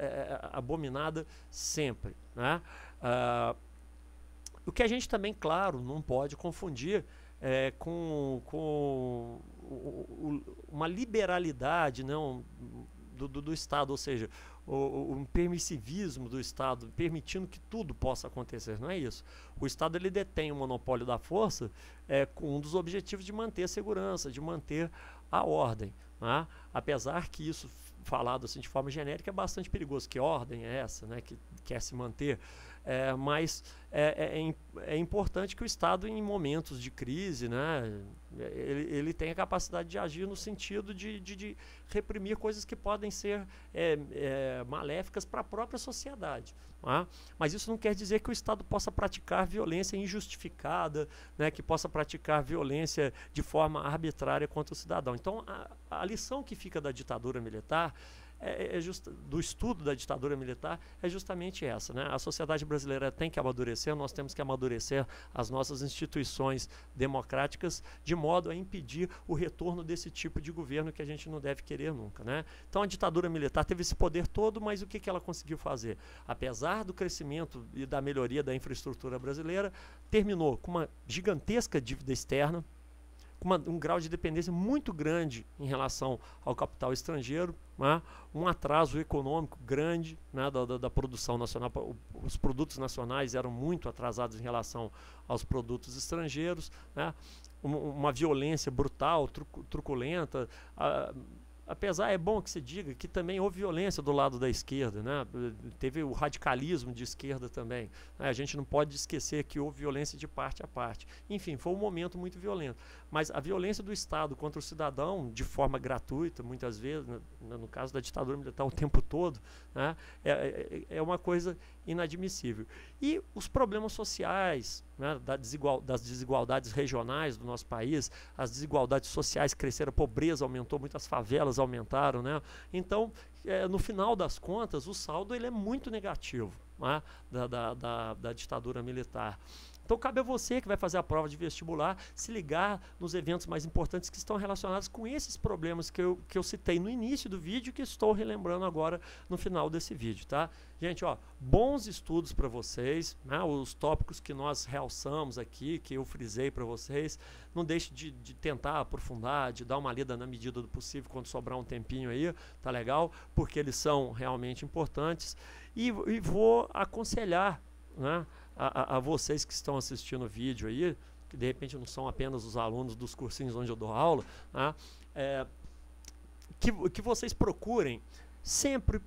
abominada sempre, né? O que a gente também, claro, não pode confundir com uma liberalidade, não, do Estado, ou seja, o permissivismo do Estado, permitindo que tudo possa acontecer. Não é isso. O Estado ele detém o monopólio da força com um dos objetivos de manter a segurança, de manter a ordem, né? Apesar que isso, falado assim de forma genérica, é bastante perigoso. Que ordem é essa, né, que quer se manter? Mas é importante que o Estado, em momentos de crise, né, ele tenha a capacidade de agir no sentido de reprimir coisas que podem ser maléficas para a própria sociedade. Tá? Mas isso não quer dizer que o Estado possa praticar violência injustificada, né, que possa praticar violência de forma arbitrária contra o cidadão. Então, a lição que fica da ditadura militar, do estudo da ditadura militar, é justamente essa, né? A sociedade brasileira tem que amadurecer, nós temos que amadurecer as nossas instituições democráticas de modo a impedir o retorno desse tipo de governo que a gente não deve querer nunca, né? Então a ditadura militar teve esse poder todo, mas o que ela conseguiu fazer? Apesar do crescimento e da melhoria da infraestrutura brasileira, terminou com uma gigantesca dívida externa, com um grau de dependência muito grande em relação ao capital estrangeiro, né? Um atraso econômico grande, né, da produção nacional. Os produtos nacionais eram muito atrasados em relação aos produtos estrangeiros, né? Uma violência brutal, truculenta, apesar, é bom que se diga que também houve violência do lado da esquerda, né? Teve o radicalismo de esquerda também, né? A gente não pode esquecer que houve violência de parte a parte. Enfim, foi um momento muito violento. Mas a violência do Estado contra o cidadão, de forma gratuita, muitas vezes, no caso da ditadura militar, o tempo todo, né? É uma coisa inadmissível. E os problemas sociais, né? Das desigualdades regionais do nosso país, as desigualdades sociais cresceram, a pobreza aumentou, muitas favelas aumentaram, né? Então, no final das contas, o saldo ele é muito negativo, né? da ditadura militar. Então cabe a você que vai fazer a prova de vestibular se ligar nos eventos mais importantes que estão relacionados com esses problemas que eu citei no início do vídeo e que estou relembrando agora no final desse vídeo, tá? Gente, ó, bons estudos para vocês, né? Os tópicos que nós realçamos aqui, que eu frisei para vocês, não deixe de tentar aprofundar, de dar uma lida na medida do possível quando sobrar um tempinho aí, tá legal? Porque eles são realmente importantes e vou aconselhar, né, a vocês que estão assistindo o vídeo aí, que de repente não são apenas os alunos dos cursinhos onde eu dou aula, né, que vocês procurem sempre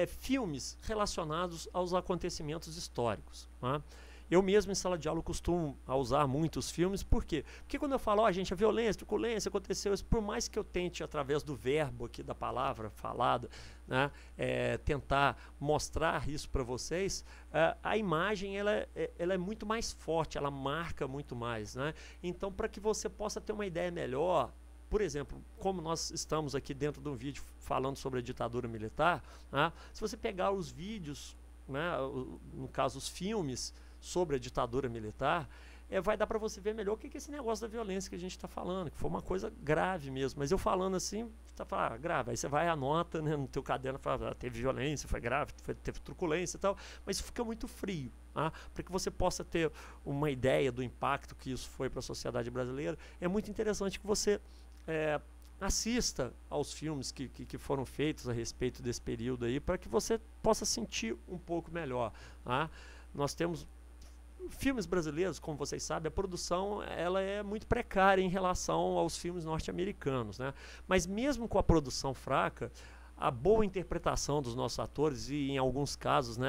filmes relacionados aos acontecimentos históricos, né? Eu mesmo em sala de aula costumo usar muitos filmes, por quê? Porque quando eu falo, ó, gente, a violência, a truculência, aconteceu isso, por mais que eu tente, através do verbo aqui, da palavra falada, né, tentar mostrar isso para vocês, a imagem ela é muito mais forte, ela marca muito mais, né? Então, para que você possa ter uma ideia melhor, por exemplo, como nós estamos aqui dentro de um vídeo falando sobre a ditadura militar, né, se você pegar os vídeos, né, no caso os filmes sobre a ditadura militar, vai dar para você ver melhor o que é esse negócio da violência que a gente está falando, que foi uma coisa grave mesmo. Mas eu falando assim, você tá falando, grave, aí você vai e anota, né, no teu caderno, fala, teve violência, foi grave, teve truculência e tal, mas isso fica muito frio, tá? Para que você possa ter uma ideia do impacto que isso foi para a sociedade brasileira, é muito interessante que você assista aos filmes que foram feitos a respeito desse período aí, para que você possa sentir um pouco melhor, tá? Nós temos filmes brasileiros, como vocês sabem, a produção ela é muito precária em relação aos filmes norte-americanos, né? Mas mesmo com a produção fraca, a boa interpretação dos nossos atores e, em alguns casos, né,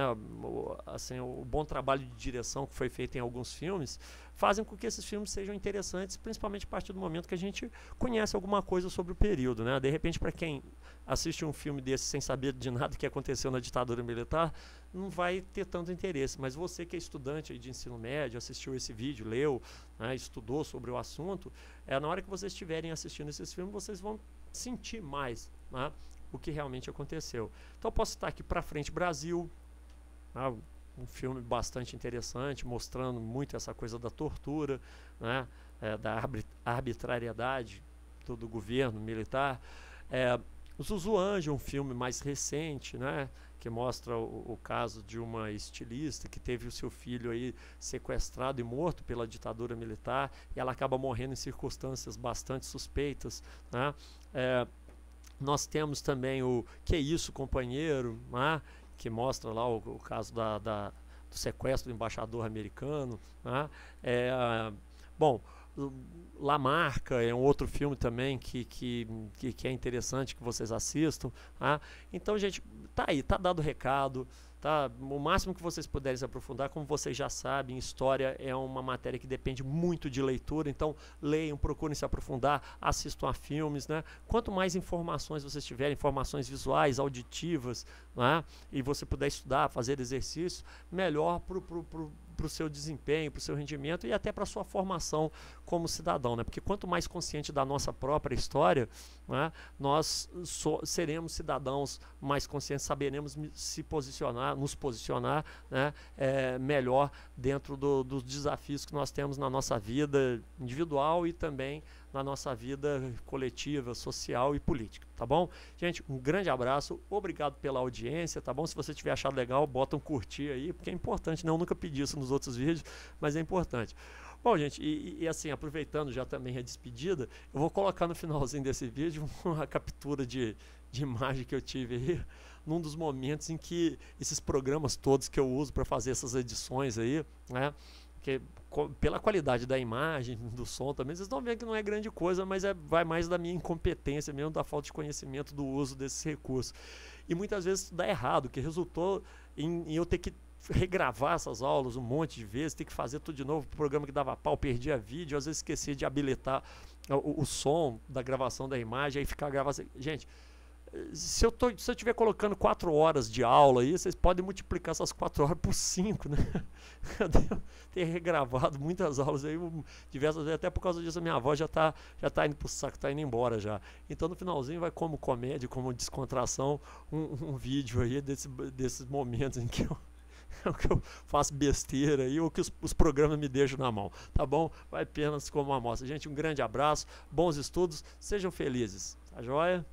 assim, o bom trabalho de direção que foi feito em alguns filmes fazem com que esses filmes sejam interessantes, principalmente a partir do momento que a gente conhece alguma coisa sobre o período, né? De repente, para quem assiste um filme desse sem saber de nada que aconteceu na ditadura militar, não vai ter tanto interesse, mas você que é estudante aí de ensino médio, assistiu esse vídeo, leu, né, estudou sobre o assunto, na hora que vocês estiverem assistindo esses filmes, vocês vão sentir mais, né, o que realmente aconteceu. Então eu posso citar aqui Pra Frente Brasil, né, um filme bastante interessante, mostrando muito essa coisa da tortura, né, da arbitrariedade do governo militar. Zuzu Anjo, um filme mais recente, né, que mostra o caso de uma estilista que teve o seu filho aí sequestrado e morto pela ditadura militar, e ela acaba morrendo em circunstâncias bastante suspeitas, né? Nós temos também o Que é Isso, Companheiro, né, que mostra lá o caso do sequestro do embaixador americano, né? Bom, La Marca é um outro filme também que é interessante que vocês assistam, tá? Então, gente, tá aí, tá dado o recado, tá? O máximo que vocês puderem se aprofundar, como vocês já sabem, história é uma matéria que depende muito de leitura, então leiam, procurem se aprofundar, assistam a filmes, né? Quanto mais informações vocês tiverem, informações visuais, auditivas, né, e você puder estudar, fazer exercício, melhor para o seu desempenho, para o seu rendimento e até para a sua formação como cidadão, né? Porque quanto mais consciente da nossa própria história, né, nós seremos cidadãos mais conscientes, saberemos nos posicionar, né, melhor dentro dos desafios que nós temos na nossa vida individual e também na nossa vida coletiva, social e política, tá bom? Gente, um grande abraço, obrigado pela audiência, tá bom? Se você tiver achado legal, bota um curtir aí, porque é importante, né? Eu nunca pedi isso nos outros vídeos, mas é importante. Bom, gente, e assim, aproveitando já também a despedida, eu vou colocar no finalzinho desse vídeo uma captura de imagem que eu tive aí, num dos momentos em que esses programas todos que eu uso para fazer essas edições aí, né, porque pela qualidade da imagem, do som também, vocês estão vendo que não é grande coisa, mas vai mais da minha incompetência mesmo, da falta de conhecimento do uso desses recursos. E muitas vezes dá errado, que resultou em eu ter que regravar essas aulas um monte de vezes, ter que fazer tudo de novo, o programa que dava pau, perdia vídeo, às vezes esquecia de habilitar o som da gravação da imagem, aí ficar gravando. Gente, se eu estiver colocando 4 horas de aula aí, vocês podem multiplicar essas 4 horas por 5, né? Eu devo ter regravado muitas aulas aí, diversas vezes, até por causa disso a minha voz já tá indo pro saco, tá indo embora já. Então no finalzinho vai como comédia, como descontração, um vídeo aí desses momentos em que eu faço besteira aí, ou que os programas me deixam na mão, tá bom? Vai apenas como uma amostra. Gente, um grande abraço, bons estudos, sejam felizes, tá joia?